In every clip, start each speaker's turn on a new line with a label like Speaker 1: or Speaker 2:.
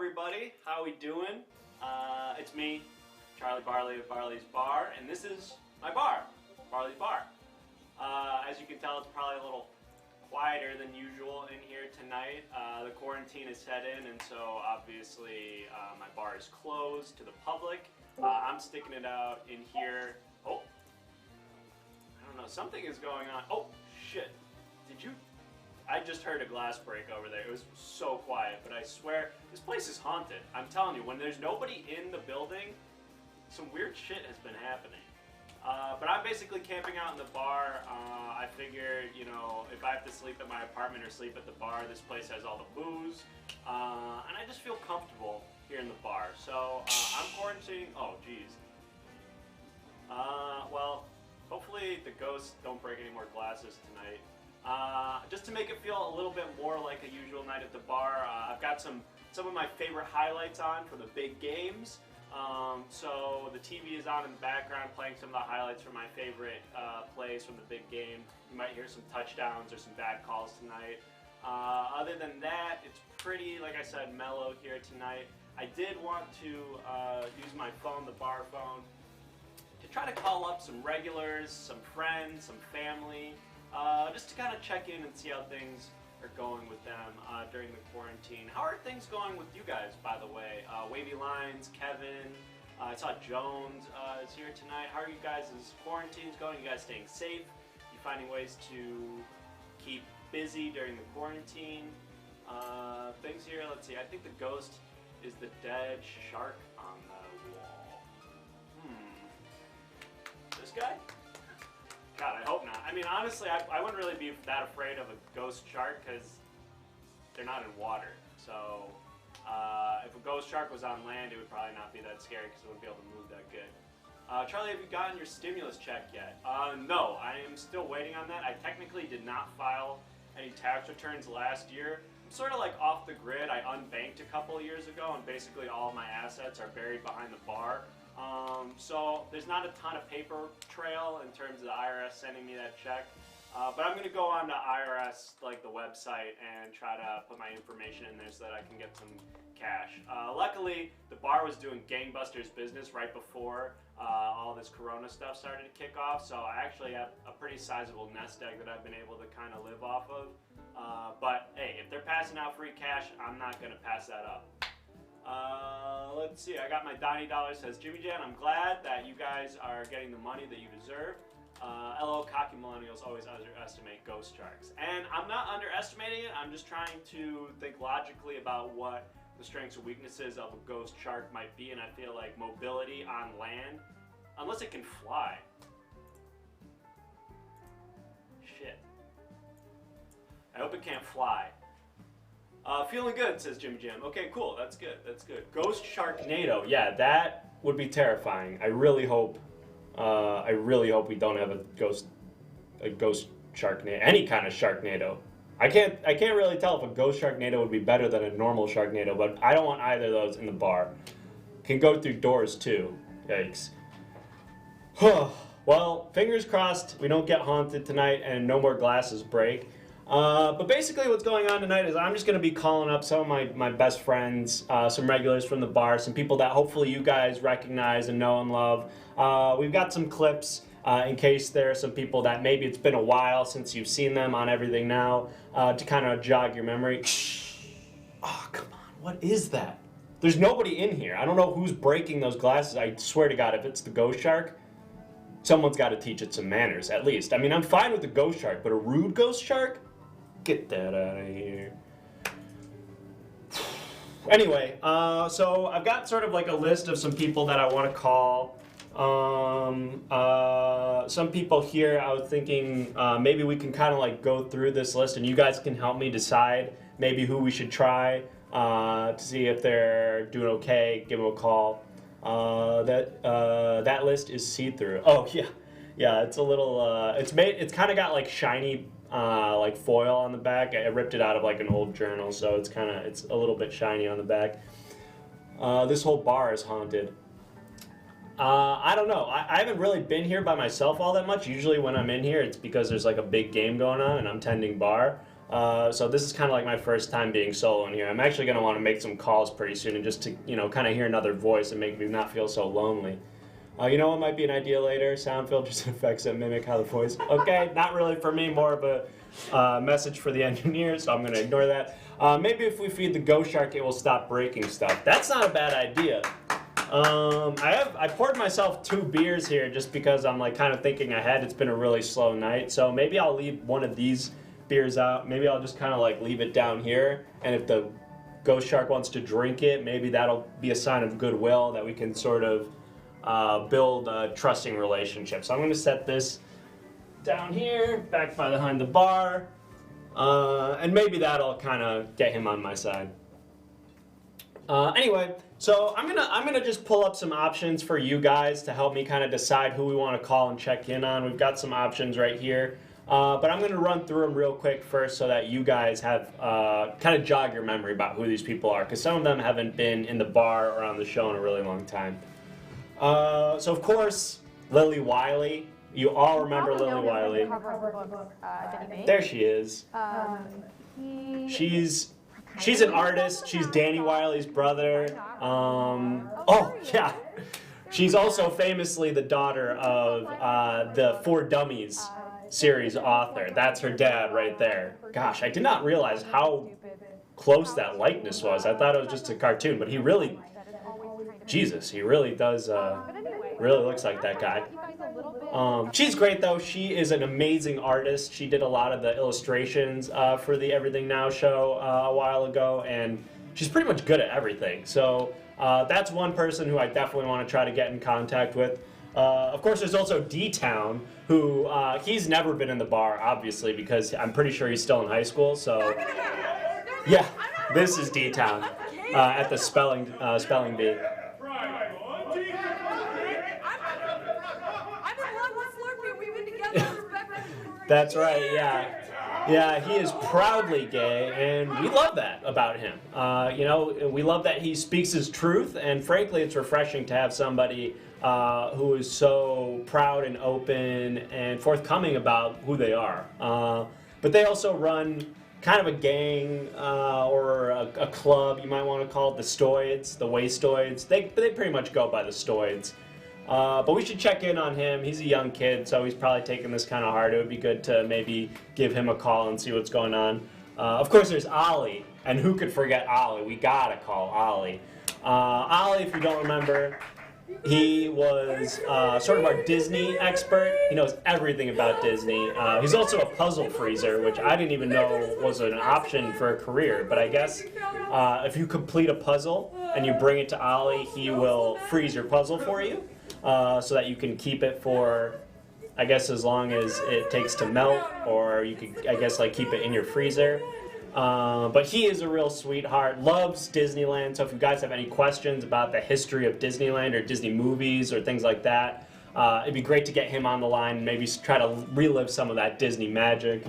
Speaker 1: everybody. How we doing? It's me, Charlie Barley of Barley's Bar, and this is my bar, Barley's Bar. As you can tell, it's probably a little quieter than usual in here tonight. The quarantine is set in, and so obviously my bar is closed to the public. I'm sticking it out in here. Oh, I don't know, something is going on. Oh, shit. Did you? I just heard a glass break over there. It was so quiet, but I swear, this place is haunted. I'm telling you, when there's nobody in the building, some weird shit has been happening. But I'm basically camping out in the bar. I figured, you know, if I have to sleep at my apartment or sleep at the bar, this place has all the booze. And I just feel comfortable here in the bar. So I'm quarantining. Oh, geez. Well, hopefully the ghosts don't break any more glasses tonight. Just to make it feel a little bit more like a usual night at the bar, I've got some of my favorite highlights on for the big games. So the TV is on in the background playing some of the highlights from my favorite plays from the big game. You might hear some touchdowns or some bad calls tonight. Other than that, it's pretty, like I said, mellow here tonight. I did want to use my phone, the bar phone, to try to call up some regulars, some friends, some family, just to kind of check in and see how things are going with them during the quarantine. How are things going with you guys, by the way? Wavy Lines, Kevin, I saw Jones is here tonight. How are you guys' quarantines going? You guys staying safe? You finding ways to keep busy during the quarantine? Things here, let's see, I think the ghost is the dead shark on the wall. This guy? God, I hope not. I mean, honestly, I wouldn't really be that afraid of a ghost shark because they're not in water. So if a ghost shark was on land, it would probably not be that scary because it wouldn't be able to move that good. Charlie, have you gotten your stimulus check yet? No, I am still waiting on that. I technically did not file any tax returns last year. I'm sort of like off the grid. I unbanked a couple of years ago, and basically all of my assets are buried behind the bar. So there's not a ton of paper trail in terms of the IRS sending me that check, but I'm going to go on to IRS, like the website, and try to put my information in there so that I can get some cash. Luckily, the bar was doing gangbusters business right before all this corona stuff started to kick off, so I actually have a pretty sizable nest egg that I've been able to kind of live off of. But hey, if they're passing out free cash, I'm not going to pass that up. Let's see, I got my Donnie Dollar, says Jimmy Jan, I'm glad that you guys are getting the money that you deserve. LO cocky millennials always underestimate ghost sharks. And I'm not underestimating it, I'm just trying to think logically about what the strengths or weaknesses of a ghost shark might be, and I feel like mobility on land, unless it can fly. Shit. I hope it can't fly. Feeling good, says Jimmy Jam. Okay, cool. That's good. That's good. Ghost Sharknado. Yeah, that would be terrifying. I really hope we don't have a ghost Sharknado. Any kind of Sharknado. I can't really tell if a ghost Sharknado would be better than a normal Sharknado, but I don't want either of those in the bar. Can go through doors too. Yikes. Well, fingers crossed we don't get haunted tonight and no more glasses break. But basically what's going on tonight is I'm just going to be calling up some of my best friends, some regulars from the bar, some people that hopefully you guys recognize and know and love. We've got some clips in case there are some people that maybe it's been a while since you've seen them on Everything Now, to kind of jog your memory. Oh, come on, what is that? There's nobody in here. I don't know who's breaking those glasses. I swear to God, if it's the ghost shark, someone's got to teach it some manners, at least. I mean, I'm fine with the ghost shark, but a rude ghost shark? Get that out of here. Anyway, so I've got sort of like a list of some people that I want to call. Some people here, I was thinking maybe we can kind of like go through this list and you guys can help me decide maybe who we should try to see if they're doing okay, give them a call. That list is see-through. Oh yeah, it's a little, it's kind of got like shiny like foil on the back. I ripped it out of like an old journal, so it's a little bit shiny on the back. This whole bar is haunted. I don't know. I haven't really been here by myself all that much. Usually when I'm in here, it's because there's like a big game going on and I'm tending bar. So this is kind of like my first time being solo in here. I'm actually going to want to make some calls pretty soon, and just to, kind of hear another voice and make me not feel so lonely. You know what might be an idea later? Sound filters and effects that mimic how the voice... Okay, not really for me, more of a message for the engineers, so I'm going to ignore that. Maybe if we feed the ghost shark, it will stop breaking stuff. That's not a bad idea. I poured myself 2 beers here just because I'm like kind of thinking ahead. It's been a really slow night, so maybe I'll leave one of these beers out. Maybe I'll just kind of like leave it down here, and if the ghost shark wants to drink it, maybe that'll be a sign of goodwill that we can sort of build a trusting relationship. So I'm going to set this down here, back behind the bar, and maybe that'll kind of get him on my side. Anyway, so I'm gonna just pull up some options for you guys to help me kind of decide who we want to call and check in on. We've got some options right here, but I'm gonna run through them real quick first so that you guys have kind of jog your memory about who these people are, because some of them haven't been in the bar or on the show in a really long time. So of course, Lily Wiley. You all remember Lily Wiley. There she is. She's an artist. She's Danny Wiley's brother. Oh, yeah. She's also famously the daughter of the For Dummies series author. That's her dad right there. Gosh, I did not realize how close that likeness was. I thought it was just a cartoon, but he really, Jesus, he really does, really looks like that guy. She's great though. She is an amazing artist. She did a lot of the illustrations for the Everything Now show a while ago, and she's pretty much good at everything. So that's one person who I definitely want to try to get in contact with. Of course, there's also D-Town, who he's never been in the bar, obviously, because I'm pretty sure he's still in high school. So yeah, this is D-Town at the spelling bee. That's right, yeah. Yeah, he is proudly gay, and we love that about him. We love that he speaks his truth, and frankly, it's refreshing to have somebody who is so proud and open and forthcoming about who they are. But they also run kind of a gang or a club, you might want to call it, the Stoids, the Wastoids. They pretty much go by the Stoids. But we should check in on him. He's a young kid, so he's probably taking this kind of hard. It would be good to maybe give him a call and see what's going on. Of course, there's Ollie, and who could forget Ollie? We gotta call Ollie. Ollie, if you don't remember, he was sort of our Disney expert. He knows everything about Disney. He's also a puzzle freezer, which I didn't even know was an option for a career. But I guess if you complete a puzzle and you bring it to Ollie, he will freeze your puzzle for you. So that you can keep it for, I guess, as long as it takes to melt, or you could, I guess, like keep it in your freezer. But he is a real sweetheart, loves Disneyland, so if you guys have any questions about the history of Disneyland or Disney movies or things like that, it'd be great to get him on the line and maybe try to relive some of that Disney magic.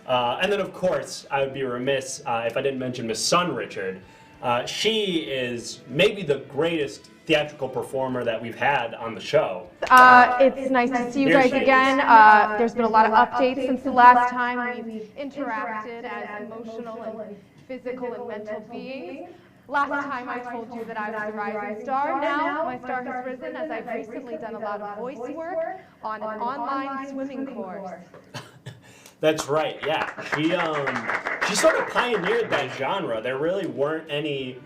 Speaker 1: And then, of course, I would be remiss if I didn't mention Miss Sun Richard. She is maybe the greatest theatrical performer that we've had on the show.
Speaker 2: It's nice to see you guys again. There's been a lot of updates since the last time we've interacted as emotional and physical and mental beings. Last time I told you that I was a rising star. Now my star has risen as I've recently done a lot of voice work on an online swimming course.
Speaker 1: That's right, yeah. She sort of pioneered that genre. There really weren't any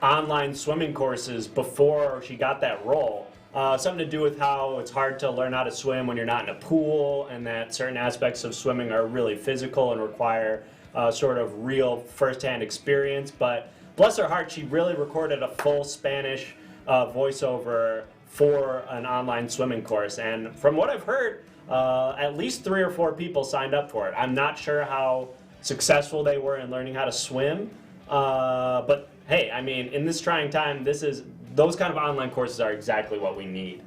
Speaker 1: online swimming courses before she got that role. Something to do with how it's hard to learn how to swim when you're not in a pool, and that certain aspects of swimming are really physical and require sort of real first-hand experience. But bless her heart, she really recorded a full Spanish voiceover for an online swimming course. And from what I've heard, at least 3 or 4 people signed up for it. I'm not sure how successful they were in learning how to swim, but hey, I mean, in this trying time, those kind of online courses are exactly what we need.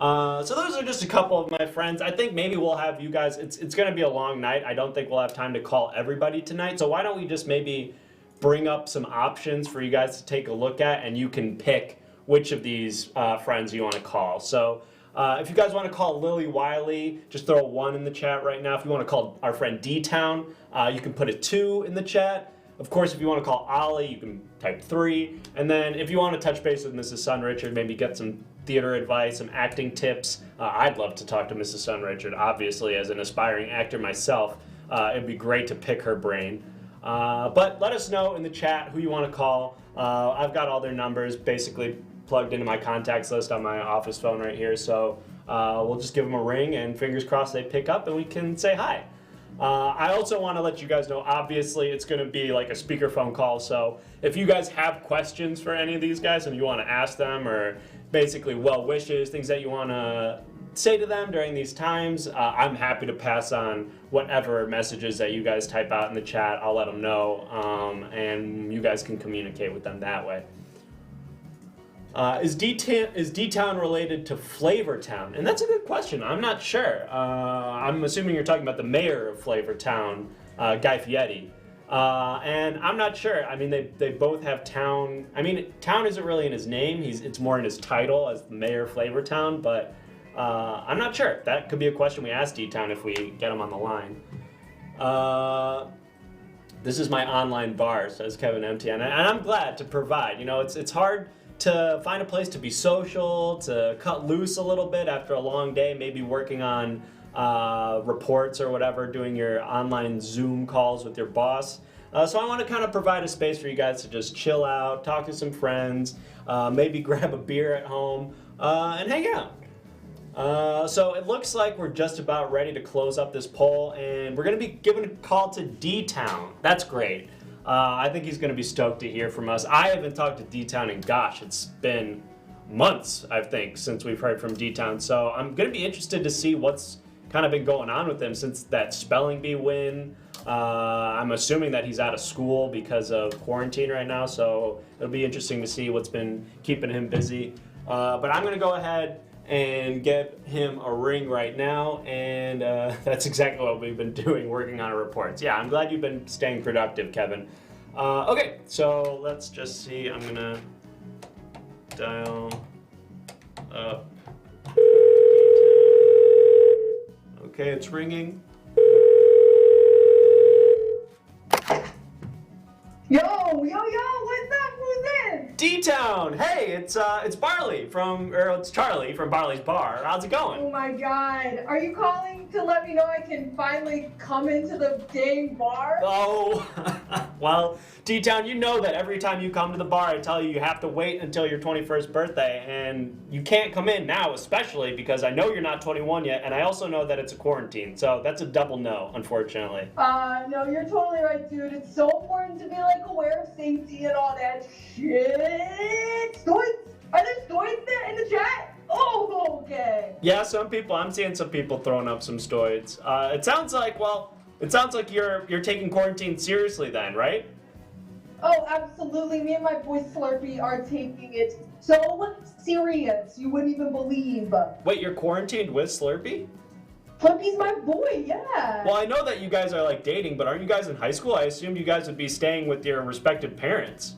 Speaker 1: So those are just a couple of my friends. I think maybe we'll have you guys, it's going to be a long night. I don't think we'll have time to call everybody tonight. So why don't we just maybe bring up some options for you guys to take a look at, and you can pick which of these friends you want to call. So If you guys want to call Lily Wiley, just throw a 1 in the chat right now. If you want to call our friend D-Town, you can put a 2 in the chat. Of course, if you want to call Ollie, you can type 3. And then if you want to touch base with Mrs. Sun Richard, maybe get some theater advice, some acting tips. I'd love to talk to Mrs. Sun Richard, obviously, as an aspiring actor myself. It'd be great to pick her brain. But let us know in the chat who you want to call. I've got all their numbers basically plugged into my contacts list on my office phone right here. So we'll just give them a ring and fingers crossed they pick up and we can say hi. I also want to let you guys know, obviously, it's going to be like a speakerphone call. So if you guys have questions for any of these guys and you want to ask them, or basically well wishes, things that you want to say to them during these times, I'm happy to pass on whatever messages that you guys type out in the chat. I'll let them know, and you guys can communicate with them that way. Is D-Town related to Flavortown? And that's a good question. I'm not sure. I'm assuming you're talking about the mayor of Flavortown, Guy Fieri. And I'm not sure. I mean, they both have town. I mean, town isn't really in his name. It's more in his title as the mayor of Flavortown. But I'm not sure. That could be a question we ask D-Town if we get him on the line. This is my online bar, says Kevin MTN. And I'm glad to provide. You know, it's hard to find a place to be social, to cut loose a little bit after a long day, maybe working on reports or whatever, doing your online Zoom calls with your boss. So I want to kind of provide a space for you guys to just chill out, talk to some friends, maybe grab a beer at home, and hang out. So it looks like we're just about ready to close up this poll, and we're going to be giving a call to D-Town. That's great. I think he's going to be stoked to hear from us. I haven't talked to D-Town in, gosh, it's been months, I think, since we've heard from D-Town. So I'm going to be interested to see what's kind of been going on with him since that spelling bee win. I'm assuming that he's out of school because of quarantine right now, so it'll be interesting to see what's been keeping him busy. But I'm going to go ahead and get him a ring right now, and that's exactly what we've been doing, working on our reports. Yeah, I'm glad you've been staying productive, Kevin. Okay, so let's just see. I'm gonna dial up. Okay, it's ringing.
Speaker 3: Yo, what's up? Who's this?
Speaker 1: D-Town! Hey, it's Barley it's Charlie from Barley's Bar. How's it going?
Speaker 3: Oh my god, are you calling to let me know I can finally come into the dang bar?
Speaker 1: Oh, well, D-Town, you know that every time you come to the bar, I tell you have to wait until your 21st birthday, and you can't come in now, especially because I know you're not 21 yet, and I also know that it's a quarantine, so that's a double no, unfortunately.
Speaker 3: No, you're totally right, dude. It's so important to be, like, aware of safety and all that shit. Stoids? Are there stoids there in the chat? Oh, okay.
Speaker 1: Yeah, I'm seeing some people throwing up some stoids. It sounds like you're taking quarantine seriously then, right?
Speaker 3: Oh, absolutely. Me and my boy Slurpee are taking it so serious. You wouldn't even believe.
Speaker 1: Wait, you're quarantined with Slurpee?
Speaker 3: Slurpee's my boy, yeah.
Speaker 1: Well, I know that you guys are like dating, but aren't you guys in high school? I assumed you guys would be staying with your respective parents.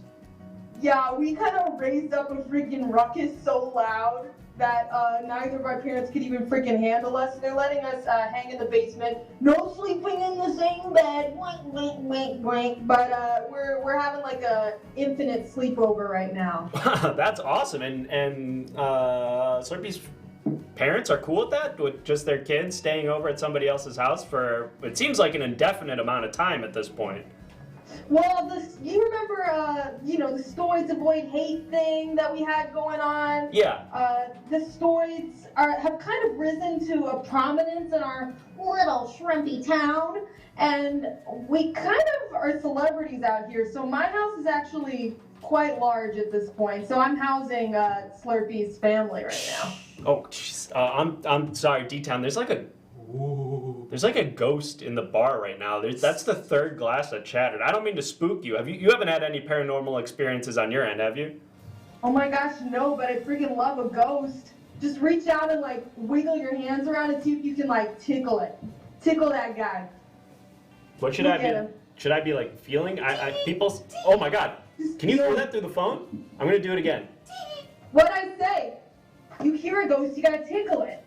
Speaker 3: Yeah, we kind of raised up a freaking ruckus so loud that neither of our parents could even freaking handle us. They're letting us hang in the basement. No sleeping in the same bed. Wink. But we're having like a infinite sleepover right now.
Speaker 1: That's awesome. And Slurpee's parents are cool with that? With just their kids staying over at somebody else's house for, it seems like an indefinite amount of time at this point.
Speaker 3: Well, you remember, the Stoids avoid hate thing that we had going on?
Speaker 1: Yeah.
Speaker 3: The Stoids have kind of risen to a prominence in our little shrimpy town, and we kind of are celebrities out here. So my house is actually quite large at this point. So I'm housing Slurpee's family right now.
Speaker 1: Oh, jeez. I'm sorry, D-Town. There's like a ghost in the bar right now. That's the third glass that shattered. I don't mean to spook you. You haven't had any paranormal experiences on your end, have you?
Speaker 3: Oh my gosh, no, but I freaking love a ghost. Just reach out and like wiggle your hands around and see if you can like tickle it. Tickle that guy.
Speaker 1: What should I be? Should I be like feeling? People. Oh my God! Can you throw that through the phone? I'm gonna do it again.
Speaker 3: What'd I say? you hear a ghost, you gotta tickle it.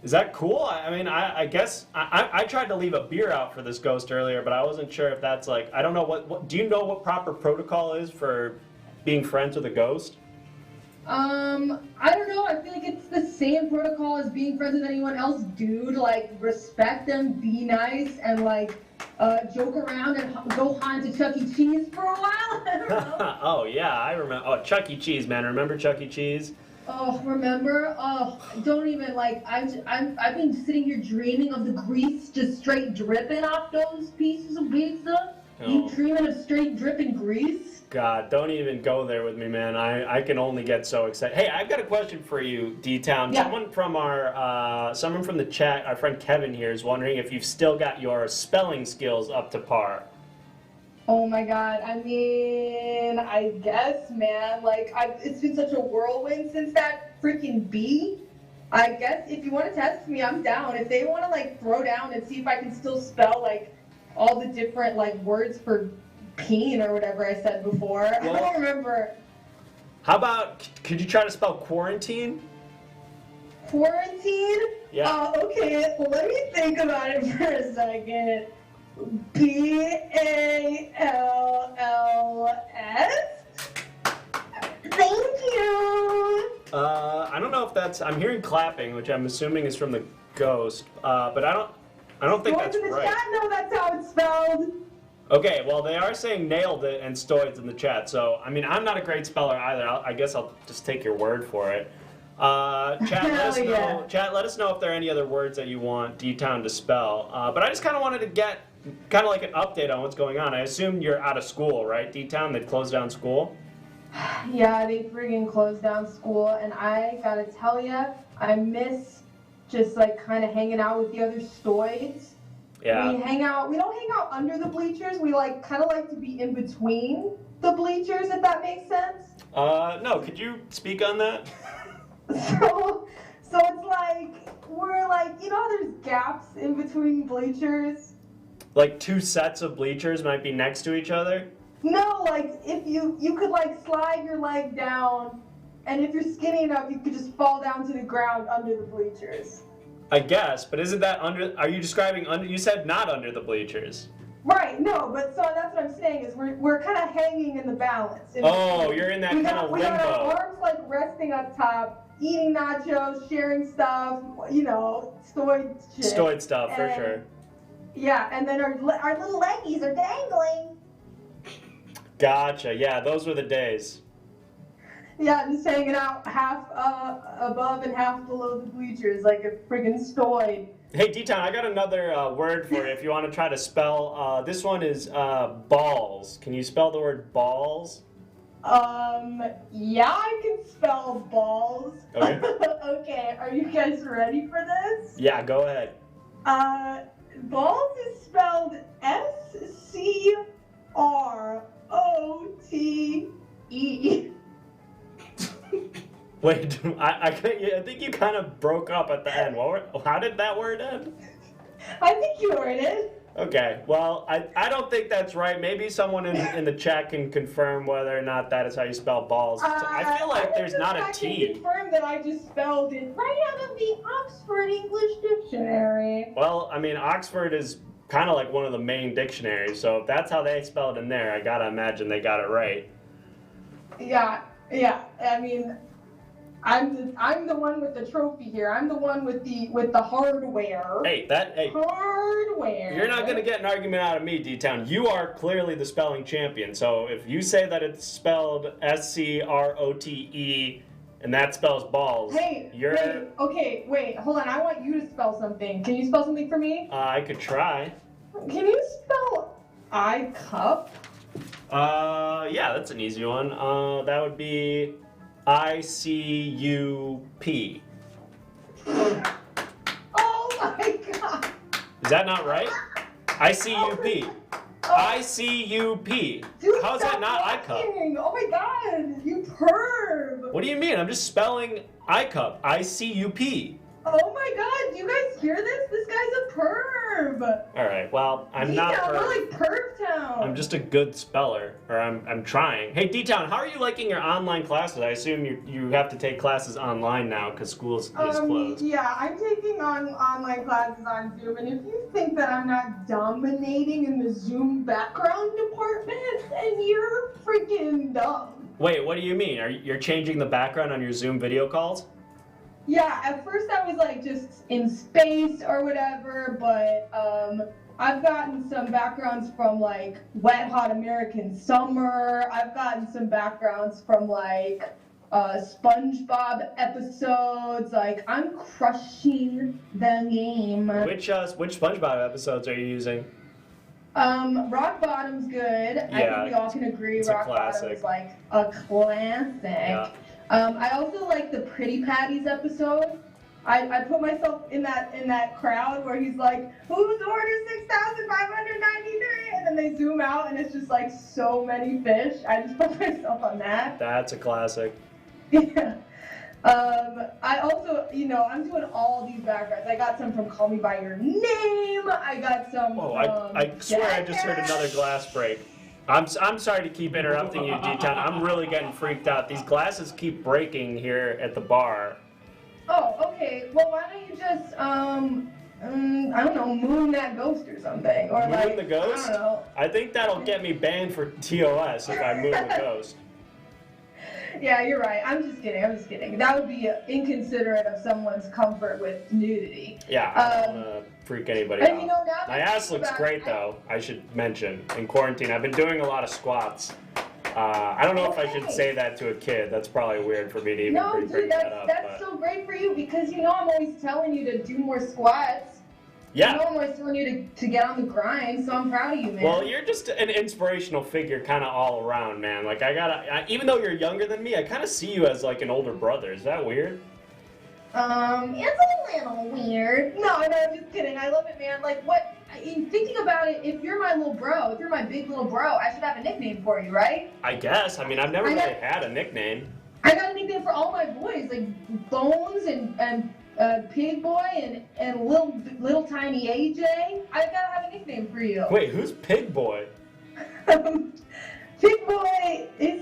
Speaker 1: Is that cool? I mean, I guess I tried to leave a beer out for this ghost earlier, but I wasn't sure if that's like, I don't know what do you know what proper protocol is for being friends with a ghost?
Speaker 3: I don't know. I feel like it's the same protocol as being friends with anyone else, dude. Like, respect them, be nice, and like, joke around and go haunt to Chuck E. Cheese for a while. I don't know.
Speaker 1: Oh yeah, I remember. Oh, Chuck E. Cheese, man. Remember Chuck E. Cheese?
Speaker 3: Oh, remember? Oh, don't even like. I've been sitting here dreaming of the grease just straight dripping off those pieces of pizza.
Speaker 1: Oh.
Speaker 3: You dreaming of straight dripping grease?
Speaker 1: God, don't even go there with me, man. I can only get so excited. Hey, I've got a question for you, D-Town.
Speaker 3: Yeah.
Speaker 1: Someone from the chat, our friend Kevin here, is wondering if you've still got your spelling skills up to par.
Speaker 3: Oh my god, I mean, I guess, man, like, it's been such a whirlwind since that freaking B. I guess if you want to test me, I'm down. If they want to, like, throw down and see if I can still spell, like, all the different, like, words for peen or whatever I said before.
Speaker 1: Well,
Speaker 3: I don't remember.
Speaker 1: How about, could you try to spell quarantine?
Speaker 3: Quarantine?
Speaker 1: Yeah.
Speaker 3: Okay, well, let me think about it for a second. B-A-L-L-S? Thank you!
Speaker 1: I don't know if that's, I'm hearing clapping, which I'm assuming is from the ghost, but I don't think that's
Speaker 3: in the
Speaker 1: right.
Speaker 3: chat know that's how it's spelled.
Speaker 1: Okay, well, they are saying nailed it and stoids in the chat, so, I mean, I'm not a great speller either. I guess I'll just take your word for it. Chat, let us know if there are any other words that you want D-Town to spell. But I just kind of wanted to get kind of like an update on what's going on. I assume you're out of school, right, D-Town? They closed down school?
Speaker 3: Yeah, they friggin' closed down school, and I gotta tell ya, I miss just like kind of hanging out with the other stoids.
Speaker 1: Yeah.
Speaker 3: We don't hang out under the bleachers, we like kind of like to be in between the bleachers, if that makes sense.
Speaker 1: No, could you speak on that?
Speaker 3: So it's like, we're like, you know how there's gaps in between bleachers?
Speaker 1: Like two sets of bleachers might be next to each other?
Speaker 3: No, like, if you could like slide your leg down, and if you're skinny enough, you could just fall down to the ground under the bleachers.
Speaker 1: I guess, but isn't that under, are you describing under, you said not under the bleachers.
Speaker 3: Right, no, but so that's what I'm saying is we're kind of hanging in the balance.
Speaker 1: Oh, you're in that kind of
Speaker 3: We got our
Speaker 1: limbo.
Speaker 3: arms like resting up top, eating nachos, sharing stuff, you know, stoid shit.
Speaker 1: Stoid stuff, for sure.
Speaker 3: Yeah, and then our little leggies are dangling.
Speaker 1: Gotcha, yeah, those were the days.
Speaker 3: Yeah, just hanging out half above and half below the bleachers like a friggin' stoid.
Speaker 1: Hey, D-Town, I got another word for you if you want to try to spell. This one is balls. Can you spell the word balls?
Speaker 3: Yeah, I can spell balls.
Speaker 1: Okay.
Speaker 3: Okay, are you guys ready for this?
Speaker 1: Yeah, go ahead.
Speaker 3: Balls is spelled S-C-R-O-T-E.
Speaker 1: Wait, I think you kind of broke up at the end. How did that word end?
Speaker 3: I think you heard it.
Speaker 1: Okay, well, I don't think that's right. Maybe someone in the chat can confirm whether or not that is how you spell balls. I feel like there's not a
Speaker 3: I
Speaker 1: T.
Speaker 3: can confirm that I just spelled it right out of the Oxford English Dictionary.
Speaker 1: Well, I mean, Oxford is kind of like one of the main dictionaries, so if that's how they spelled in there, I gotta imagine they got it right.
Speaker 3: Yeah. I mean, I'm the one with the trophy here. I'm the one with the hardware.
Speaker 1: Hey,
Speaker 3: hardware.
Speaker 1: You're not gonna get an argument out of me, D-Town. You are clearly the spelling champion. So if you say that it's spelled S-C-R-O-T-E and that spells balls,
Speaker 3: wait, hold on. I want you to spell something. Can you spell something for me?
Speaker 1: I could try.
Speaker 3: Can you spell I-cup?
Speaker 1: Yeah, that's an easy one. That would be I-C-U-P.
Speaker 3: Oh my god!
Speaker 1: Is that not right? I-C-U-P. I-C-U-P.
Speaker 3: Dude,
Speaker 1: how is that not I-cup?
Speaker 3: Oh my god, you perv!
Speaker 1: What do you mean? I'm just spelling I-cup. I-C-U-P.
Speaker 3: Oh my god, do you guys hear this? This guy's a perv!
Speaker 1: Alright, well, I'm not
Speaker 3: we're
Speaker 1: perv.
Speaker 3: like perv town.
Speaker 1: I'm just a good speller, or I'm trying. Hey, D-Town, how are you liking your online classes? I assume you have to take classes online now because school is closed.
Speaker 3: Yeah, I'm taking online classes on Zoom, and if you think that I'm not dominating in the Zoom background department, then you're freaking dumb.
Speaker 1: Wait, what do you mean? You're changing the background on your Zoom video calls?
Speaker 3: Yeah, at first I was like just in space or whatever, but I've gotten some backgrounds from like Wet Hot American Summer. I've gotten some backgrounds from like SpongeBob episodes. Like I'm crushing the game.
Speaker 1: Which SpongeBob episodes are you using?
Speaker 3: Rock Bottom's good.
Speaker 1: Yeah,
Speaker 3: I think we all can agree
Speaker 1: it's
Speaker 3: Rock
Speaker 1: a classic.
Speaker 3: Bottom is like a classic.
Speaker 1: Yeah.
Speaker 3: I also like the Pretty Patties episode. I put myself in that crowd where he's like, who's order 6,593? And then they zoom out and it's just like so many fish. I just put myself on that.
Speaker 1: That's a classic.
Speaker 3: Yeah. I also, I'm doing all these backgrounds. I got some from Call Me By Your Name. I got some
Speaker 1: Oh,
Speaker 3: from
Speaker 1: I swear I just heard another glass break. I'm sorry to keep interrupting you, D-Town. I'm really getting freaked out. These glasses keep breaking here at the bar.
Speaker 3: Oh, okay. Well, why don't you just, I don't know, moon that ghost or something? Or
Speaker 1: Moon
Speaker 3: like,
Speaker 1: the ghost?
Speaker 3: I don't know.
Speaker 1: I think that'll get me banned for TOS if I moon the ghost.
Speaker 3: Yeah, you're right. I'm just kidding. That would be inconsiderate of someone's comfort with nudity.
Speaker 1: Yeah, I don't want to freak anybody
Speaker 3: And
Speaker 1: out.
Speaker 3: now
Speaker 1: My
Speaker 3: that I
Speaker 1: ass
Speaker 3: think
Speaker 1: looks
Speaker 3: about
Speaker 1: great
Speaker 3: it,
Speaker 1: though, I should mention. In quarantine, I've been doing a lot of squats. I don't know if I should
Speaker 3: Okay.
Speaker 1: say that to a kid. That's probably weird for me to even
Speaker 3: No,
Speaker 1: bring
Speaker 3: dude,
Speaker 1: that up.
Speaker 3: that's
Speaker 1: but
Speaker 3: so great for you because I'm always telling you to do more squats.
Speaker 1: yeah.
Speaker 3: I'm always telling you to get on the grind, so I'm proud of you, man.
Speaker 1: Well, you're just an inspirational figure kind of all around, man. Like, even though you're younger than me, I kind of see you as like an older brother. Is that weird?
Speaker 3: It's a little weird. No, I'm just kidding. I love it, man. Like, in thinking about it, if you're my little bro, if you're my big little bro, I should have a nickname for you, right?
Speaker 1: I guess. I mean, I've never really had a nickname.
Speaker 3: I got a nickname for all my boys, like Bones and Pig Boy and little tiny AJ. I gotta have a nickname for you.
Speaker 1: Wait, who's Pig Boy?
Speaker 3: Pig Boy is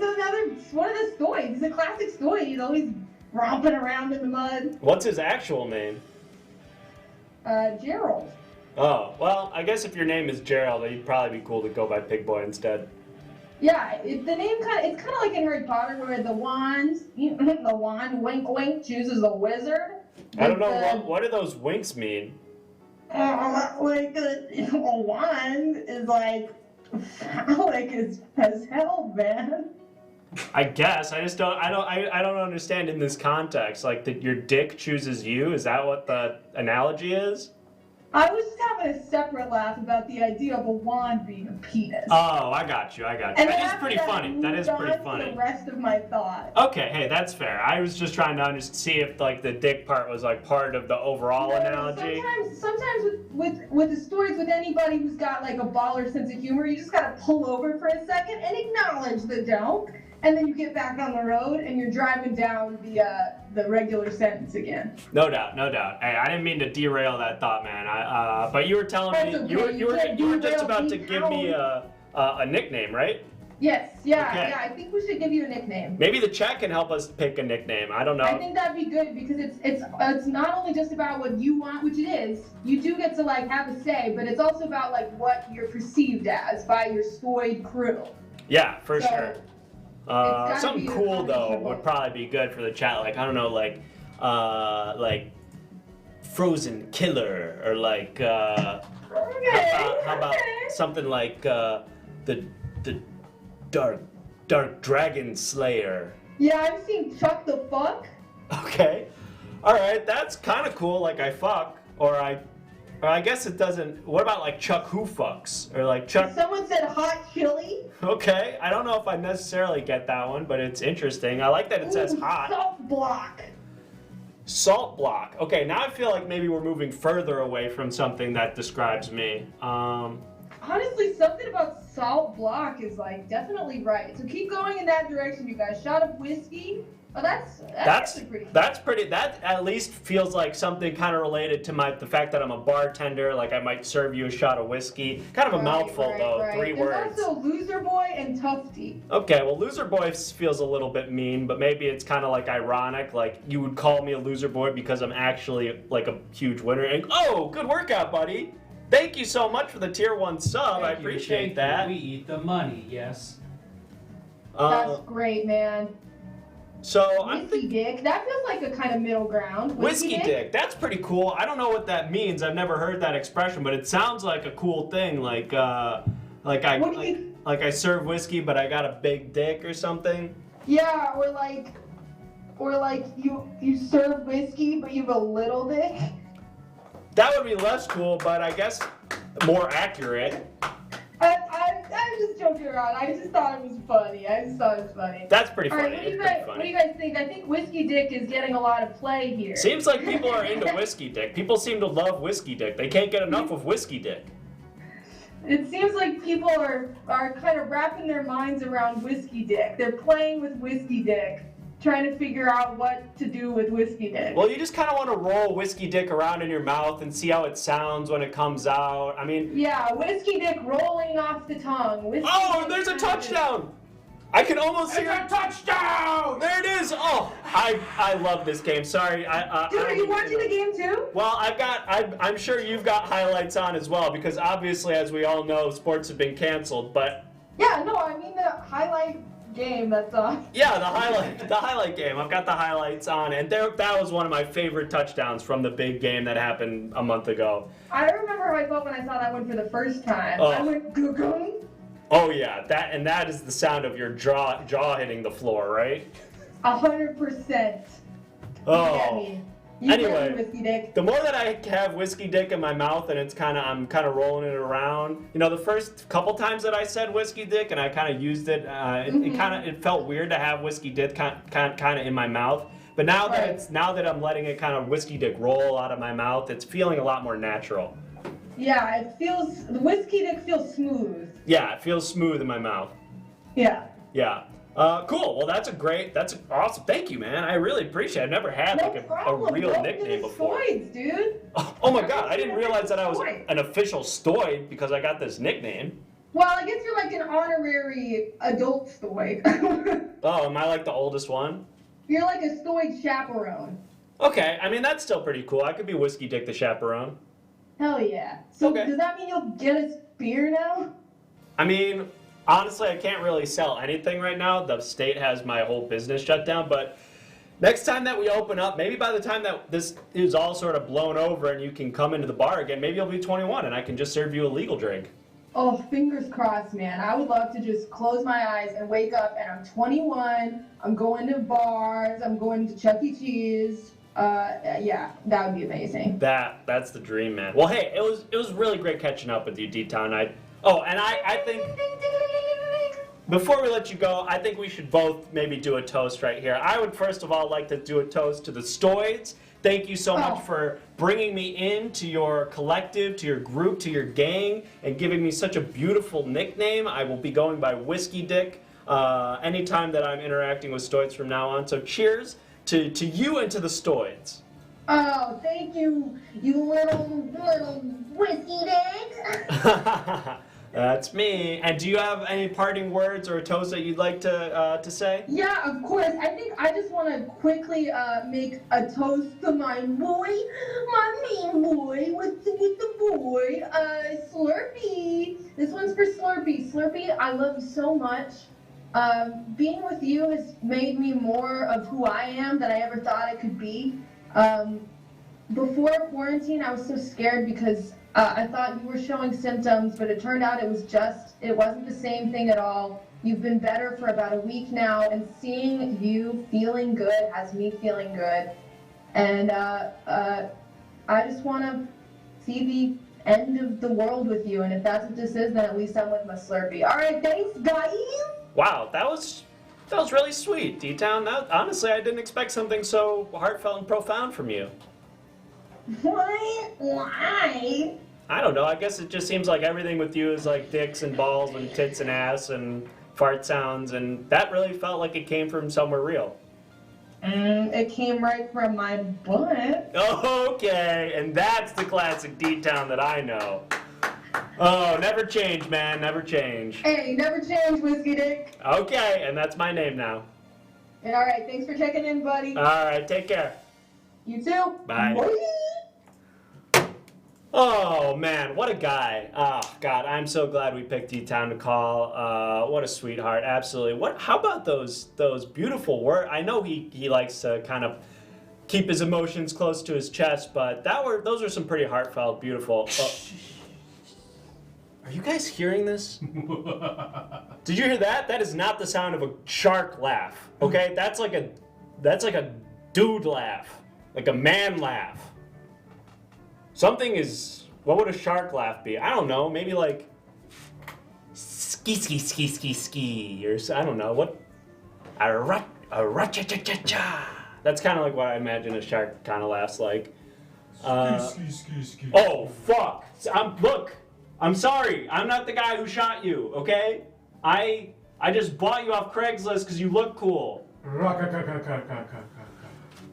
Speaker 3: one of the stoys. He's a classic stoy. He's always romping around in the mud.
Speaker 1: What's his actual name?
Speaker 3: Gerald.
Speaker 1: Oh, well, I guess if your name is Gerald, it'd probably be cool to go by Pig Boy instead.
Speaker 3: Yeah, the name it's kind of like in Harry Potter where the wand, wink wink, chooses a wizard.
Speaker 1: I don't know, what do those winks mean?
Speaker 3: Like a wand is like phallic as hell, man.
Speaker 1: I guess. I don't understand in this context. Like, that your dick chooses you? Is that what the analogy is?
Speaker 3: I was just having a separate laugh about the idea of a wand being a penis.
Speaker 1: Oh, I got you.
Speaker 3: And
Speaker 1: That is pretty funny. That is pretty
Speaker 3: The
Speaker 1: funny.
Speaker 3: rest of my thought.
Speaker 1: Okay, hey, that's fair. I was just trying to see if like the dick part was like part of the overall analogy.
Speaker 3: Sometimes with the stories with anybody who's got like a baller sense of humor, you just gotta pull over for a second and acknowledge the joke, and then you get back on the road and you're driving down the regular sentence again.
Speaker 1: No doubt. Hey, I didn't mean to derail that thought, man. But you were telling
Speaker 3: That's
Speaker 1: me
Speaker 3: okay.
Speaker 1: you were just
Speaker 3: Derail
Speaker 1: about to
Speaker 3: me
Speaker 1: give me a nickname, right?
Speaker 3: Yes, yeah,
Speaker 1: Okay.
Speaker 3: yeah. I think we should give you a nickname.
Speaker 1: Maybe the chat can help us pick a nickname. I don't know.
Speaker 3: I think that'd be good because it's not only just about what you want, which it is. You do get to like have a say, but it's also about like what you're perceived as by your stoyed crew.
Speaker 1: Yeah, for
Speaker 3: So,
Speaker 1: sure.
Speaker 3: gotta
Speaker 1: Something
Speaker 3: be
Speaker 1: cool though
Speaker 3: accountable.
Speaker 1: would probably be good for the chat. Like, I don't know, like Frozen Killer, or like
Speaker 3: Okay.
Speaker 1: how about
Speaker 3: okay.
Speaker 1: something like the Dark Dragon Slayer.
Speaker 3: Yeah, I've seen Chuck the Fuck.
Speaker 1: Okay, all right, that's kind of cool. Like, I fuck, or I guess it doesn't. What about like Chuck Who Fucks, or like Chuck?
Speaker 3: Someone said hot chili.
Speaker 1: Okay, I don't know if I necessarily get that one, but it's interesting. I like that it says
Speaker 3: Ooh,
Speaker 1: hot.
Speaker 3: Salt block.
Speaker 1: Salt block. Okay, now I feel like maybe we're moving further away from something that describes me.
Speaker 3: Honestly, something about salt block is like definitely right. So keep going in that direction, you guys. Shot of whiskey. Oh, that's actually pretty cool.
Speaker 1: That's pretty. That at least feels like something kind of related to the fact that I'm a bartender. Like I might serve you a shot of whiskey. Kind of a mouthful though.
Speaker 3: Right.
Speaker 1: 3 words.
Speaker 3: There's also Loser Boy and Tufty.
Speaker 1: Okay, well, loser boy feels a little bit mean, but maybe it's kind of like ironic. Like you would call me a loser boy because I'm actually like a huge winner. And oh, good workout, buddy. Thank you so much for the tier 1 sub. I appreciate that.
Speaker 4: We eat the money, yes.
Speaker 3: That's great, man.
Speaker 1: So
Speaker 3: Whiskey Dick. That feels like a kind of middle ground.
Speaker 1: Whiskey Dick. That's pretty cool. I don't know what that means. I've never heard that expression, but it sounds like a cool thing. Like I serve whiskey, but I got a big dick or something.
Speaker 3: Yeah, or like you serve whiskey, but you have a little dick.
Speaker 1: That would be less cool, but I guess more accurate.
Speaker 3: I'm just joking around. I just thought it was funny.
Speaker 1: That's pretty funny.
Speaker 3: All right, what do you guys think? I think Whiskey Dick is getting a lot of play here.
Speaker 1: Seems like people are into Whiskey Dick. People seem to love Whiskey Dick. They can't get enough of Whiskey Dick.
Speaker 3: It seems like people are kind of wrapping their minds around Whiskey Dick. They're playing with Whiskey Dick, trying to figure out what to do with Whiskey Dick.
Speaker 1: Well, you just kind of want to roll Whiskey Dick around in your mouth and see how it sounds when it comes out. I mean...
Speaker 3: Yeah, Whiskey Dick rolling off the tongue.
Speaker 1: Oh, there's a touchdown! I can almost hear
Speaker 4: a touchdown!
Speaker 1: There it is! Oh, I love this game. Sorry,
Speaker 3: Dude, are you watching the game too?
Speaker 1: Well, I'm sure you've got highlights on as well, because obviously, as we all know, sports have been canceled, but...
Speaker 3: Yeah, no, I mean the highlight game that's on.
Speaker 1: Yeah, the highlight game. I've got the highlights on, and that was one of my favorite touchdowns from the big game that happened a month ago.
Speaker 3: I remember how I felt when I saw that one for the first time.
Speaker 1: Oh.
Speaker 3: I went, goo-goo.
Speaker 1: Oh yeah, that is the sound of your jaw hitting the floor, right?
Speaker 3: 100%.
Speaker 1: Oh.
Speaker 3: You
Speaker 1: Anyway,
Speaker 3: Whiskey Dick.
Speaker 1: the more that I have Whiskey Dick in my mouth and I'm kind of rolling it around. You know, the first couple times that I said Whiskey Dick and I kind of used it, it felt weird to have Whiskey Dick kind of in my mouth. But now that I'm letting it kind of Whiskey Dick roll out of my mouth, it's feeling a lot more natural.
Speaker 3: Yeah, the Whiskey Dick feels smooth.
Speaker 1: Yeah, it feels smooth in my mouth.
Speaker 3: Yeah.
Speaker 1: Yeah. Cool. Well, that's awesome. Thank you, man. I really appreciate it. I've never had a real nickname before.
Speaker 3: Stoids, dude.
Speaker 1: Oh my god, I didn't realize that I was an official stoid because I got this nickname.
Speaker 3: Well, I guess you're like an honorary adult stoid.
Speaker 1: Oh, am I like the oldest one?
Speaker 3: You're like a stoid chaperone.
Speaker 1: Okay, I mean, that's still pretty cool. I could be Whiskey Dick the chaperone.
Speaker 3: Hell yeah. So
Speaker 1: Okay.
Speaker 3: Does that mean you'll get us beer now?
Speaker 1: I mean, honestly, I can't really sell anything right now. The state has my whole business shut down, but next time that we open up, maybe by the time that this is all sort of blown over and you can come into the bar again, maybe you'll be 21 and I can just serve you a legal drink.
Speaker 3: Oh, fingers crossed, man. I would love to just close my eyes and wake up and I'm 21, I'm going to bars, I'm going to Chuck E. Cheese. Yeah, that would be amazing.
Speaker 1: That's the dream, man. Well, hey, it was really great catching up with you, D-Town. I think before we let you go, I think we should both maybe do a toast right here. I would first of all like to do a toast to the Stoids. Thank you so much for bringing me into your collective, to your group, to your gang, and giving me such a beautiful nickname. I will be going by Whiskey Dick anytime that I'm interacting with Stoids from now on. So cheers to you and to the Stoids.
Speaker 3: Oh, thank you, you little whiskey dicks.
Speaker 1: That's me. And do you have any parting words or a toast that you'd like to say?
Speaker 3: Yeah, of course. I think I just want to quickly make a toast to my boy, my main boy, with the boy, Slurpee. This one's for Slurpee. Slurpee, I love you so much. Being with you has made me more of who I am than I ever thought I could be. Before quarantine, I was so scared because I thought you were showing symptoms, but it turned out it wasn't the same thing at all. You've been better for about a week now, and seeing you feeling good has me feeling good. And I just want to see the end of the world with you, and if that's what this is, then at least I'm with my Slurpee. All right, thanks, guys.
Speaker 1: Wow, that was really sweet, D-Town. Honestly, I didn't expect something so heartfelt and profound from you.
Speaker 3: What? Why?
Speaker 1: I don't know. I guess it just seems like everything with you is like dicks and balls and tits and ass and fart sounds, and that really felt like it came from somewhere real.
Speaker 3: It came right from my butt.
Speaker 1: Okay, and that's the classic D-Town that I know. Oh, never change, man, never change.
Speaker 3: Hey, never change, Whiskey Dick.
Speaker 1: Okay, and that's my name now.
Speaker 3: And all right, thanks for checking in, buddy.
Speaker 1: All right, take care.
Speaker 3: You too.
Speaker 1: Bye.
Speaker 3: Bye.
Speaker 1: Oh man, what a guy! Oh God, I'm so glad we picked D-Town to call. What a sweetheart, absolutely. What? How about those beautiful words? I know he likes to kind of keep his emotions close to his chest, but those were some pretty heartfelt, beautiful. Are you guys hearing this? Did you hear that? That is not the sound of a shark laugh. Okay, that's like a dude laugh, like a man laugh. Something is. What would a shark laugh be? I don't know. Maybe like ski ski ski ski ski, or I don't know what. A cha cha cha cha. That's kind of like what I imagine a shark kind of laughs like. Oh fuck! Look. I'm sorry. I'm not the guy who shot you. Okay? I just bought you off Craigslist because you look cool.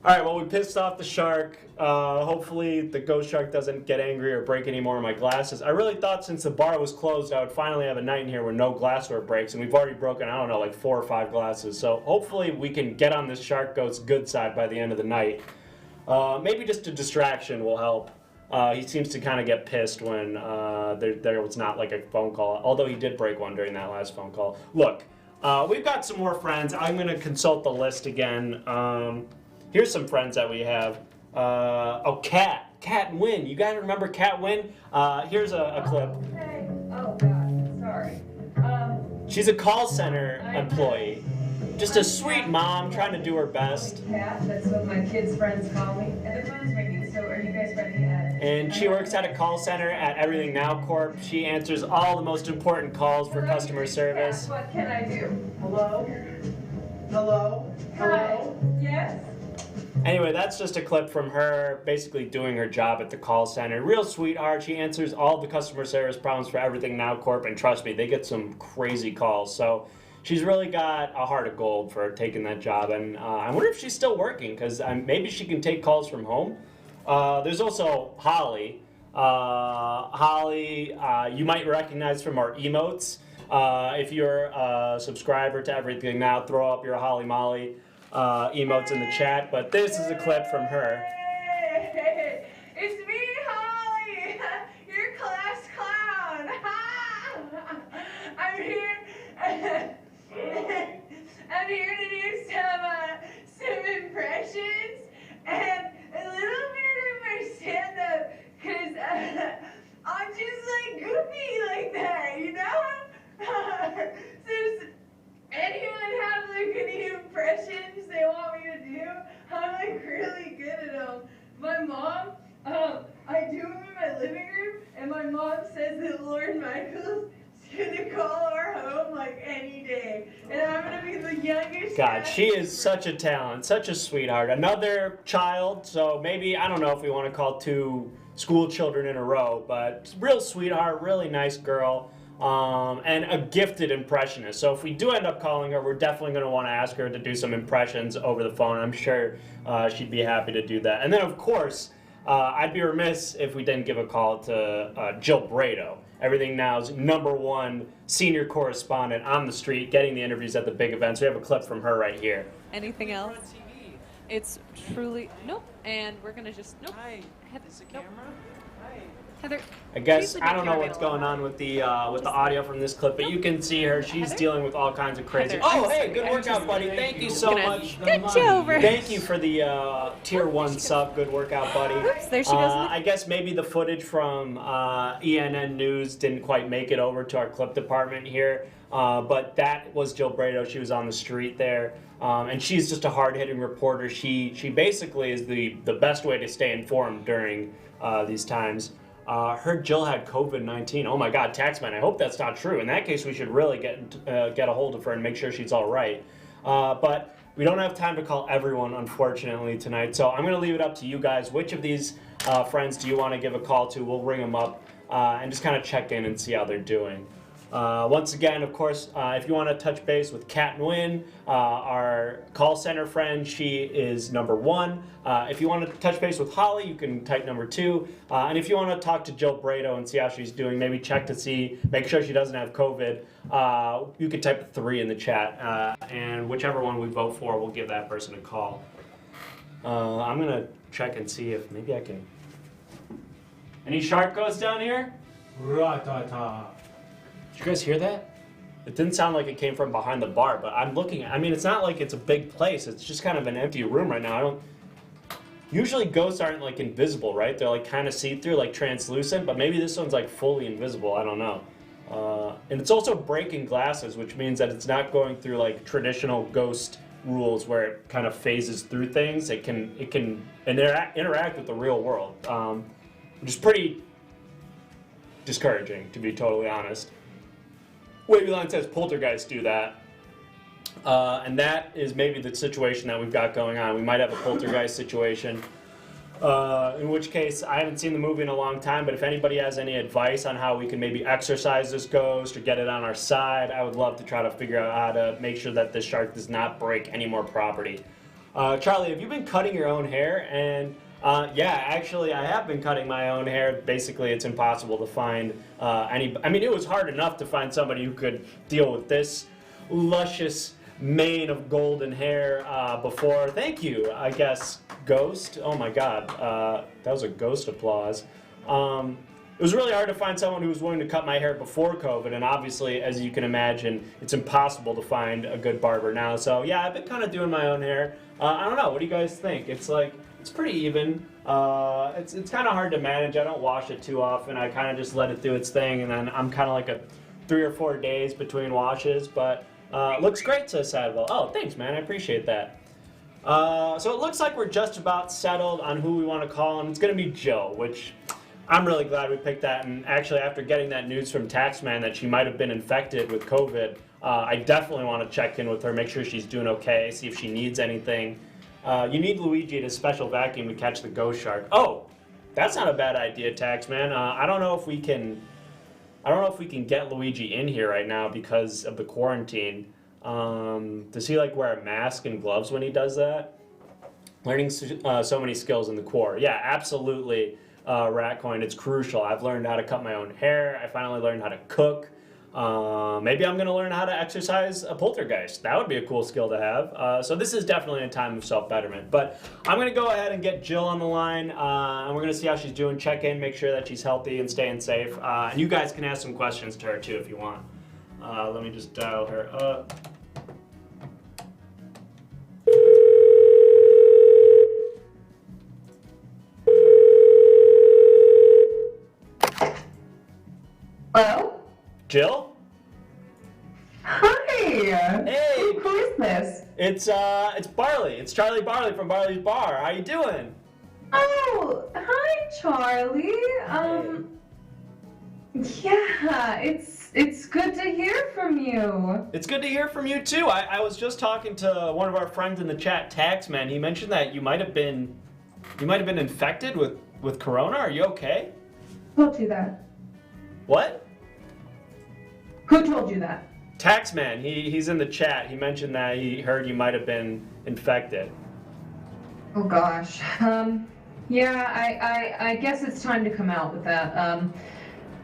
Speaker 1: Alright, well, we pissed off the shark. Hopefully the ghost shark doesn't get angry or break any more of my glasses. I really thought since the bar was closed, I would finally have a night in here where no glassware breaks, and we've already broken, I don't know, like 4 or 5 glasses. So hopefully we can get on this shark ghost's good side by the end of the night. Maybe just a distraction will help. He seems to kind of get pissed when there was not like a phone call, although he did break one during that last phone call. Look, we've got some more friends. I'm going to consult the list again. Here's some friends that we have. Kat Wynn. You guys remember Kat Wynn? Here's a clip.
Speaker 5: Hey. Oh, God. Sorry.
Speaker 1: She's a call center employee. Just a sweet mom trying to do her best.
Speaker 5: Kat, that's what my kids' friends call me. And the phone's ringing, so are you guys ready?
Speaker 1: And she works at a call center at Everything Now Corp. She answers all the most important calls for customer service.
Speaker 5: What can I do?
Speaker 3: Hello? Hello? Hello?
Speaker 5: Yes?
Speaker 1: Anyway, that's just a clip from her basically doing her job at the call center. Real sweetheart. She answers all the customer service problems for Everything Now Corp. And trust me, they get some crazy calls. So she's really got a heart of gold for taking that job. And I wonder if she's still working, because maybe she can take calls from home. There's also Holly. Holly, you might recognize from our emotes. If you're a subscriber to Everything Now, throw up your Holly Molly emotes in the chat. But this is a clip from her.
Speaker 5: Hey, it's me, Holly, your class clown. I'm here. I'm here to do some impressions and a little bit of my stand-up, because I'm just like goofy like that, you know? Does anyone have like any impressions they want me to do? I'm like really good at them. My mom, I do them in my living room, and my mom says that Lord Michael's gonna call our home like any day, and I'm gonna be the youngest.
Speaker 1: God, she is such a talent, such a sweetheart. Another child, so maybe, I don't know if we want to call 2 school children in a row, but real sweetheart, really nice girl, and a gifted impressionist. So if we do end up calling her, we're definitely going to want to ask her to do some impressions over the phone. I'm sure she'd be happy to do that. And then, of course, I'd be remiss if we didn't give a call to Jill Brado, Everything Now's #1 senior correspondent on the street, getting the interviews at the big events. We have a clip from her right here.
Speaker 6: Anything else? It's truly nope. And we're gonna just nope.
Speaker 4: Hi.
Speaker 6: Heather,
Speaker 4: Is the
Speaker 6: nope.
Speaker 4: camera? Hi.
Speaker 6: Heather.
Speaker 1: I guess
Speaker 6: please
Speaker 1: I
Speaker 6: leave
Speaker 1: don't
Speaker 6: the
Speaker 1: know
Speaker 6: camera
Speaker 1: what's
Speaker 6: alone.
Speaker 1: going on with the audio from this clip, but you can see her. She's
Speaker 6: Heather?
Speaker 1: dealing with all kinds of crazy.
Speaker 6: Heather,
Speaker 1: Oh,
Speaker 6: I'm
Speaker 1: hey,
Speaker 6: sorry.
Speaker 1: good
Speaker 6: I'm
Speaker 1: workout,
Speaker 6: just-
Speaker 1: buddy. Thank you so
Speaker 6: Gonna
Speaker 1: much.
Speaker 6: get you over.
Speaker 1: Thank you for the tier 1 sub. Good workout, buddy.
Speaker 6: Oops, there she goes.
Speaker 1: I guess maybe the footage from ENN News didn't quite make it over to our clip department here, but that was Jill Brado. She was on the street there, and she's just a hard-hitting reporter. She basically is the best way to stay informed during these times. Heard Jill had COVID-19. Oh my God, Taxman, I hope that's not true. In that case, we should really get a hold of her and make sure she's all right. But we don't have time to call everyone, unfortunately, tonight. So I'm going to leave it up to you guys. Which of these friends do you want to give a call to? We'll ring them up and just kind of check in and see how they're doing. Once again, of course, if you want to touch base with Kat Nguyen, our call center friend, she is number 1. If you want to touch base with Holly, you can type number 2. And if you want to talk to Jill Brado and see how she's doing, maybe check to see, make sure she doesn't have COVID, you can type 3 in the chat. And whichever one we vote for, we'll give that person a call. I'm going to check and see if maybe I can... Any shark ghosts down here?
Speaker 4: Ra-ta-ta.
Speaker 1: Did you guys hear that? It didn't sound like it came from behind the bar, but I'm looking. I mean, it's not like it's a big place. It's just kind of an empty room right now. Usually ghosts aren't like invisible, right? They're like kind of see-through, like translucent, but maybe this one's like fully invisible. I don't know. And it's also breaking glasses, which means that it's not going through like traditional ghost rules where it kind of phases through things. It can interact with the real world, which is pretty discouraging, to be totally honest. Wavyline says poltergeists do that. And that is maybe the situation that we've got going on. We might have a poltergeist situation. In which case, I haven't seen the movie in a long time, but if anybody has any advice on how we can maybe exorcise this ghost or get it on our side, I would love to try to figure out how to make sure that this shark does not break any more property. Charlie, have you been cutting your own hair? And yeah, actually, I have been cutting my own hair. Basically, it's impossible to find any... I mean, it was hard enough to find somebody who could deal with this luscious mane of golden hair before. Thank you, I guess, Ghost. Oh, my God. That was a ghost applause. It was really hard to find someone who was willing to cut my hair before COVID, and obviously, as you can imagine, it's impossible to find a good barber now. So, yeah, I've been kind of doing my own hair. I don't know. What do you guys think? It's like... It's pretty even. It's kind of hard to manage. I don't wash it too often. I kind of just let it do its thing, and then I'm kind of like a 3 or 4 days between washes. But looks great, says Sadwell. Oh, thanks, man. I appreciate that. So it looks like we're just about settled on who we want to call, and it's going to be Jill, which I'm really glad we picked that. And actually, after getting that news from Taxman that she might have been infected with COVID, I definitely want to check in with her, make sure she's doing okay, see if she needs anything. You need Luigi to special vacuum to catch the ghost shark. Oh, that's not a bad idea, Taxman. I don't know if we can get Luigi in here right now because of the quarantine. Does he like wear a mask and gloves when he does that? Learning so many skills in the core. Yeah, absolutely, Ratcoin. It's crucial. I've learned how to cut my own hair. I finally learned how to cook. Maybe I'm going to learn how to exercise a poltergeist. That would be a cool skill to have. So this is definitely a time of self-betterment. But I'm going to go ahead and get Jill on the line, and we're going to see how she's doing, check in, make sure that she's healthy and staying safe. And you guys can ask some questions to her, too, if you want. Let me just dial her up.
Speaker 3: Hello?
Speaker 1: Jill?
Speaker 3: Hi!
Speaker 1: Hey!
Speaker 3: Who is this?
Speaker 1: It's Barley. It's Charlie Barley from Barley's Bar. How you doing?
Speaker 3: Oh, hi, Charlie. Yeah, it's good to hear from you.
Speaker 1: It's good to hear from you too. I was just talking to one of our friends in the chat, Taxman. He mentioned that you might have been infected with corona. Are you okay?
Speaker 3: Who told you that?
Speaker 1: What?
Speaker 3: Who told you that?
Speaker 1: Taxman, he's in the chat. He mentioned that he heard you might have been infected.
Speaker 3: Oh gosh. Yeah, I guess it's time to come out with that.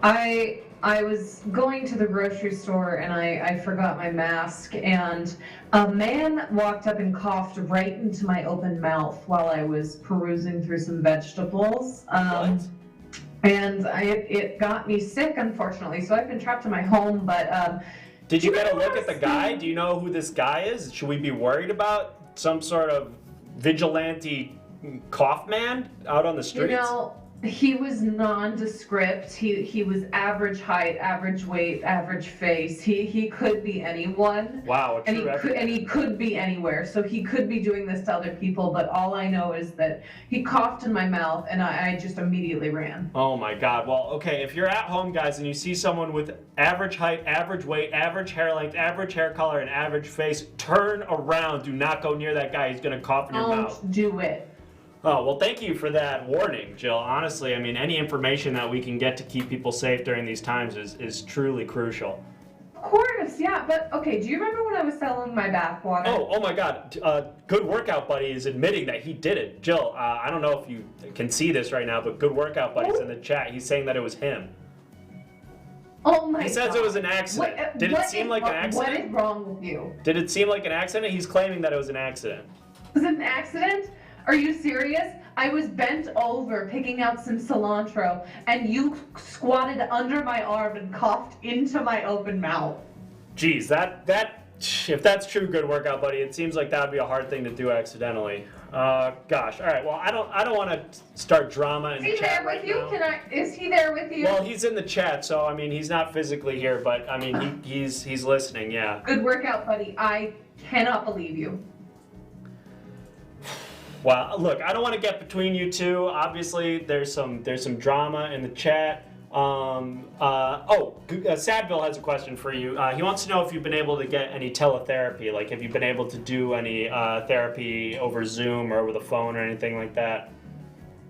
Speaker 3: I was going to the grocery store and I forgot my mask, and a man walked up and coughed right into my open mouth while I was perusing through some vegetables.
Speaker 1: What?
Speaker 3: And it got me sick, unfortunately, so I've been trapped in my home, but...
Speaker 1: Did you get a look at the guy? Do you know who this guy is? Should we be worried about some sort of vigilante cough man out on the streets?
Speaker 3: You know, he was nondescript. He was average height, average weight, average face. He could be anyone.
Speaker 1: Wow,
Speaker 3: and he could be anywhere. So he could be doing this to other people, but all I know is that he coughed in my mouth and I just immediately ran.
Speaker 1: Oh my God. Well, okay, if you're at home, guys, and you see someone with average height, average weight, average hair length, average hair color, and average face, turn around. Do not go near that guy. He's gonna cough in your mouth.
Speaker 3: Don't do it.
Speaker 1: Oh, well, thank you for that warning, Jill. Honestly, I mean, any information that we can get to keep people safe during these times is truly crucial.
Speaker 5: course, yeah. But okay, do you remember when I was selling my bath water?
Speaker 1: Oh my God. Good Workout Buddy is admitting that he did it. Jill, I don't know if you can see this right now, but Good Workout Buddy's in the chat. He's saying that it was him.
Speaker 5: Oh my God.
Speaker 1: He says it was an accident. Did it seem like an accident?
Speaker 5: What is wrong with you?
Speaker 1: Did it seem like an accident? He's claiming that it was an accident.
Speaker 5: Was it an accident? Are you serious? I was bent over picking out some cilantro, and you squatted under my arm and coughed into my open mouth.
Speaker 1: Geez, if that's true, Good Workout Buddy, it seems like that would be a hard thing to do accidentally. Gosh. All right. Well, I don't want to start drama in the chat right now.
Speaker 5: Is he there with you?
Speaker 1: Well, he's in the chat, so I mean, he's not physically here, but I mean, he's listening. Yeah.
Speaker 5: Good Workout Buddy. I cannot believe you.
Speaker 1: Well, look, I don't want to get between you two. Obviously, there's some drama in the chat. Sadville has a question for you. He wants to know if you've been able to get any teletherapy. Like, have you been able to do any therapy over Zoom or over the phone or anything like that?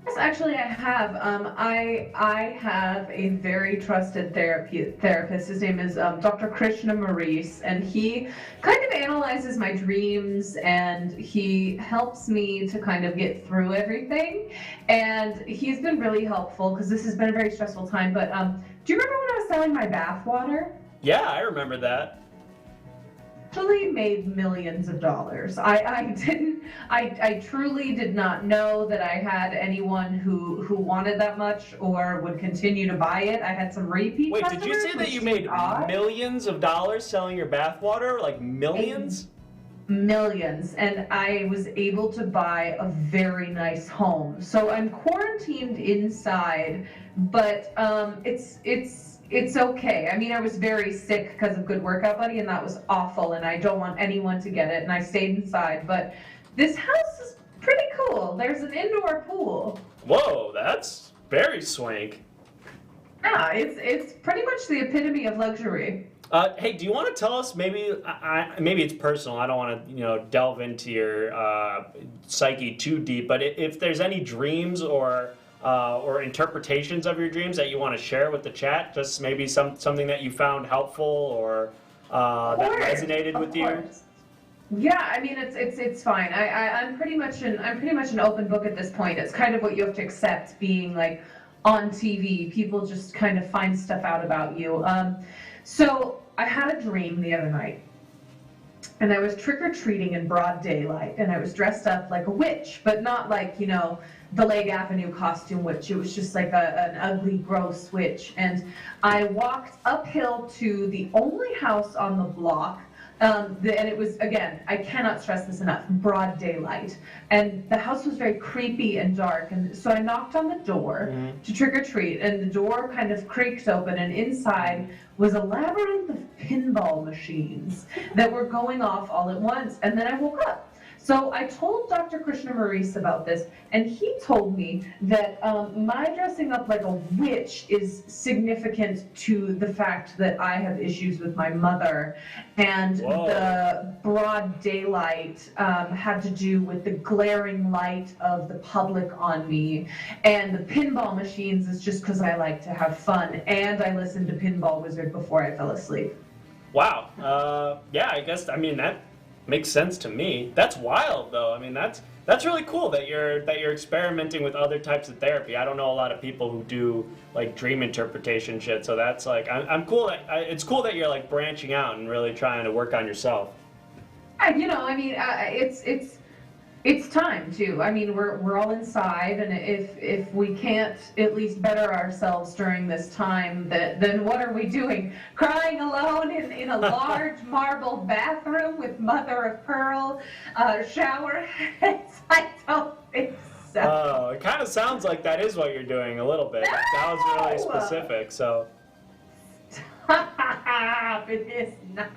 Speaker 5: Yes, actually, I have. I have a very trusted therapist. His name is Dr. Krishna Maurice, and he kind of analyzes my dreams, and he helps me to kind of get through everything. And he's been really helpful because this has been a very stressful time. But do you remember when I was selling my bath water?
Speaker 1: Yeah, I remember that.
Speaker 5: Actually made millions of dollars. I truly did not know that I had anyone who wanted that much or would continue to buy it. I had some repeat customers.
Speaker 1: Wait, did you say that you made millions of dollars selling your bath water? Like millions?
Speaker 5: Millions, and I was able to buy a very nice home. So I'm quarantined inside, but it's okay. I mean, I was very sick because of Good Workout Buddy, and that was awful, and I don't want anyone to get it, and I stayed inside. But this house is pretty cool. There's an indoor pool.
Speaker 1: Whoa, that's very swank.
Speaker 5: Yeah, it's pretty much the epitome of luxury.
Speaker 1: Hey, do you want to tell us, maybe it's personal, I don't want to, delve into your psyche too deep, but if there's any dreams or interpretations of your dreams that you want to share with the chat, just maybe something that you found helpful or that resonated with you.
Speaker 5: Yeah, I mean it's fine. I'm pretty much an open book at this point. It's kind of what you have to accept being like on TV. People just kind of find stuff out about you. So I had a dream the other night. And I was trick-or-treating in broad daylight, and I was dressed up like a witch, but not like, the Lake Avenue costume witch. It was just like an ugly, gross witch. And I walked uphill to the only house on the block, and it was, again, I cannot stress this enough, broad daylight. And the house was very creepy and dark, and so I knocked on the door to trick-or-treat, and the door kind of creaked open, and inside was a labyrinth of pinball machines that were going off all at once, and then I woke up. So I told Dr. Krishna Maurice about this, and he told me that my dressing up like a witch is significant to the fact that I have issues with my mother, and the broad daylight had to do with the glaring light of the public on me, and the pinball machines is just because I like to have fun, and I listened to Pinball Wizard before I fell asleep.
Speaker 1: Wow. Yeah, I guess, that makes sense to me. That's wild, though. That's really cool that you're experimenting with other types of therapy. I don't know a lot of people who do like dream interpretation shit. So that's like, I'm cool that it's cool that you're like branching out and really trying to work on yourself.
Speaker 5: It's time too. We're all inside, and if we can't at least better ourselves during this time, then what are we doing? Crying alone in a large marble bathroom with mother of pearl shower heads? I don't think so.
Speaker 1: Oh, it kind of sounds like that is what you're doing a little bit. That was really specific. So.
Speaker 5: Stop! It is not.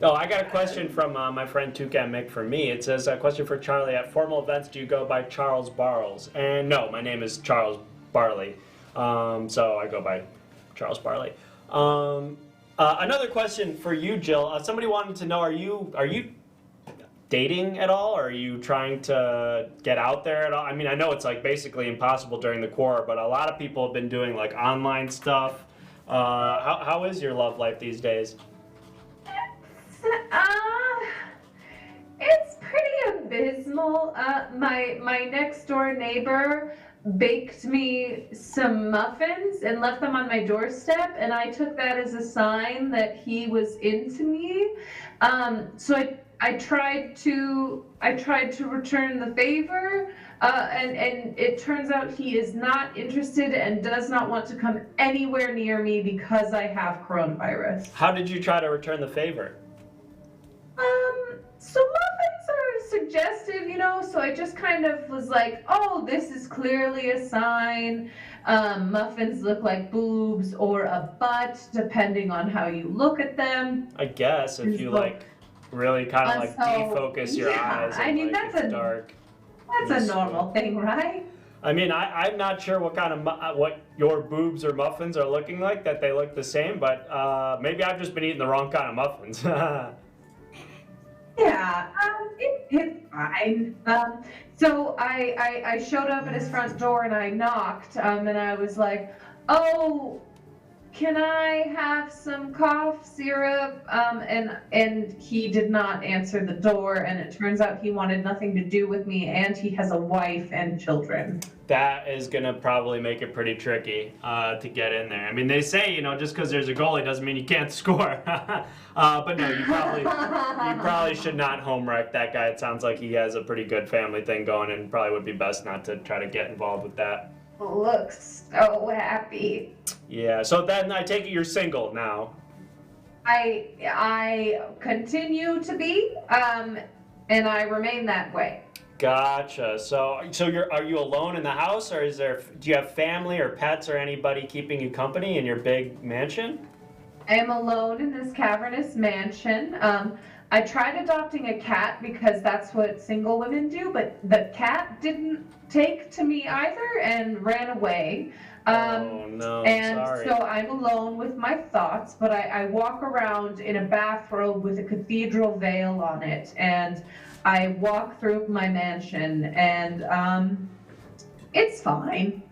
Speaker 1: Oh, I got a question from my friend Toucan Mick for me. It says, a question for Charlie. At formal events, do you go by Charles Barles? And no, my name is Charles Barley. So I go by Charles Barley. Another question for you, Jill. Somebody wanted to know, are you dating at all? Or are you trying to get out there at all? I know it's like basically impossible during the quarter, but a lot of people have been doing like online stuff. How is your love life these days?
Speaker 5: Jill. My next door neighbor baked me some muffins and left them on my doorstep, and I took that as a sign that he was into me. So I tried to return the favor, and it turns out he is not interested and does not want to come anywhere near me because I have coronavirus.
Speaker 1: How did you try to return the favor?
Speaker 5: So muffins are suggestive, so I just kind of was like, oh, this is clearly a sign. Muffins look like boobs or a butt, depending on how you look at them.
Speaker 1: I guess if you really kind of defocus your eyes.
Speaker 5: I mean,
Speaker 1: it's dark.
Speaker 5: That's a normal thing, right?
Speaker 1: I mean, I'm not sure what kind of what your boobs or muffins are looking like, that they look the same, but maybe I've just been eating the wrong kind of muffins.
Speaker 5: Yeah, it's fine. So I showed up at his front door and I knocked, and I was like, oh, can I have some cough syrup? And he did not answer the door, and it turns out he wanted nothing to do with me, and he has a wife and children.
Speaker 1: That is gonna probably make it pretty tricky to get in there. I mean, they say, just because there's a goalie doesn't mean you can't score. But no, you probably should not home wreck that guy. It sounds like he has a pretty good family thing going, and probably would be best not to try to get involved with that.
Speaker 5: Looks so happy.
Speaker 1: Yeah. So then I take it you're single now.
Speaker 5: I continue to be, and I remain that way.
Speaker 1: Gotcha. So are you alone in the house, or do you have family or pets or anybody keeping you company in your big mansion?
Speaker 5: I am alone in this cavernous mansion. I tried adopting a cat because that's what single women do, but the cat didn't take to me either and ran away.
Speaker 1: Oh no,
Speaker 5: and
Speaker 1: sorry.
Speaker 5: So I'm alone with my thoughts, but I walk around in a bathrobe with a cathedral veil on it, and I walk through my mansion, and it's fine.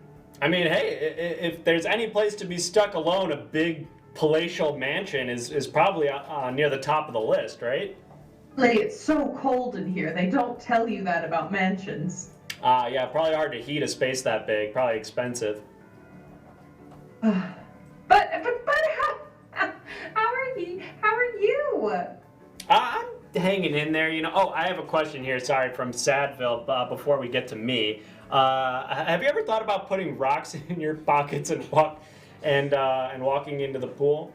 Speaker 1: I mean, hey, if there's any place to be stuck alone, a big palatial mansion is probably near the top of the list, right?
Speaker 5: It's so cold in here. They don't tell you that about mansions.
Speaker 1: Yeah, probably hard to heat a space that big. Probably expensive.
Speaker 5: But how are you?
Speaker 1: I'm hanging in there, Oh, I have a question here. Sorry, from Sadville. Before we get to me, have you ever thought about putting rocks in your pockets and walking into the pool?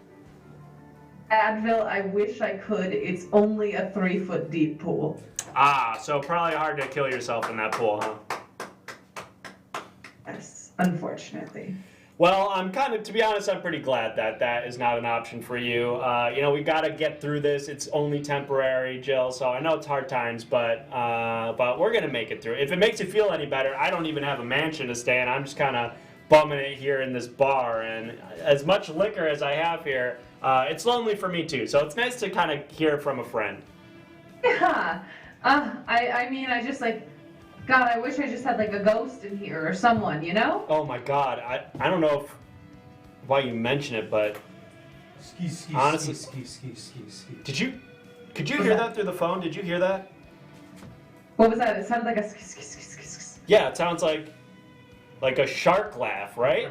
Speaker 5: Advil, I wish I could. It's only a 3-foot deep pool.
Speaker 1: So probably hard to kill yourself in that pool, huh?
Speaker 5: Yes, unfortunately.
Speaker 1: Well, to be honest, I'm pretty glad that is not an option for you. We got to get through this. It's only temporary, Jill, so I know it's hard times, but we're going to make it through. If it makes you feel any better, I don't even have a mansion to stay in. I'm just kind of bumming it here in this bar, and as much liquor as I have here, it's lonely for me too, so it's nice to kind of hear from a friend.
Speaker 5: Yeah. I mean, I just God, I wish I just had a ghost in here or someone,
Speaker 1: Oh my God, I don't know why you mention it, but honestly, could you hear that through the phone? Did you hear that?
Speaker 5: What was that? It sounded like a
Speaker 1: Yeah, it sounds like a shark laugh, right?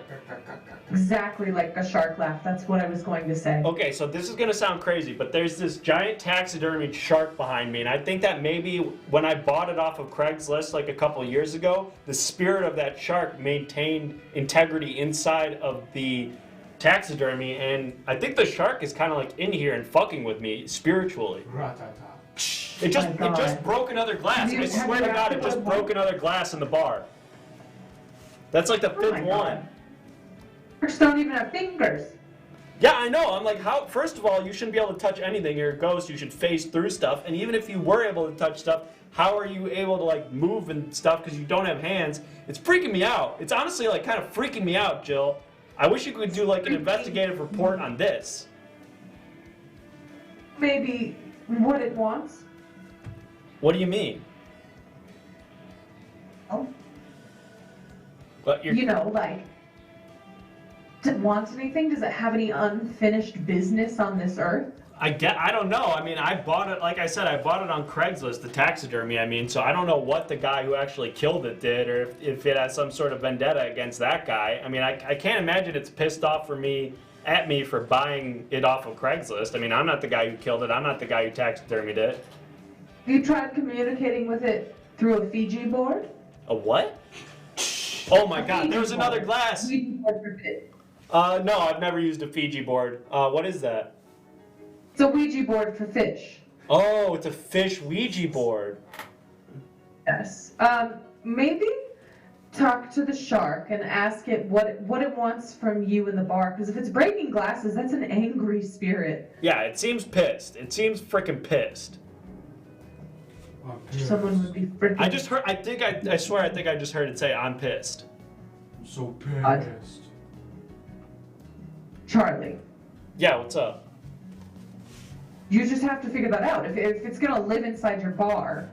Speaker 5: Exactly like a shark laugh. That's what I was going to say.
Speaker 1: Okay, so this is going to sound crazy, but there's this giant taxidermied shark behind me, and I think that maybe when I bought it off of Craigslist a couple of years ago, the spirit of that shark maintained integrity inside of the taxidermy, and I think the shark is kind of in here and fucking with me spiritually. It just broke another glass. I swear to God, it just broke another glass in the bar. That's the fifth one.
Speaker 5: Sharks don't even have fingers.
Speaker 1: Yeah, I know. I'm like, how? First of all, you shouldn't be able to touch anything. You're a ghost. You should phase through stuff. And even if you were able to touch stuff, how are you able to move and stuff because you don't have hands? It's freaking me out. It's honestly kind of freaking me out, Jill. I wish you could do an investigative report on this.
Speaker 5: Maybe what it wants.
Speaker 1: What do you mean?
Speaker 5: Oh.
Speaker 1: But you're...
Speaker 5: Does it want anything? Does it have any unfinished business on this earth?
Speaker 1: I don't know. I mean, I bought it, like I said, I bought it on Craigslist, the taxidermy, I mean, so I don't know what the guy who actually killed it did, or if it has some sort of vendetta against that guy. I mean, I can't imagine it's pissed off at me for buying it off of Craigslist. I mean, I'm not the guy who killed it. I'm not the guy who taxidermied it.
Speaker 3: You tried communicating with it through a Fiji board?
Speaker 1: A what? Oh my God, there was another glass.
Speaker 3: Ouija board for fish.
Speaker 1: No, I've never used a Fiji board. What is that?
Speaker 3: It's a Ouija board for fish.
Speaker 1: Oh, it's a fish Ouija board.
Speaker 3: Yes. Maybe talk to the shark and ask it what it wants from you in the bar. Because if it's breaking glasses, that's an angry spirit.
Speaker 1: Yeah, it seems pissed. It seems freaking pissed.
Speaker 4: I'm pissed.
Speaker 3: Someone would be freaking.
Speaker 1: I just heard. I swear. I think I just heard it say, "I'm pissed."
Speaker 4: I'm so
Speaker 3: Odd.
Speaker 4: pissed.
Speaker 3: Charlie.
Speaker 1: Yeah. What's up?
Speaker 3: You just have to figure that out. If it's gonna live inside your bar,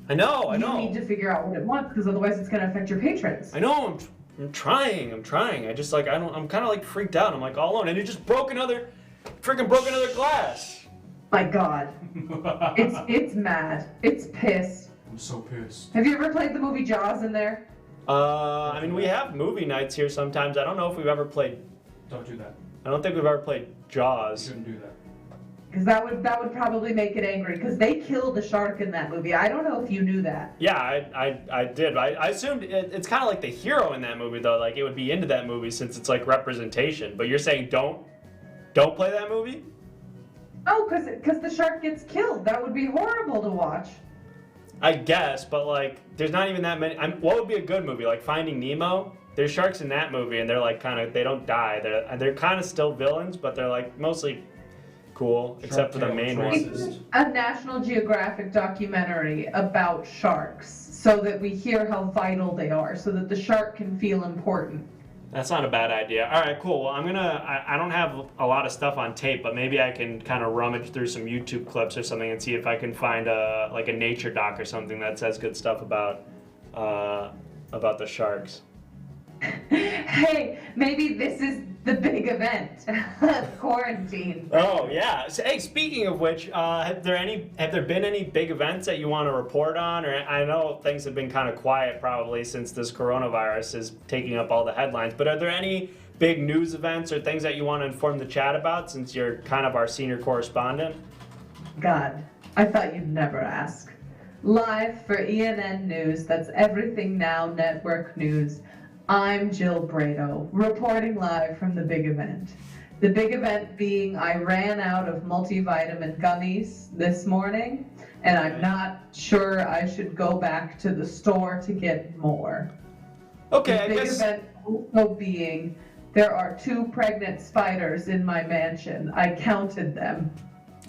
Speaker 1: I know.
Speaker 3: you need to figure out what it wants, because otherwise it's gonna affect your patrons.
Speaker 1: I know. I'm trying. I just like I don't. I'm kind of like freaked out. I'm like all alone, and it just broke another glass.
Speaker 3: My God, it's mad. It's pissed.
Speaker 4: I'm so pissed.
Speaker 3: Have you ever played the movie Jaws in there?
Speaker 1: I mean, we have movie nights here sometimes. I don't know if we've ever played.
Speaker 4: Don't do that.
Speaker 1: I don't think we've ever played
Speaker 4: You
Speaker 1: Jaws.
Speaker 4: shouldn't do that.
Speaker 3: Because that would probably make it angry. Because they killed the shark in that movie. I don't know if you knew that.
Speaker 1: Yeah, I did. I assumed it's kind of like the hero in that movie though. Like it would be into that movie since it's like representation. But you're saying don't play that movie?
Speaker 3: Oh, because the shark gets killed. That would be horrible to watch.
Speaker 1: I guess, but like there's not even that many. What would be a good movie? Like Finding Nemo? There's sharks in that movie, and they're like they don't die. They're kind of still villains, but they're like mostly cool, except for the main one.
Speaker 4: Racist.
Speaker 3: A National Geographic documentary about sharks, so that we hear how vital they are, so that the shark can feel important.
Speaker 1: That's not a bad idea. All right, cool. Well, I don't have a lot of stuff on tape, but maybe I can kind of rummage through some YouTube clips or something and see if I can find a nature doc or something that says good stuff about the sharks.
Speaker 3: Hey, maybe this is the big event. Quarantine.
Speaker 1: Oh yeah. So, hey, speaking of which, have there been any big events that you want to report on? Or I know things have been kind of quiet probably since this coronavirus is taking up all the headlines. But are there any big news events or things that you want to inform the chat about since you're kind of our senior correspondent?
Speaker 3: God, I thought you'd never ask. Live for ENN News, that's Everything Now Network News. I'm Jill Brado, reporting live from the big event. The big event being I ran out of multivitamin gummies this morning, and I'm not sure I should go back to the store to get more.
Speaker 1: Okay,
Speaker 3: The
Speaker 1: I
Speaker 3: big
Speaker 1: guess.
Speaker 3: event also being there are 2 pregnant spiders in my mansion. I counted them.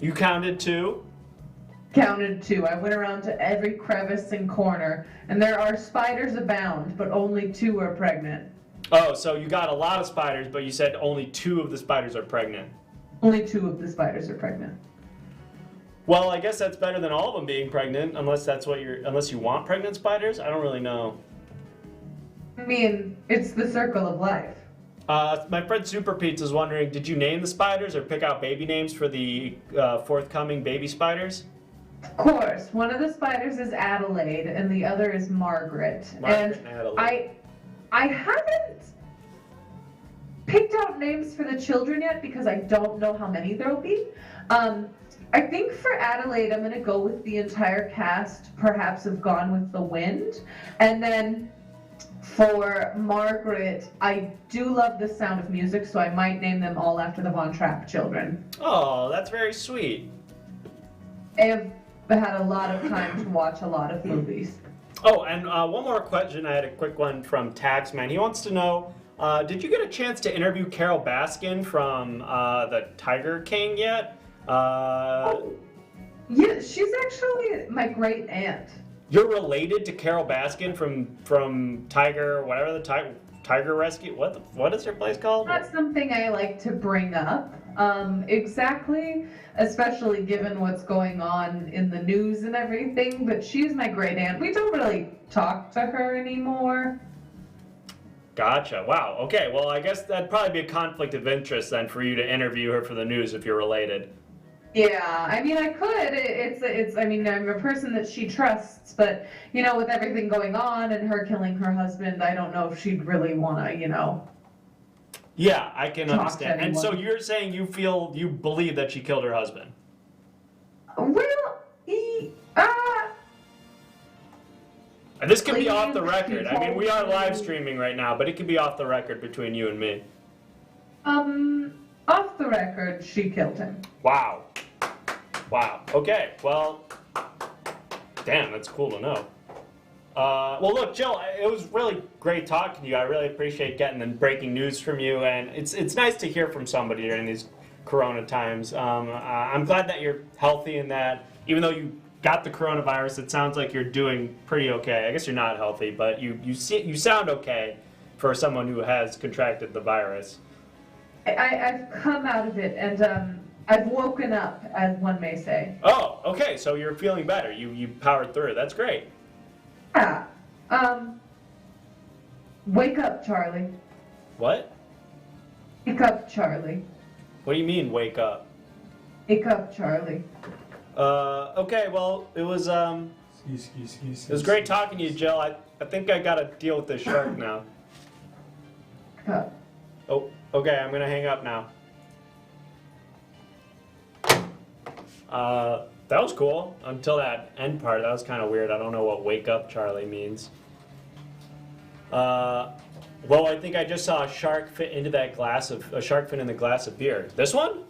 Speaker 1: You counted 2?
Speaker 3: Counted 2. I went around to every crevice and corner, and there are spiders abound, but only 2 are pregnant.
Speaker 1: Oh, so you got a lot of spiders, but you said only 2 of the spiders are pregnant.
Speaker 3: Only 2 of the spiders are pregnant.
Speaker 1: Well, I guess that's better than all of them being pregnant, unless you want pregnant spiders. I don't really know.
Speaker 3: I mean, it's the circle of life.
Speaker 1: My friend Super Pizza is wondering, did you name the spiders or pick out baby names for the forthcoming baby spiders?
Speaker 3: Of course, one of the spiders is Adelaide, and the other is Margaret.
Speaker 1: Margaret
Speaker 3: and
Speaker 1: and Adelaide.
Speaker 3: I haven't picked out names for the children yet because I don't know how many there'll be. I think for Adelaide, I'm gonna go with the entire cast, perhaps of Gone with the Wind, and then for Margaret, I do love the Sound of Music, so I might name them all after the Von Trapp children.
Speaker 1: Oh, that's very sweet.
Speaker 3: I've had a lot of time to watch a lot of movies.
Speaker 1: Oh, and one more question. I had a quick one from Taxman. He wants to know, did you get a chance to interview Carol Baskin from the Tiger King yet?
Speaker 3: Yeah, she's actually my great aunt.
Speaker 1: You're related to Carol Baskin from Tiger, whatever the Tiger Rescue. What is her place called?
Speaker 3: That's something I like to bring up. Exactly, especially given what's going on in the news and everything, but she's my great aunt. We don't really talk to her anymore.
Speaker 1: Gotcha. Wow. Okay. Well, I guess that'd probably be a conflict of interest then for you to interview her for the news if you're related.
Speaker 5: Yeah, I mean, I could. I mean, I'm a person that she trusts, but, you know, with everything going on and her killing her husband, I don't know if she'd really want to, you know.
Speaker 1: Yeah, I can
Speaker 5: Talk to
Speaker 1: understand. And so
Speaker 5: anyone.
Speaker 1: you're saying you believe that she killed her husband?
Speaker 5: Well,
Speaker 1: And this can be off the
Speaker 5: Please,
Speaker 1: record. I mean,
Speaker 5: people,
Speaker 1: we are live
Speaker 5: please.
Speaker 1: streaming right now, but it can be off the record between you and me.
Speaker 5: off the record, she killed him.
Speaker 1: Wow. Wow. Okay. Well, damn, that's cool to know. Well, look, Jill, it was really great talking to you. I really appreciate getting the breaking news from you, and it's nice to hear from somebody during these Corona times. I'm glad that you're healthy and that even though you got the coronavirus, it sounds like you're doing pretty okay. I guess you're not healthy, but you sound okay for someone who has contracted the virus.
Speaker 5: I've come out of it, and I've woken up, as one may say.
Speaker 1: Oh, okay. So you're feeling better. You powered through. That's great.
Speaker 5: Yeah. Wake up, Charlie.
Speaker 1: What?
Speaker 5: Wake up, Charlie.
Speaker 1: What do you mean, wake up?
Speaker 5: Wake up, Charlie.
Speaker 1: Okay. Well, it was it was great talking to you, Jill. I think I gotta deal with this shark now.
Speaker 5: Wake up.
Speaker 1: Oh, okay. I'm gonna hang up now. That was cool until that end part. That was kind of weird. I don't know what "wake up, Charlie" means. Well, I think I just saw a shark fit into that a shark fit in the glass of beer. This one?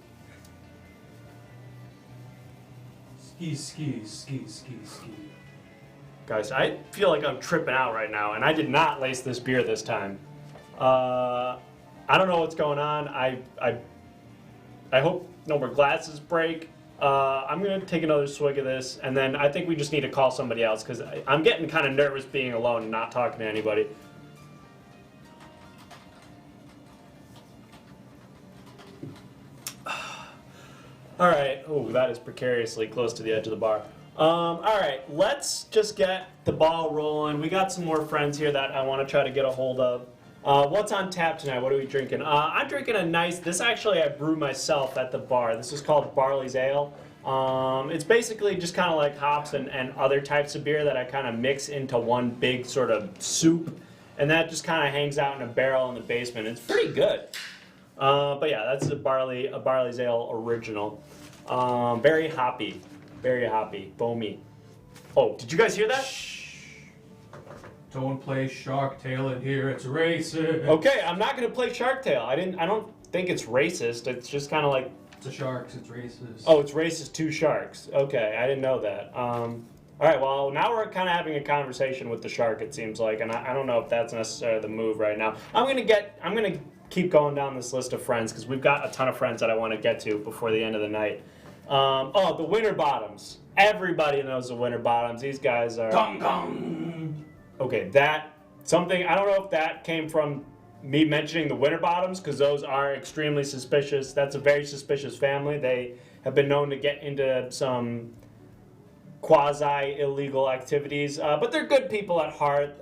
Speaker 4: Ski.
Speaker 1: Guys, I feel like I'm tripping out right now, and I did not lace this beer this time. I don't know what's going on. I hope no more glasses break. I'm gonna take another swig of this, and then I think we just need to call somebody else because I'm getting kind of nervous being alone and not talking to anybody. All right. Oh, that is precariously close to the edge of the bar. All right, let's just get the ball rolling. We got some more friends here that I want to try to get a hold of. What's on tap tonight? What are we drinking? I'm drinking a nice, this actually I brew myself at the bar. This is called Barley's Ale. It's basically just kind of like hops and other types of beer that I kind of mix into one big sort of soup. And that just kind of hangs out in a barrel in the basement. It's pretty good. But yeah, that's a Barley's Ale original. Very hoppy. Very hoppy. Foamy. Oh, did you guys hear that?
Speaker 4: Don't play Shark Tale in here. It's racist.
Speaker 1: Okay, I'm not gonna play Shark Tale. I don't think it's racist. It's just kind of like.
Speaker 4: It's the sharks. It's racist.
Speaker 1: Oh, it's racist to sharks. Okay, I didn't know that. All right, well now we're kind of having a conversation with the shark. It seems like, and I don't know if that's necessarily the move right now. I'm gonna keep going down this list of friends because we've got a ton of friends that I want to get to before the end of the night. Oh, the Winterbottoms. Everybody knows the Winterbottoms. These guys are.
Speaker 4: Gong gong.
Speaker 1: Okay, I don't know if that came from me mentioning the Winterbottoms, because those are extremely suspicious. That's a very suspicious family. They have been known to get into some quasi-illegal activities, but they're good people at heart.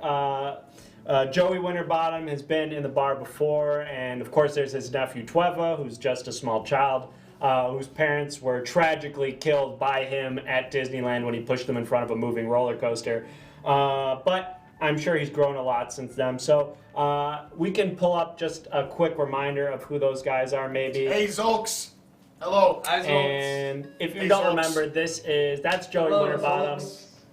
Speaker 1: Joey Winterbottom has been in the bar before, and of course there's his nephew Tweva, who's just a small child, whose parents were tragically killed by him at Disneyland when he pushed them in front of a moving roller coaster. But I'm sure he's grown a lot since then. So we can pull up just a quick reminder of who those guys are, maybe.
Speaker 7: Hey, Zolks. Hello.
Speaker 8: Hi, Zolks.
Speaker 1: And if you
Speaker 7: Hey,
Speaker 1: don't
Speaker 7: Zolks.
Speaker 1: remember, that's Joey
Speaker 8: Hello,
Speaker 1: Winterbottom.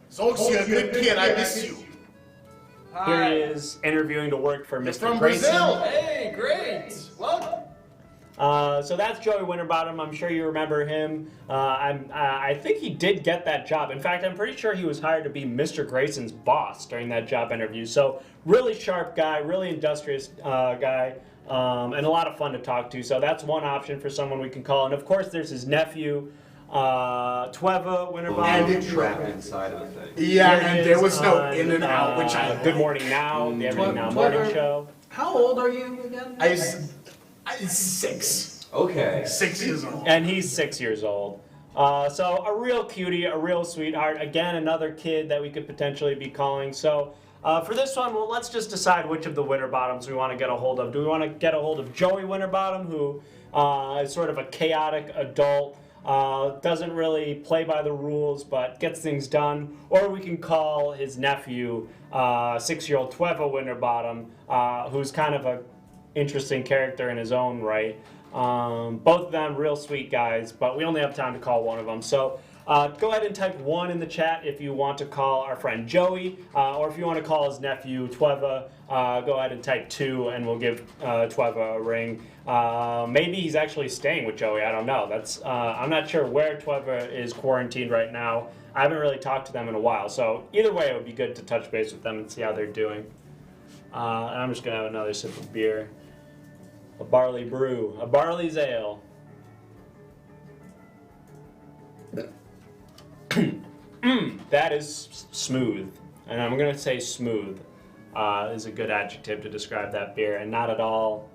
Speaker 7: Zolks, you're a good kid. I miss you.
Speaker 1: Here
Speaker 8: Hi.
Speaker 1: he is interviewing to work for
Speaker 7: You're
Speaker 1: Mr.
Speaker 7: from
Speaker 1: Grayson.
Speaker 7: Brazil.
Speaker 8: Hey, great. Welcome.
Speaker 1: So that's Joey Winterbottom. I'm sure you remember him. I think he did get that job. In fact, I'm pretty sure he was hired to be Mr. Grayson's boss during that job interview. So really sharp guy, really industrious guy, and a lot of fun to talk to. So that's one option for someone we can call. And of course, there's his nephew, Tweva Winterbottom.
Speaker 7: And it
Speaker 8: Trapped inside of the thing.
Speaker 7: Yeah,
Speaker 1: Here he
Speaker 7: and
Speaker 1: is
Speaker 7: there was no
Speaker 1: on,
Speaker 7: in and out, which I
Speaker 1: Good Morning Now, the Everything Now morning
Speaker 8: Tweva.
Speaker 1: show.
Speaker 8: How old are you again?
Speaker 7: I 6.
Speaker 8: Okay.
Speaker 7: 6 years old.
Speaker 1: And he's 6 years old. So a real cutie, a real sweetheart. Again, another kid that we could potentially be calling. So for this one, well, let's just decide which of the Winterbottoms we want to get a hold of. Do we want to get a hold of Joey Winterbottom, who is sort of a chaotic adult, doesn't really play by the rules, but gets things done. Or we can call his nephew, 6-year-old Tweva Winterbottom, who's kind of a interesting character in his own right. Both of them real sweet guys, but we only have time to call one of them. So go ahead and type 1 in the chat if you want to call our friend Joey, or if you want to call his nephew Tweva, go ahead and type 2 and we'll give Tweva a ring. Maybe he's actually staying with Joey, I don't know. I'm not sure where Tweva is quarantined right now. I haven't really talked to them in a while, so either way it would be good to touch base with them and see how they're doing. And I'm just going to have another sip of beer. A barley brew, a barley's ale. That is smooth, and I'm gonna say smooth is a good adjective to describe that beer, and not at all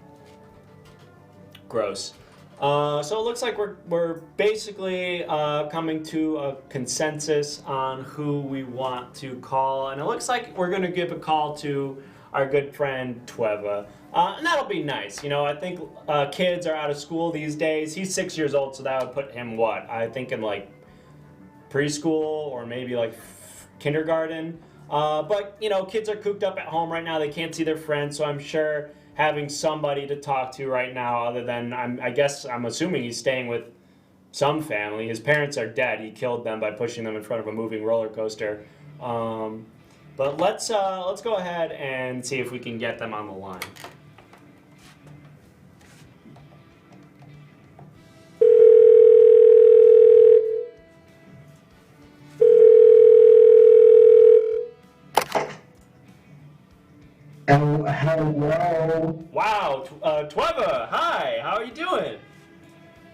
Speaker 1: gross. So it looks like we're basically coming to a consensus on who we want to call, and it looks like we're gonna give a call to our good friend Tweva. And that'll be nice. You know, I think kids are out of school these days. He's 6 years old, so that would put him, what? I think in like preschool or maybe like kindergarten. But, you know, kids are cooped up at home right now. They can't see their friends, so I'm sure having somebody to talk to right now other than, I'm assuming he's staying with some family. His parents are dead. He killed them by pushing them in front of a moving roller coaster. But let's go ahead and see if we can get them on the line.
Speaker 3: Hello.
Speaker 1: Wow, Tweva, hi. How are you doing?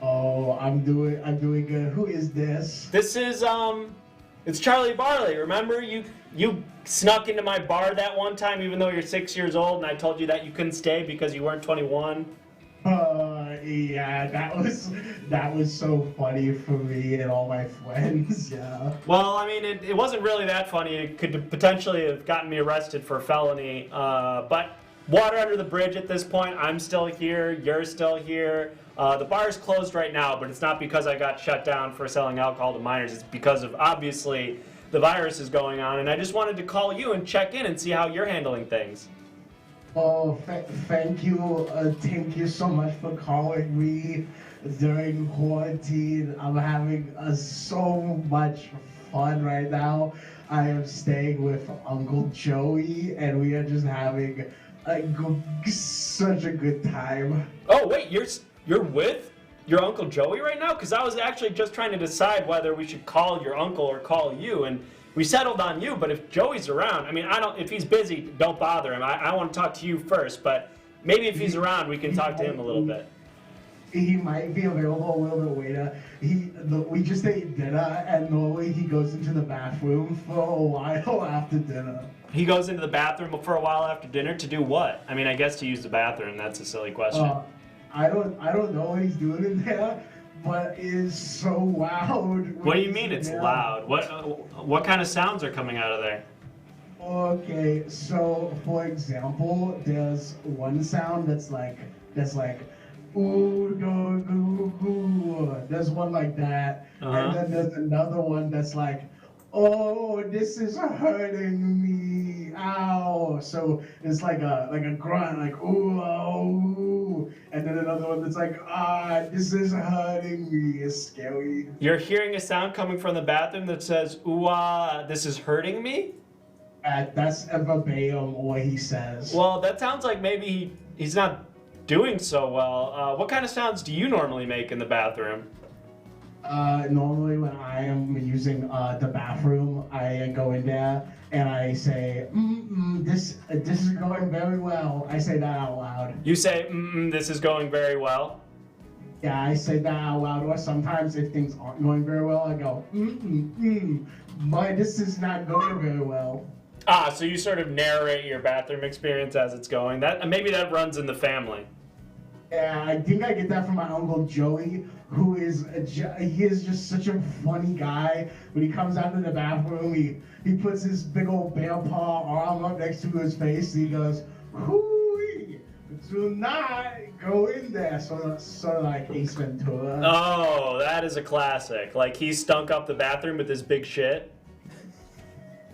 Speaker 3: Oh, I'm doing good. Who is this?
Speaker 1: This is it's Charlie Barley. Remember you snuck into my bar that one time, even though you're 6 years old, and I told you that you couldn't stay because you weren't 21.
Speaker 3: Yeah, that was so funny for me and all my friends. Yeah.
Speaker 1: Well, I mean, it wasn't really that funny. It could potentially have gotten me arrested for felony. But water under the bridge at this point. I'm still here. You're still here. The bar is closed right now, but it's not because I got shut down for selling alcohol to minors. It's because of, obviously, the virus is going on. And I just wanted to call you and check in and see how you're handling things.
Speaker 3: Oh, thank you. Thank you so much for calling me during quarantine. I'm having so much fun right now. I am staying with Uncle Joey, and we are just having such a good time.
Speaker 1: Oh, wait, you're with your Uncle Joey right now? Because I was actually just trying to decide whether we should call your uncle or call you, and we settled on you. But if Joey's around, I mean, if he's busy, don't bother him. I want to talk to you first, but maybe if he's around, we can talk to him a little bit.
Speaker 3: He might be available a little bit later. We just ate dinner, and normally he goes into the bathroom for a while after dinner.
Speaker 1: He goes into the bathroom for a while after dinner to do what? I mean, I guess to use the bathroom. That's a silly question.
Speaker 3: I don't know what he's doing in there, but it is so loud.
Speaker 1: What do you mean it's loud? What kind of sounds are coming out of there?
Speaker 3: Okay, so for example, there's one sound that's like ooh, go, go, go. There's one like that, and then there's another one that's like, oh, this is hurting me, ow. So it's like a grunt, like ooh, oh, and then another one that's like, this is hurting me. It's scary.
Speaker 1: You're hearing a sound coming from the bathroom that says, ooh, this is hurting me?
Speaker 3: That's verbatim what he says.
Speaker 1: Well, that sounds like maybe he's not doing so well. What kind of sounds do you normally make in the bathroom?
Speaker 3: Normally when I am using the bathroom, I go in there and I say, this is going very well. I say that out loud.
Speaker 1: You say, this is going very well?
Speaker 3: Yeah, I say that out loud. Or sometimes if things aren't going very well, I go, but this is not going very well.
Speaker 1: So you sort of narrate your bathroom experience as it's going. Maybe that runs in the family.
Speaker 3: Yeah, I think I get that from my Uncle Joey, who is just such a funny guy. When he comes out of the bathroom, he puts his big old bear paw arm up next to his face, and he goes, hoo-wee.
Speaker 9: do not go in there. Sort of like Ace Ventura.
Speaker 1: Oh, that is a classic. Like he stunk up the bathroom with his big shit.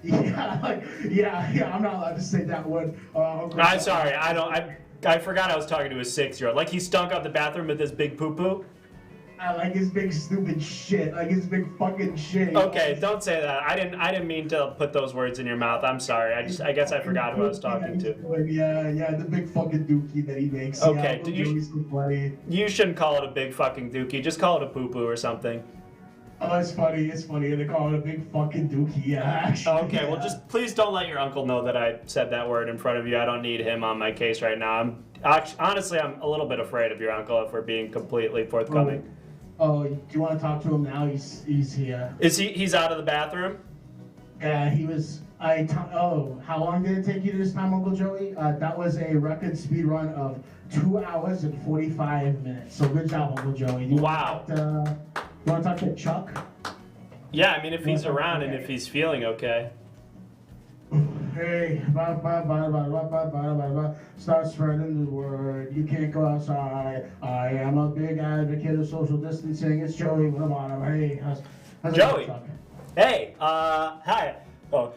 Speaker 9: Yeah. I'm not allowed to say that word.
Speaker 1: I'm sorry. I forgot I was talking to a 6-year-old. Like he stunk up the bathroom with his big poo poo.
Speaker 9: I like his big stupid shit. Like his big fucking shit.
Speaker 1: Okay, don't say that. I didn't mean to put those words in your mouth. I'm sorry. I guess I forgot who I was talking to.
Speaker 9: Yeah, the big fucking dookie that he makes.
Speaker 1: Okay,
Speaker 9: Yeah,
Speaker 1: you shouldn't call it a big fucking dookie. Just call it a poo poo or something.
Speaker 9: Oh, it's funny. They call it a big fucking dookie. Yeah, actually.
Speaker 1: Okay, well, just please don't let your uncle know that I said that word in front of you. I don't need him on my case right now. Honestly, I'm a little bit afraid of your uncle if we're being completely forthcoming.
Speaker 9: Oh, do you want to talk to him now? He's here.
Speaker 1: Is he's out of the bathroom?
Speaker 9: Yeah, he was. How long did it take you this time, Uncle Joey? That was a record speed run of 2 hours and 45 minutes. So good job, Uncle Joey.
Speaker 1: Wow.
Speaker 9: You want to talk to Chuck?
Speaker 1: Yeah, I mean, if he's around and if he's feeling okay.
Speaker 9: Hey, start spreading the word. You can't go outside. I am a big advocate of social distancing. It's Joey with a bottom. Hey, how's
Speaker 1: Joey.
Speaker 9: it going, Chuck?
Speaker 1: Hey, hi. Oh,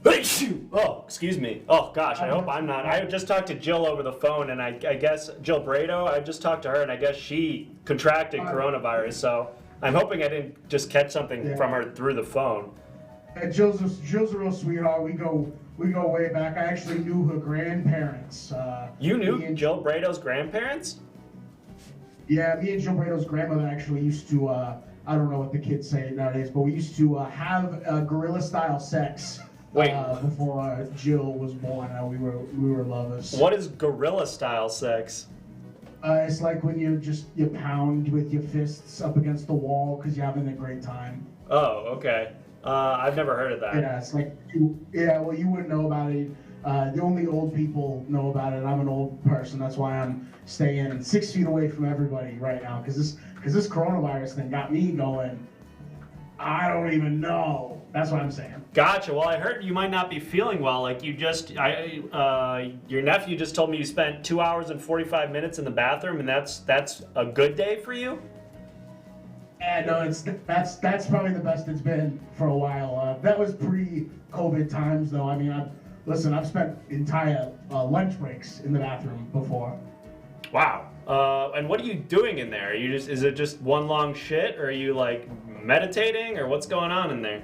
Speaker 1: excuse me. Oh gosh, I hope I'm not. I just talked to Jill over the phone, and I guess Jill Brado. I just talked to her, and I guess she contracted coronavirus. So I'm hoping I didn't just catch something from her through the phone.
Speaker 9: Jill's a real sweetheart. We go way back. I actually knew her grandparents.
Speaker 1: You knew Jill Brado's grandparents?
Speaker 9: Yeah, me and Jill Brado's grandmother actually used to. I don't know what the kids say nowadays, but we used to have gorilla-style sex. Before Jill was born, we were lovers.
Speaker 1: What is gorilla-style sex?
Speaker 9: It's like when you pound with your fists up against the wall because you're having a great time.
Speaker 1: Oh, okay. I've never heard of that.
Speaker 9: Yeah, it's like, well, you wouldn't know about it. The only old people know about it. I'm an old person. That's why I'm staying 6 feet away from everybody right now because this coronavirus thing got me going. I don't even know. That's what I'm saying.
Speaker 1: Gotcha. Well, I heard you might not be feeling well. Like your nephew just told me you spent 2 hours and 45 minutes in the bathroom, and that's a good day for you.
Speaker 9: Yeah, no, that's probably the best it's been for a while. That was pre-COVID times, though. I mean, I've spent entire lunch breaks in the bathroom before.
Speaker 1: Wow. And what are you doing in there? Is it just one long shit, or are you like meditating, or what's going on in there?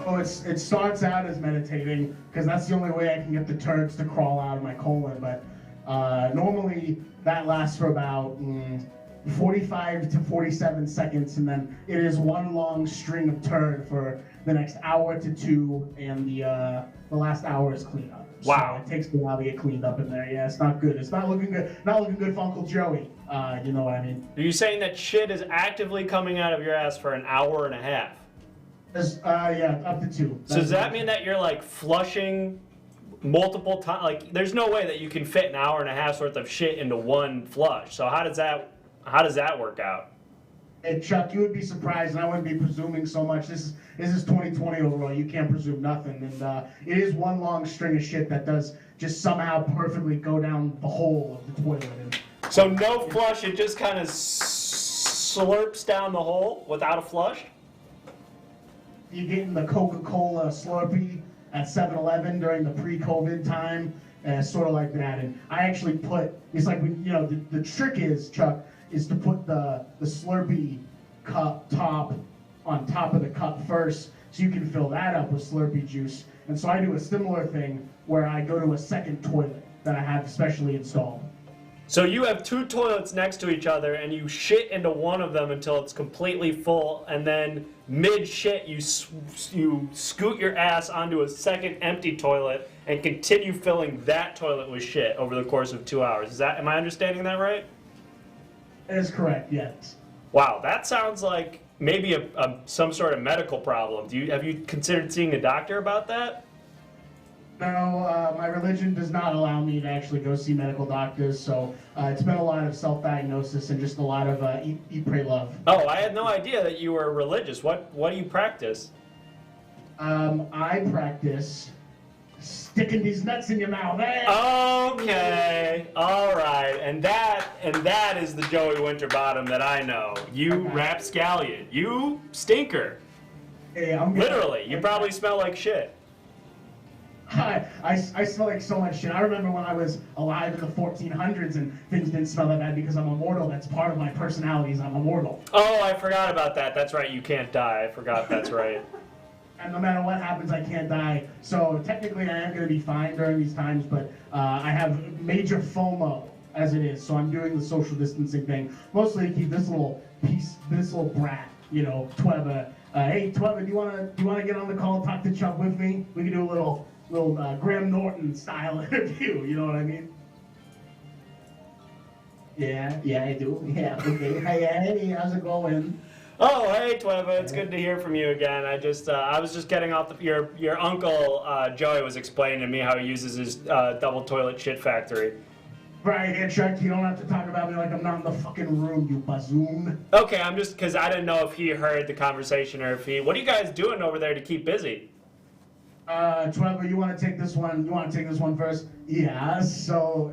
Speaker 9: Oh, it starts out as meditating because that's the only way I can get the turds to crawl out of my colon. But normally that lasts for about 45 to 47 seconds, and then it is one long string of turd for the next hour to two, and the last hour is cleanup.
Speaker 1: Wow.
Speaker 9: So it takes me a while to get cleaned up in there. Yeah, it's not good. It's not looking good. Not looking good for Uncle Joey. You know what I mean?
Speaker 1: Are you saying that shit is actively coming out of your ass for an hour and a half?
Speaker 9: Yeah, up to two.
Speaker 1: So does that mean that you're like flushing multiple times? Like, there's no way that you can fit an hour and a half's worth of shit into one flush. So how does that work out?
Speaker 9: Hey, Chuck, you would be surprised, and I wouldn't be presuming so much. This is 2020 overall. You can't presume nothing, and it is one long string of shit that does just somehow perfectly go down the hole of the toilet.
Speaker 1: So no flush, it just kind of slurps down the hole without a flush?
Speaker 9: You're getting the Coca-Cola Slurpee at 7-Eleven during the pre-COVID time, sort of like that. And I actually it's like, the trick is, Chuck, is to put the Slurpee cup top on top of the cup first, so you can fill that up with Slurpee juice. And so I do a similar thing where I go to a second toilet that I have specially installed.
Speaker 1: So you have two toilets next to each other, and you shit into one of them until it's completely full, and then mid-shit you scoot your ass onto a second empty toilet and continue filling that toilet with shit over the course of 2 hours. Am I understanding that right?
Speaker 9: That is correct, yes.
Speaker 1: Wow, that sounds like maybe some sort of medical problem. Have you considered seeing a doctor about that?
Speaker 9: No, my religion does not allow me to actually go see medical doctors, so it's been a lot of self-diagnosis and just a lot of eat, pray, love.
Speaker 1: Oh, I had no idea that you were religious. What do you practice?
Speaker 9: I practice sticking these nuts in your mouth. Hey.
Speaker 1: Okay, all right, and that is the Joey Winterbottom that I know. You rapscallion, you stinker.
Speaker 9: Hey, I'm
Speaker 1: Literally, you probably smell like shit.
Speaker 9: I smell like so much shit. I remember when I was alive in the 1400s and things didn't smell that bad because I'm immortal. That's part of my personality is I'm immortal.
Speaker 1: Oh, I forgot about that. That's right, you can't die. I forgot that's right.
Speaker 9: And no matter what happens, I can't die. So technically, I am going to be fine during these times, but I have major FOMO as it is. So I'm doing the social distancing thing, mostly to keep this little brat, Twebba. Hey, Twebba, do you want to get on the call and talk to Chuck with me? We can do a little Graham Norton style interview. You know what I mean? Yeah, I do. Yeah, okay. Hey, how's it going?
Speaker 1: Oh, hey, Tweva, it's good to hear from you again. I was just getting off your uncle, Joey, was explaining to me how he uses his double toilet shit factory.
Speaker 9: Right, yeah, Chuck, you don't have to talk about me like I'm not in the fucking room, you bazoon.
Speaker 1: Okay, because I didn't know if he heard the conversation or if what are you guys doing over there to keep busy?
Speaker 9: Trevor, you want to take this one? You want to take this one first? Yeah. So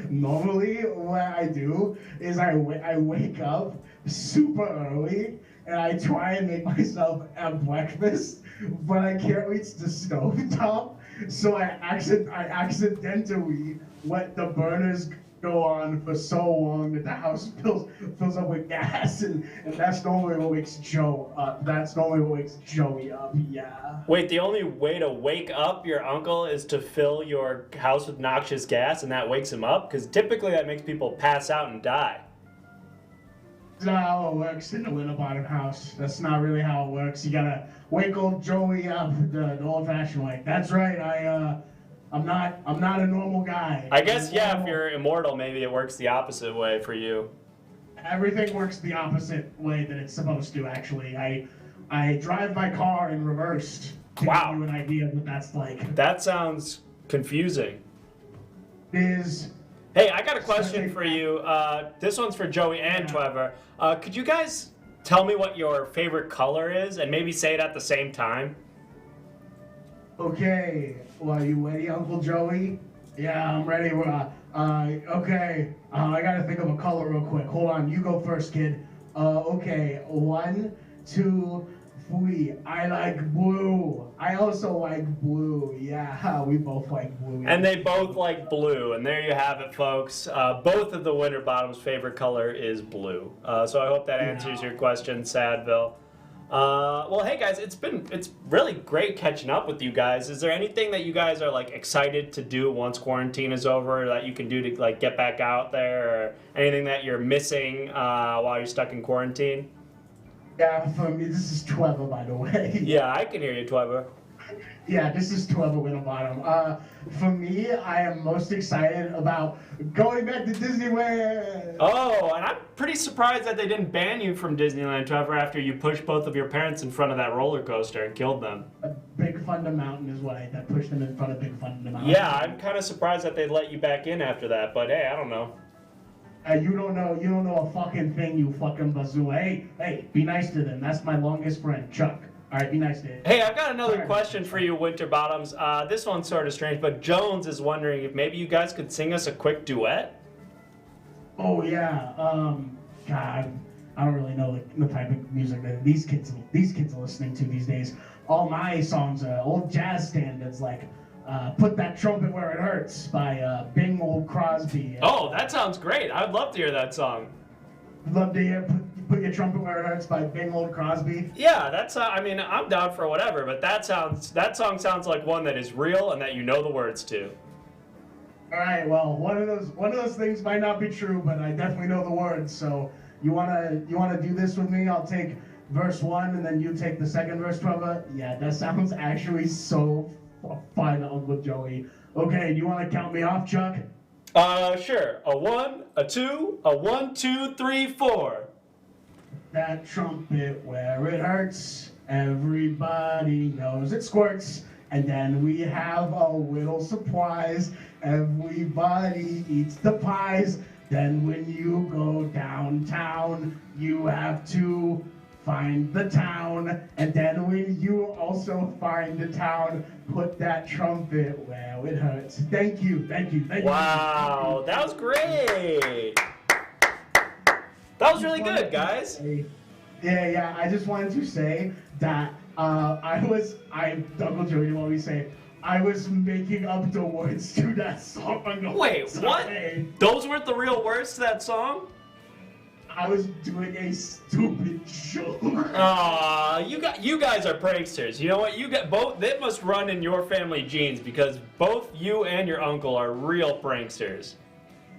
Speaker 9: normally, what I do is I wake up super early and I try and make myself a breakfast, but I can't reach the stove top, so I accidentally let the burners go on for so long that the house fills up with gas, and that's normally what wakes Joe up. That's normally what wakes Joey up, yeah.
Speaker 1: Wait, the only way to wake up your uncle is to fill your house with noxious gas and that wakes him up? Because typically that makes people pass out and die.
Speaker 9: That's not how it works in the Winterbottom house. That's not really how it works. You gotta wake old Joey up the old-fashioned way. That's right, I'm not a normal guy.
Speaker 1: I guess, yeah, if you're immortal, maybe it works the opposite way for you.
Speaker 9: Everything works the opposite way that it's supposed to, actually. I drive my car in reverse to give you an idea of what that's like.
Speaker 1: That sounds confusing.
Speaker 9: Is...
Speaker 1: Hey, I got a question for you. This one's for Joey and Trevor. Could you guys tell me what your favorite color is and maybe say it at the same time?
Speaker 9: Okay, well, are you ready, Uncle Joey? Yeah, I'm ready. Okay, I gotta think of a color real quick. Hold on, you go first, kid. Okay, 1, 2, 3. I like blue. I also like blue. Yeah, we both like blue.
Speaker 1: And they both like blue, and there you have it, folks. Both of the Winterbottom's favorite color is blue. So I hope that answers your question, Sadville. Well, hey guys, it's really great catching up with you guys. Is there anything that you guys are like excited to do once quarantine is over that you can do to like get back out there, or anything that you're missing while you're stuck in quarantine?
Speaker 9: Yeah, for me, this is Trevor, by the way.
Speaker 1: Yeah, I can hear you, Trevor.
Speaker 9: Yeah, this is Trevor Winterbottom. For me, I am most excited about going back to Disneyland.
Speaker 1: Oh, and I'm pretty surprised that they didn't ban you from Disneyland, Trevor, after you pushed both of your parents in front of that roller coaster and killed them.
Speaker 9: Big Thunder Mountain is what that pushed them in front of Big Thunder Mountain.
Speaker 1: Yeah, I'm kind of surprised that they'd let you back in after that, but hey, I don't know.
Speaker 9: You don't know a fucking thing, you fucking bazoo. Hey, be nice to them. That's my longest friend, Chuck. All right, be nice to him.
Speaker 1: Hey, I've got another question for you, Winterbottoms. This one's sort of strange, but Jones is wondering if maybe you guys could sing us a quick duet?
Speaker 9: Oh, yeah. God, I don't really know the type of music that these kids are listening to these days. All my songs are old jazz standards like Put That Trumpet Where It Hurts by Bing Old Crosby.
Speaker 1: Oh, that sounds great. I'd love to hear that song.
Speaker 9: Love to hear Put Your Trumpet Where It Hurts by Bing Old Crosby.
Speaker 1: Yeah, that's. I mean, I'm down for whatever, but that song sounds like one that is real and that you know the words to.
Speaker 9: All right, well, one of those things might not be true, but I definitely know the words. So you wanna do this with me? I'll take verse 1, and then you take the second verse, Trevor. Yeah, that sounds actually so fun, Uncle Joey. Okay, do you want to count me off, Chuck?
Speaker 1: Sure. A 1, a 2, a 1, 2, 3, 4.
Speaker 9: That trumpet where it hurts, everybody knows it squirts. And then we have a little surprise. Everybody eats the pies. Then when you go downtown, you have to find the town, and then when you also find the town, put that trumpet where it hurts. Thank you.
Speaker 10: Wow, that was great. That was really good, guys.
Speaker 9: Yeah, I just wanted to say that Uncle Joey, what we say, I was making up the words to that song.
Speaker 10: Wait, what? Those weren't the real words to that song?
Speaker 9: I was doing a stupid joke.
Speaker 10: Aw, you guys are pranksters. You know what? You got both. That must run in your family genes because both you and your uncle are real pranksters.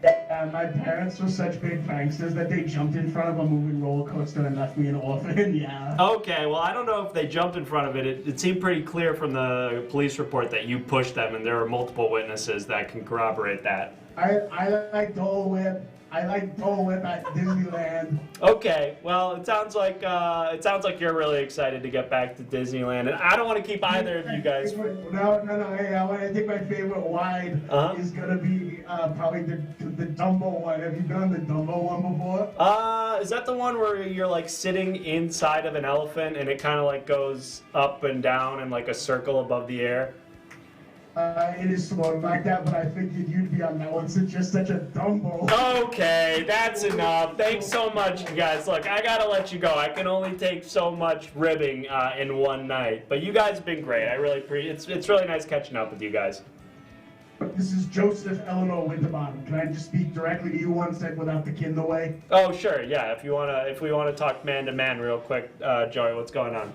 Speaker 9: Yeah, my parents were such big pranksters that they jumped in front of a moving roller coaster and left me an orphan. Yeah.
Speaker 10: Okay, well, I don't know if they jumped in front of it. It seemed pretty clear from the police report that you pushed them, and there are multiple witnesses that can corroborate that.
Speaker 9: I like Dole Whip. I like Dole Whip at Disneyland.
Speaker 10: Okay, well, it sounds like you're really excited to get back to Disneyland, and I don't want to keep either of you guys.
Speaker 9: No. Hey, I think my favorite ride is gonna be probably the Dumbo one. Have you done the Dumbo one before?
Speaker 10: Is that the one where you're like sitting inside of an elephant and it kind of like goes up and down in like a circle above the air?
Speaker 9: It is sort of like that, but I figured you'd be on that one since you're such a Dumbo.
Speaker 10: Okay, that's enough. Thanks so much, you guys. Look, I gotta let you go. I can only take so much ribbing in one night. But you guys have been great. I really appreciate it. It's really nice catching up with you guys.
Speaker 9: This is Joseph Eleanor Winterbottom. Can I just speak directly to you one sec without the kid in the way?
Speaker 10: Oh, sure, yeah. If we wanna talk man to man real quick, Joey, what's going on?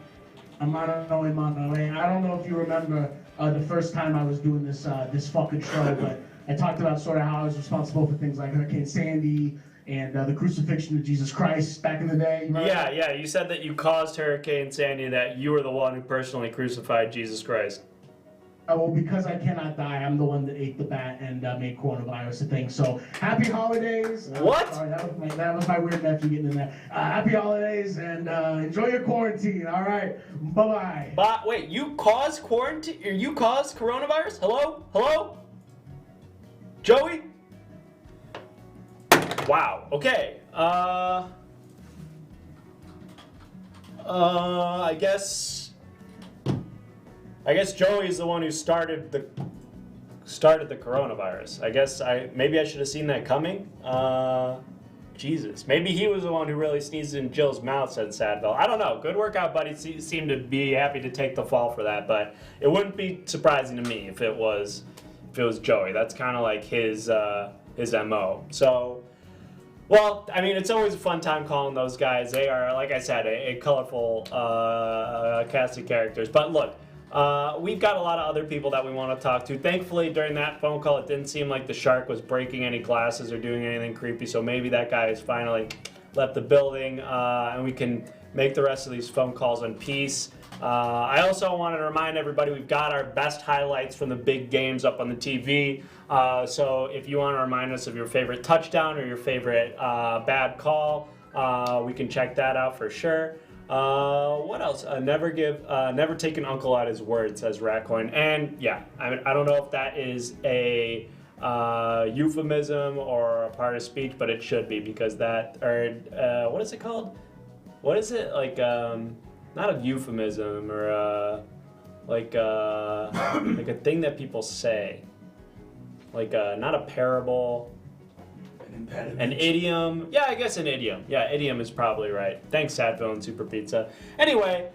Speaker 9: I'm on my way. I don't know if you remember the first time I was doing this fucking show, but I talked about sort of how I was responsible for things like Hurricane Sandy and the crucifixion of Jesus Christ back in the day.
Speaker 10: Yeah. You said that you caused Hurricane Sandy, that you were the one who personally crucified Jesus Christ.
Speaker 9: Well, because I cannot die, I'm the one that ate the bat and made coronavirus a thing. So, happy holidays.
Speaker 10: What?
Speaker 9: Sorry, that was my weird nephew getting in there. Happy holidays and enjoy your quarantine. All right, bye-bye.
Speaker 10: But wait, you caused quarantine? Or you caused coronavirus? Hello? Joey? Wow. Okay. I guess Joey's the one who started the coronavirus. Maybe I should have seen that coming. Jesus. Maybe he was the one who really sneezed in Jill's mouth, said Sadville. I don't know. Good workout, buddy. Seemed to be happy to take the fall for that, but it wouldn't be surprising to me if it was Joey. That's kind of like his MO. So, well, I mean, it's always a fun time calling those guys. They are, like I said, a colorful cast of characters. But look, we've got a lot of other people that we want to talk to. Thankfully, during that phone call, it didn't seem like the shark was breaking any glasses or doing anything creepy, so maybe that guy has finally left the building, and we can make the rest of these phone calls in peace. I also wanted to remind everybody we've got our best highlights from the big games up on the TV. So if you want to remind us of your favorite touchdown or your favorite bad call, we can check that out for sure. What else? Never take an uncle at his word, says Ratcoin. And yeah, I don't know if that is a euphemism or a part of speech, but it should be, because that, or what is it called? What is it, like, not a euphemism, or like a thing that people say, like not a parable. An idiom. Yeah, I guess an idiom. Yeah, idiom is probably right. Thanks, Sadville and Super Pizza. Anyway,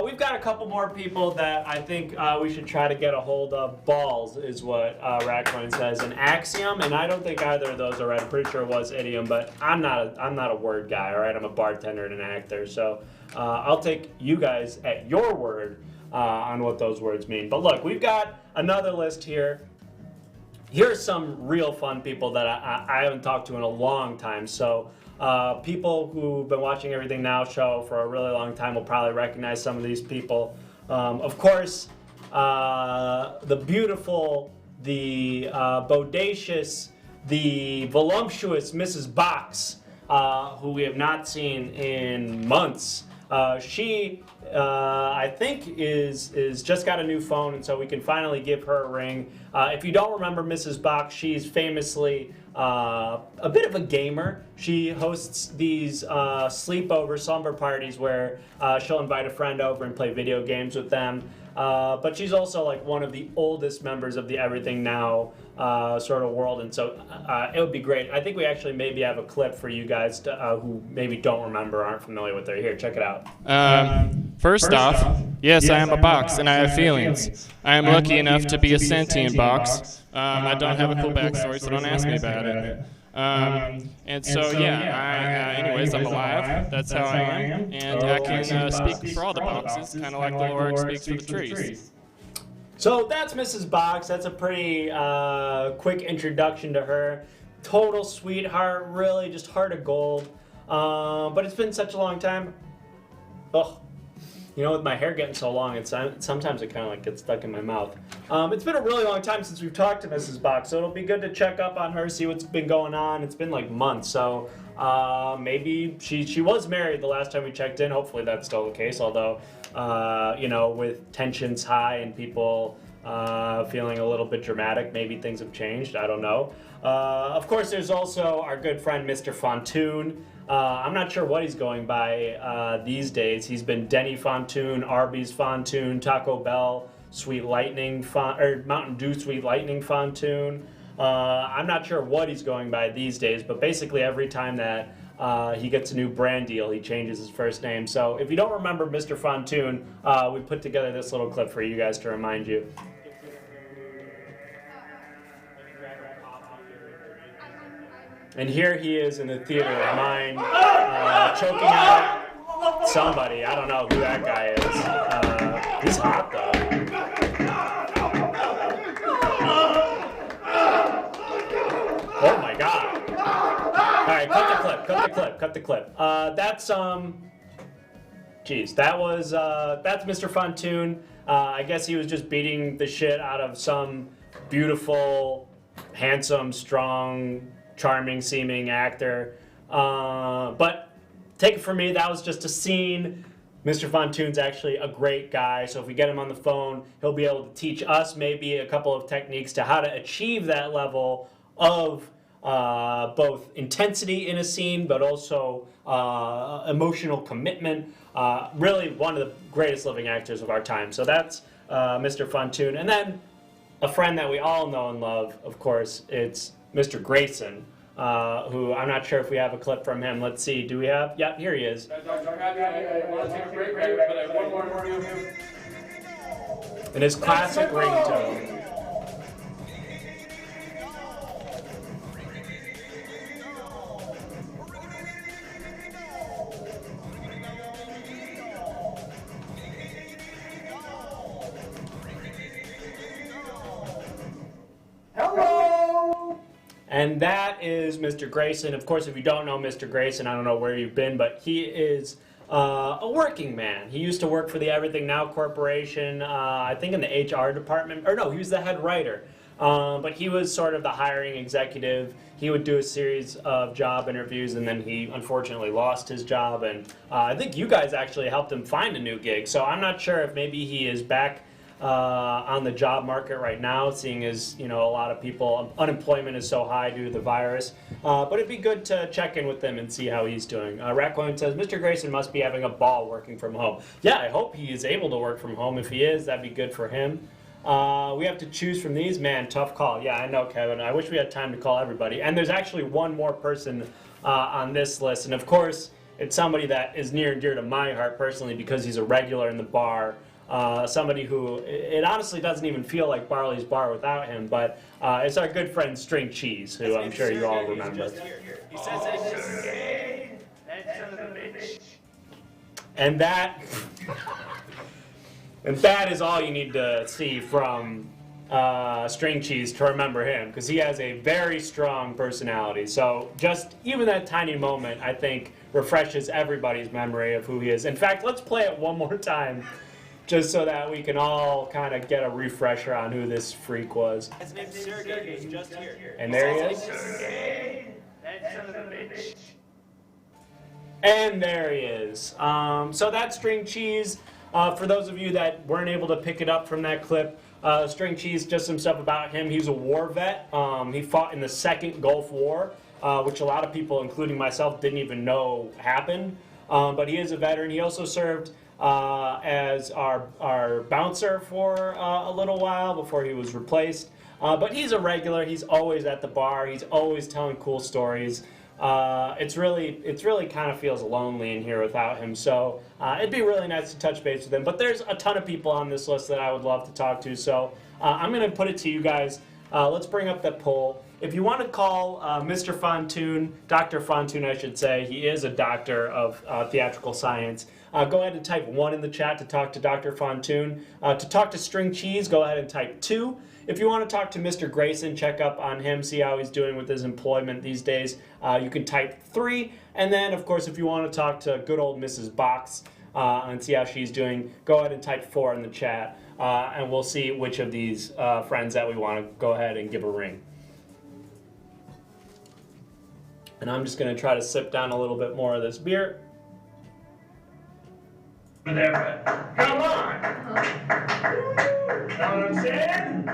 Speaker 10: we've got a couple more people that I think we should try to get a hold of. Balls is what Ratcoin says. An axiom, and I don't think either of those are right. I'm pretty sure it was idiom, but I'm not a word guy, all right? I'm a bartender and an actor, so I'll take you guys at your word on what those words mean. But look, we've got another list here. Here's some real fun people that I haven't talked to in a long time. So people who've been watching Everything Now show for a really long time will probably recognize some of these people. Of course, the beautiful, the bodacious, the voluptuous Mrs. Box, who we have not seen in months. She I think is just got a new phone, and so we can finally give her a ring. If you don't remember Mrs. Bach, she's famously a bit of a gamer. She hosts these sleepover slumber parties where she'll invite a friend over and play video games with them. But she's also like one of the oldest members of the Everything Now sort of world, and so it would be great. I think we actually maybe have a clip for you guys who maybe don't remember, aren't familiar with her. Here, check it out.
Speaker 11: First off, yes, I am a box, and I have feelings. I am lucky enough to be a sentient box. I don't have a cool backstory, so don't ask me about it. And so, yeah, anyways, I'm alive. That's how I am. And I can speak for all the boxes, kind of like the Lord speaks for the trees.
Speaker 10: So that's Mrs. Box. That's a pretty quick introduction to her. Total sweetheart, really just heart of gold. But it's been such a long time. Ugh. You know, with my hair getting so long, sometimes it kind of like gets stuck in my mouth. It's been a really long time since we've talked to Mrs. Box, so it'll be good to check up on her, see what's been going on. It's been like months, so maybe she was married the last time we checked in. Hopefully that's still the case, although, you know, with tensions high and people feeling a little bit dramatic, maybe things have changed. I don't know. Of course, there's also our good friend Mr. Fontoon. I'm not sure what he's going by these days. He's been Denny Fontoon, Arby's Fontoon, Taco Bell Sweet Lightning or Mountain Dew Sweet Lightning Fontoon. I'm not sure what he's going by these days, but basically every time that he gets a new brand deal, he changes his first name. So if you don't remember Mr. Fontoon, we put together this little clip for you guys to remind you. And here he is in the theater of mind, choking out somebody. I don't know who that guy is. He's hot, though. Oh, my God. All right, cut the clip. That's Mr. Fontoon. I guess he was just beating the shit out of some beautiful, handsome, strong, charming seeming actor, but take it from me, that was just a scene. Mr. Fontoon's actually a great guy, so if we get him on the phone, he'll be able to teach us maybe a couple of techniques to how to achieve that level of both intensity in a scene, but also emotional commitment. Really one of the greatest living actors of our time. So that's Mr. Fontoon. And then a friend that we all know and love, of course, it's Mr. Grayson, who I'm not sure if we have a clip from him. Let's see. Do we have? Yep, here he is.
Speaker 11: I want to take a break, but I have one more for you.
Speaker 10: And his classic ringtone.
Speaker 3: Hello!
Speaker 10: And that is Mr. Grayson. Of course, if you don't know Mr. Grayson, I don't know where you've been, but he is a working man. He used to work for the Everything Now Corporation, I think in the HR department. Or no, he was the head writer. But he was sort of the hiring executive. He would do a series of job interviews, and then he unfortunately lost his job. And I think you guys actually helped him find a new gig. So I'm not sure if maybe he is back on the job market right now, seeing as, you know, a lot of people, unemployment is so high due to the virus. But it'd be good to check in with him and see how he's doing. Raccoon says, Mr. Grayson must be having a ball working from home. Yeah, I hope he is able to work from home. If he is, that'd be good for him. We have to choose from these. Man, tough call. Yeah, I know, Kevin. I wish we had time to call everybody. And there's actually one more person on this list. And of course, it's somebody that is near and dear to my heart personally because he's a regular in the bar. Somebody who, it honestly doesn't even feel like Barley's Bar without him, but it's our good friend String Cheese, who I'm sure you all remember.
Speaker 1: He says that that son of a bitch.
Speaker 10: And that is all you need to see from String Cheese to remember him, because he has a very strong personality. So just even that tiny moment, I think, refreshes everybody's memory of who he is. In fact, let's play it one more time, just so that we can all kind of get a refresher on who this freak was.
Speaker 1: His name's Sergey. He's just here.
Speaker 10: And there he is.
Speaker 1: That son of a bitch.
Speaker 10: And there he is. So that's String Cheese. for those of you that weren't able to pick it up from that clip, String Cheese, just some stuff about him. He's a war vet. He fought in the Second Gulf War, which a lot of people, including myself, didn't even know happened. But he is a veteran. He also served as our bouncer for a little while before he was replaced. But he's a regular. He's always at the bar. He's always telling cool stories. It's really kind of feels lonely in here without him. So it'd be really nice to touch base with him. But there's a ton of people on this list that I would love to talk to. So I'm going to put it to you guys. Let's bring up that poll. If you want to call Mr. Fontoon, Dr. Fontoon, I should say, he is a doctor of theatrical science. Go ahead and type 1 in the chat to talk to Dr. Fontoon. To talk to String Cheese, go ahead and type 2. If you want to talk to Mr. Grayson, check up on him, see how he's doing with his employment these days. You can type 3. And then, of course, if you want to talk to good old Mrs. Box and see how she's doing, go ahead and type 4 in the chat. And we'll see which of these friends that we want to go ahead and give a ring. And I'm just going to try to sip down a little bit more of this beer.
Speaker 9: There, come on! Know what I'm saying?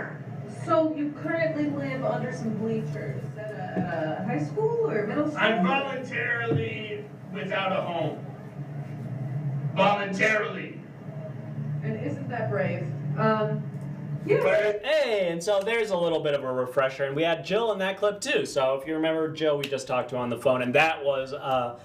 Speaker 5: So you currently live under some bleachers at a high school or middle school?
Speaker 9: I'm voluntarily without a home. Voluntarily.
Speaker 5: And isn't that brave?
Speaker 10: Hey, and so there's a little bit of a refresher, and we had Jill in that clip too. So if you remember Jill, we just talked to on the phone, and that was a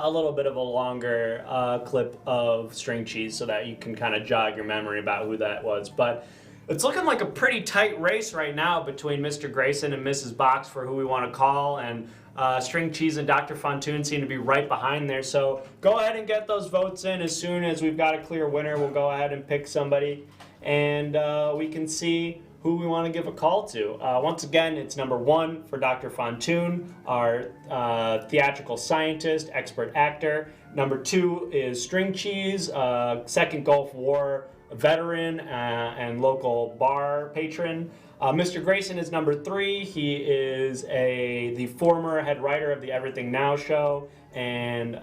Speaker 10: little bit of a longer clip of String Cheese, so that you can kind of jog your memory about who that was. But it's looking like a pretty tight race right now between Mr. Grayson and Mrs. Box for who we want to call, and String Cheese and Dr. Fontoon seem to be right behind there. So go ahead and get those votes in. As soon as we've got a clear winner, we'll go ahead and pick somebody, and we can see who we want to give a call to. Once again, it's number 1 for Dr. Fontoon, our theatrical scientist, expert actor. Number 2 is String Cheese, Second Gulf War veteran and local bar patron. Mr. Grayson is number 3. He is the former head writer of the Everything Now show and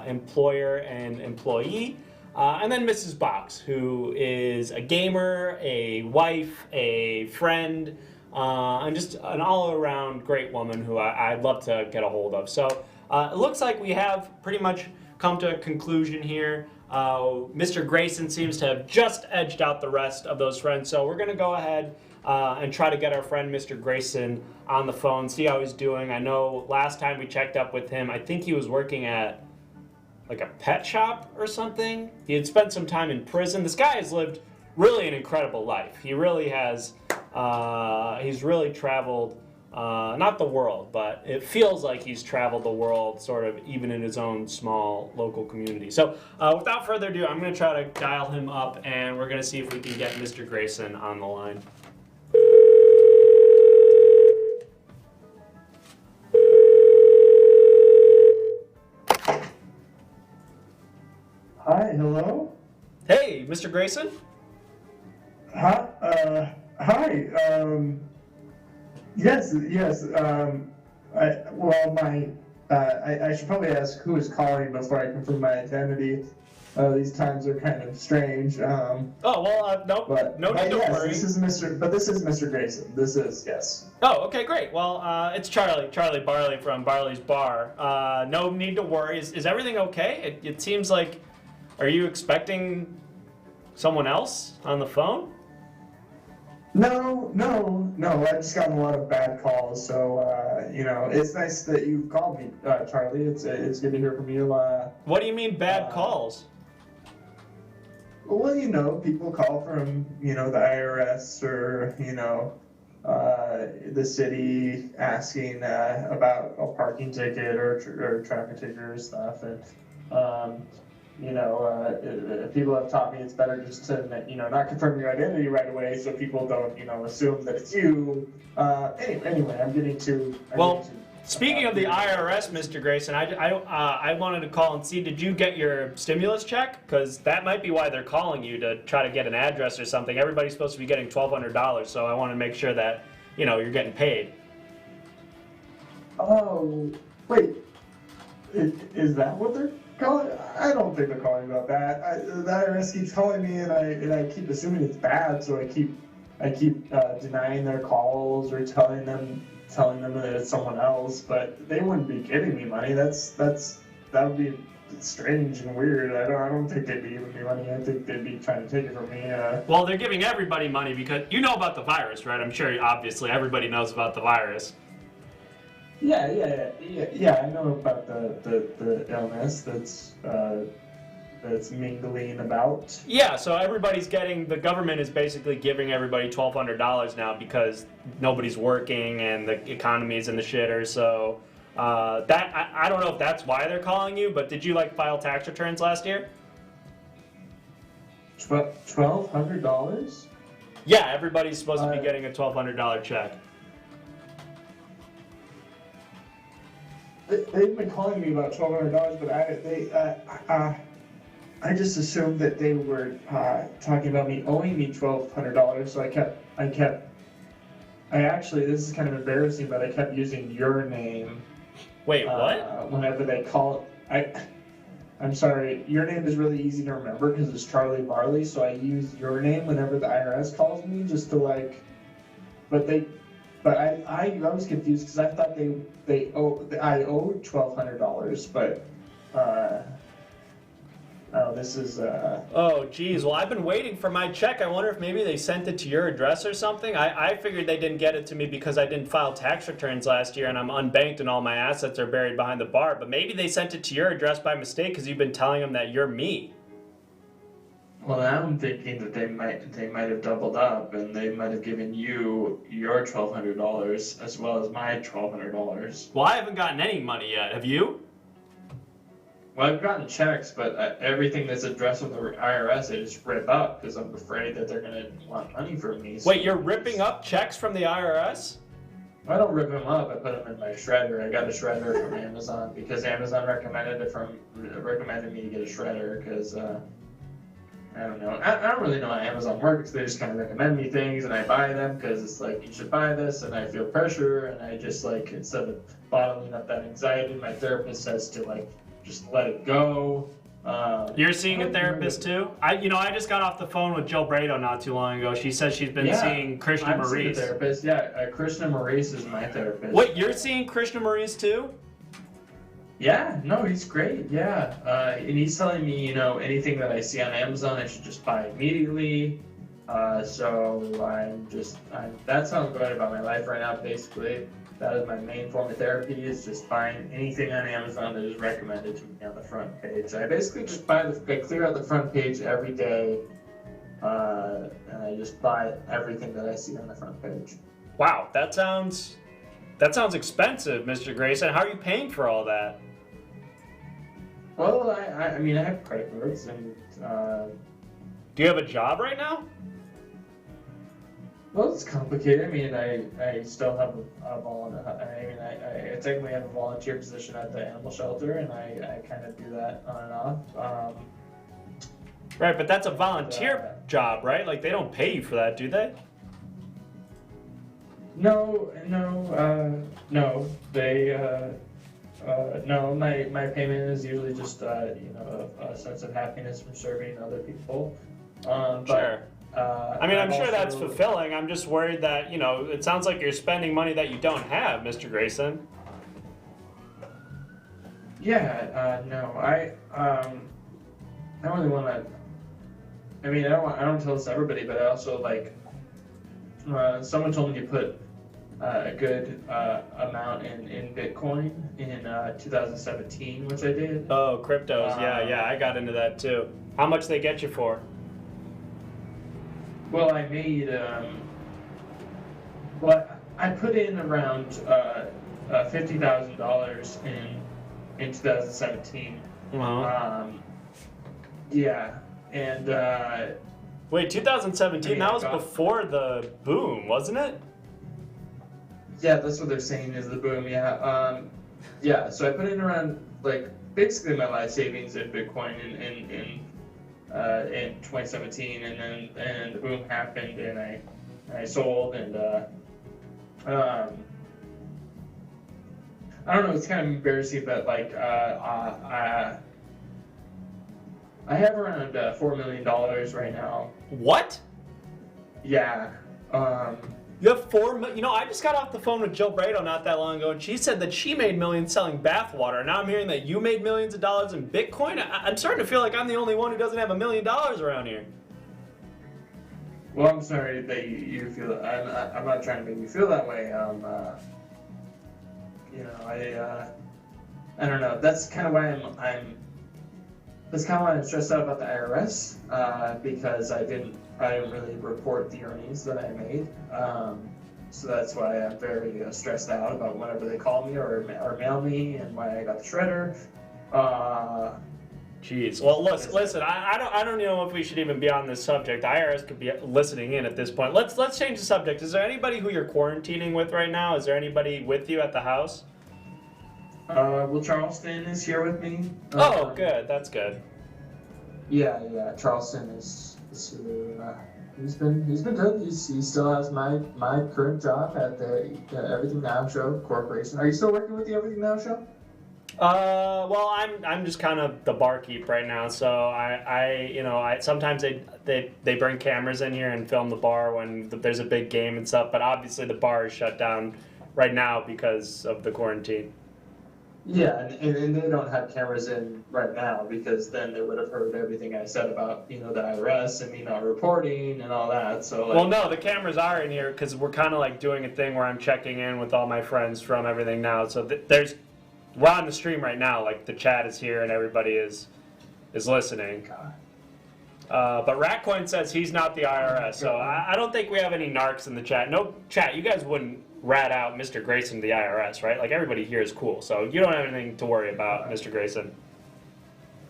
Speaker 10: employer and employee. And then Mrs. Box, who is a gamer, a wife, a friend, and just an all-around great woman who I'd love to get a hold of. So it looks like we have pretty much come to a conclusion here. Mr. Grayson seems to have just edged out the rest of those friends. So we're going to go ahead and try to get our friend Mr. Grayson on the phone, see how he's doing. I know last time we checked up with him, I think he was working at like a pet shop or something. He had spent some time in prison. This guy has lived really an incredible life. He really has. He's really traveled, not the world, but it feels like he's traveled the world, sort of, even in his own small local community. So without further ado, I'm going to try to dial him up, and we're going to see if we can get Mr. Grayson on the line.
Speaker 9: Hi, hello?
Speaker 10: Hey, Mr. Grayson?
Speaker 9: Hi, yes, I should probably ask who is calling before I confirm my identity. These times are kind of strange.
Speaker 10: Nope, no need to worry.
Speaker 9: This is Mr. Grayson. This is, yes.
Speaker 10: Oh, okay, great. Well, it's Charlie Barley from Barley's Bar. No need to worry. Is everything okay? It seems like, are you expecting someone else on the phone?
Speaker 9: No. I've just gotten a lot of bad calls, so it's nice that you called me, Charlie. It's good to hear from you.
Speaker 10: What do you mean bad calls?
Speaker 9: Well, people call from the IRS or the city asking about a parking ticket or traffic ticket or stuff, and people have taught me it's better just to not confirm your identity right away, so people don't assume that it's you. Anyway, I'm getting to.
Speaker 10: Speaking of the IRS, Mr. Grayson, I wanted to call and see, did you get your stimulus check? Because that might be why they're calling you, to try to get an address or something. Everybody's supposed to be getting $1,200, so I want to make sure that you're getting paid.
Speaker 9: Oh, wait. Is that what they're
Speaker 12: I don't think they're calling about that. The IRS keeps calling me, and I keep assuming it's bad, so I keep denying their calls or telling them that it's someone else. But they wouldn't be giving me money. That would be strange and weird. I don't think they'd be giving me money. I think they'd be trying to take it from me.
Speaker 10: Well, they're giving everybody money because you know about the virus, right? I'm sure, obviously, everybody knows about the virus.
Speaker 12: Yeah. I know about the illness that's mingling about.
Speaker 10: Yeah, so the government is basically giving everybody $1,200 now because nobody's working and the economy's in the shitter. So I don't know if that's why they're calling you, but did you file tax returns last year?
Speaker 12: $1,200?
Speaker 10: Yeah, everybody's supposed to be getting a $1,200 check.
Speaker 12: They've been calling me about $1,200, but I just assumed that they were talking about me owing me $1,200. So I actually, this is kind of embarrassing, but I kept using your name.
Speaker 10: Wait, what?
Speaker 12: Whenever they call, I'm sorry, your name is really easy to remember because it's Charlie Barley. So I use your name whenever the IRS calls me, just to But I was confused because I thought I owed $1,200, but this is
Speaker 10: Oh, geez. Well, I've been waiting for my check. I wonder if maybe they sent it to your address or something. I figured they didn't get it to me because I didn't file tax returns last year and I'm unbanked and all my assets are buried behind the bar. But maybe they sent it to your address by mistake because you've been telling them that you're me.
Speaker 12: Well, now I'm thinking that they might have doubled up and they might have given you your $1,200 as well as my $1,200.
Speaker 10: Well, I haven't gotten any money yet. Have you?
Speaker 12: Well, I've gotten checks, but everything that's addressed with the IRS, I just rip up because I'm afraid that they're going to want money from me. So
Speaker 10: wait, you're ripping up checks from the IRS?
Speaker 12: I don't rip them up. I put them in my shredder. I got a shredder from Amazon because Amazon recommended me to get a shredder because I don't know. I don't really know how Amazon works. They just kind of recommend me things, and I buy them because it's like, you should buy this, and I feel pressure, and I just instead of bottling up that anxiety, my therapist says to just let it go.
Speaker 10: You're seeing a therapist too? I just got off the phone with Jill Brado not too long ago. She says she's been seeing Krishna
Speaker 12: I'm seeing a
Speaker 10: Maurice.
Speaker 12: therapist. Yeah, Krishna Maurice is my therapist.
Speaker 10: Wait, you're seeing Krishna Maurice too?
Speaker 12: Yeah, no, he's great. Yeah, and he's telling me, anything that I see on Amazon, I should just buy immediately. So that's how I'm going about my life right now. Basically, that is my main form of therapy, is just buying anything on Amazon that is recommended to me on the front page. I basically just I clear out the front page every day, and I just buy everything that I see on the front page.
Speaker 10: Wow, that sounds expensive, Mr. Grayson. How are you paying for all that?
Speaker 12: Well, I mean, I have credit cards, and
Speaker 10: do you have a job right now?
Speaker 12: Well, it's complicated. I mean, I still have a volunteer. I mean, I technically have a volunteer position at the animal shelter, and I kind of do that on and off.
Speaker 10: Right, but that's a volunteer job, right? They don't pay you for that, do they?
Speaker 12: No. No, my payment is usually just a sense of happiness from serving other people.
Speaker 10: Sure. I mean, I'm sure that's fulfilling. I'm just worried that it sounds like you're spending money that you don't have, Mr. Grayson.
Speaker 12: Yeah. No. I don't really want to. I mean, I don't tell this to everybody, but I also someone told me to put a good amount in Bitcoin in 2017, which I did.
Speaker 10: Oh, cryptos. Yeah, I got into that too. How much they get you for?
Speaker 12: Well, I made, I put in around $50,000 in 2017. Yeah, and
Speaker 10: wait, 2017? That was before the boom, wasn't it?
Speaker 12: Yeah, that's what they're saying is the boom. Yeah, yeah. So I put in around basically my life savings in Bitcoin in 2017, and then the boom happened, and I sold, and I don't know. It's kind of embarrassing, but I have around $4 million right now.
Speaker 10: What?
Speaker 12: Yeah.
Speaker 10: You have You know, I just got off the phone with Jill Brado not that long ago, and she said that she made millions selling bathwater. And now I'm hearing that you made millions of dollars in Bitcoin. I'm starting to feel like I'm the only one who doesn't have $1 million around here.
Speaker 12: Well, I'm sorry that you feel that. I'm not trying to make you feel that way. You know, I don't know. That's kind of why I'm stressed out about the IRS because I didn't really report the earnings that I made. So that's why I'm very stressed out about whenever they call me or mail me and why I got the shredder.
Speaker 10: Jeez. Well, listen. I don't know if we should even be on this subject. The IRS could be listening in at this point. Let's change the subject. Is there anybody who you're quarantining with right now? Is there anybody with you at the house?
Speaker 12: Well, Charleston is here with me.
Speaker 10: Oh, good. That's good.
Speaker 12: Yeah. Charleston is here. He's been good. He still has my current job at the Everything Now Show Corporation. Are you still working with the Everything Now Show?
Speaker 10: Well, I'm just kind of the barkeep right now, so I sometimes they bring cameras in here and film the bar when there's a big game and stuff, but obviously the bar is shut down right now because of the quarantine.
Speaker 12: Yeah, and they don't have cameras in right now because then they would have heard everything I said about, the IRS and me not reporting and all that. So
Speaker 10: well, no, the cameras are in here because we're kind of like doing a thing where I'm checking in with all my friends from Everything Now. So we're on the stream right now. Like the chat is here and everybody is listening. But Ratcoin says he's not the IRS, so I don't think we have any narcs in the chat. No chat, you guys wouldn't rat out Mr. Grayson to the IRS, right? Like everybody here is cool, so you don't have anything to worry about, Mr. Grayson.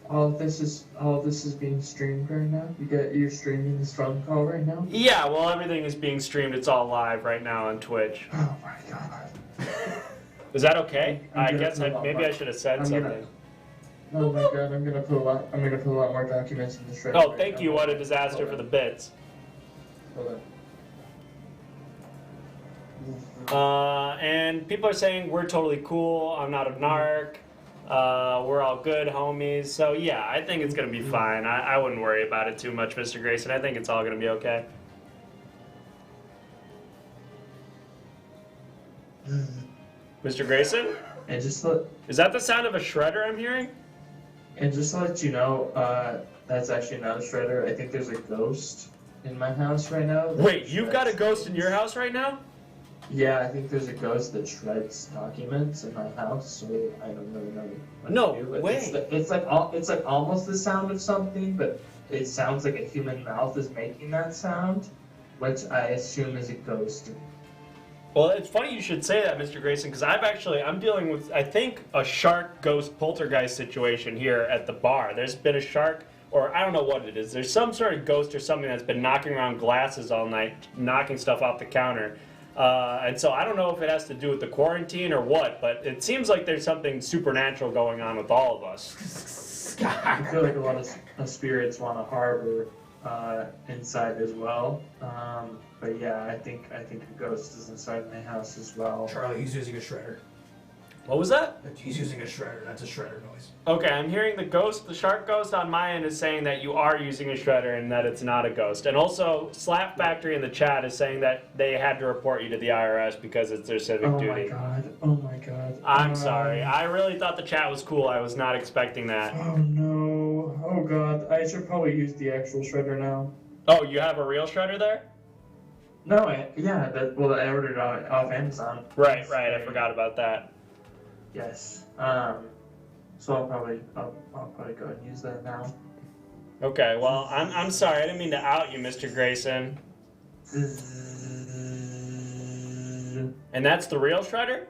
Speaker 12: All of this is being streamed right now. You're streaming this phone call right now.
Speaker 10: Yeah, well, everything is being streamed. It's all live right now on Twitch.
Speaker 12: Oh my god.
Speaker 10: Is that okay? I guess maybe I should have said something.
Speaker 12: Oh my god, I'm gonna put a lot more documents in the shredder.
Speaker 10: Oh, thank you. What a disaster for the bits.
Speaker 12: Hold
Speaker 10: on. And people are saying we're totally cool. I'm not a narc. We're all good homies. So yeah, I think it's gonna be fine. I wouldn't worry about it too much, Mr. Grayson. I think it's all gonna be okay. Mr. Grayson?
Speaker 12: And just
Speaker 10: is that the sound of a shredder I'm hearing?
Speaker 12: And just to let you know, that's actually not a shredder. I think there's a ghost in my house right now.
Speaker 10: Wait, you've got a ghost in your house right now?
Speaker 12: Yeah, I think there's a ghost that shreds documents in my house, so I don't really know what
Speaker 10: no
Speaker 12: to do.
Speaker 10: way.
Speaker 12: It's like almost the sound of something, but it sounds like a human mouth is making that sound, which I assume is a ghost.
Speaker 10: Well, it's funny you should say that, Mr. Grayson, because I'm dealing with, I think, a shark ghost poltergeist situation here at the bar. There's been a shark, or I don't know what it is. There's some sort of ghost or something that's been knocking around glasses all night, knocking stuff off the counter. And so I don't know if it has to do with the quarantine or what, but it seems like there's something supernatural going on with all of us.
Speaker 12: I feel like a lot of spirits want to harbor inside as well. But yeah, I think a ghost is inside my house as well.
Speaker 4: Charlie, he's using a shredder.
Speaker 10: What was that?
Speaker 4: He's using a shredder. That's a shredder noise.
Speaker 10: Okay, I'm hearing the shark ghost on my end is saying that you are using a shredder and that it's not a ghost. And also, Slap Factory in the chat is saying that they had to report you to the IRS because it's their civic duty.
Speaker 12: Oh my god.
Speaker 10: I'm sorry. I really thought the chat was cool. I was not expecting that.
Speaker 12: Oh no. Oh god. I should probably use the actual shredder now.
Speaker 10: Oh, you have a real shredder there?
Speaker 12: No, I ordered it off Amazon.
Speaker 10: Right. I forgot about that.
Speaker 12: Yes. So I'll probably go ahead and use that now.
Speaker 10: Okay. Well, I'm sorry. I didn't mean to out you, Mr. Grayson. And that's the real shredder?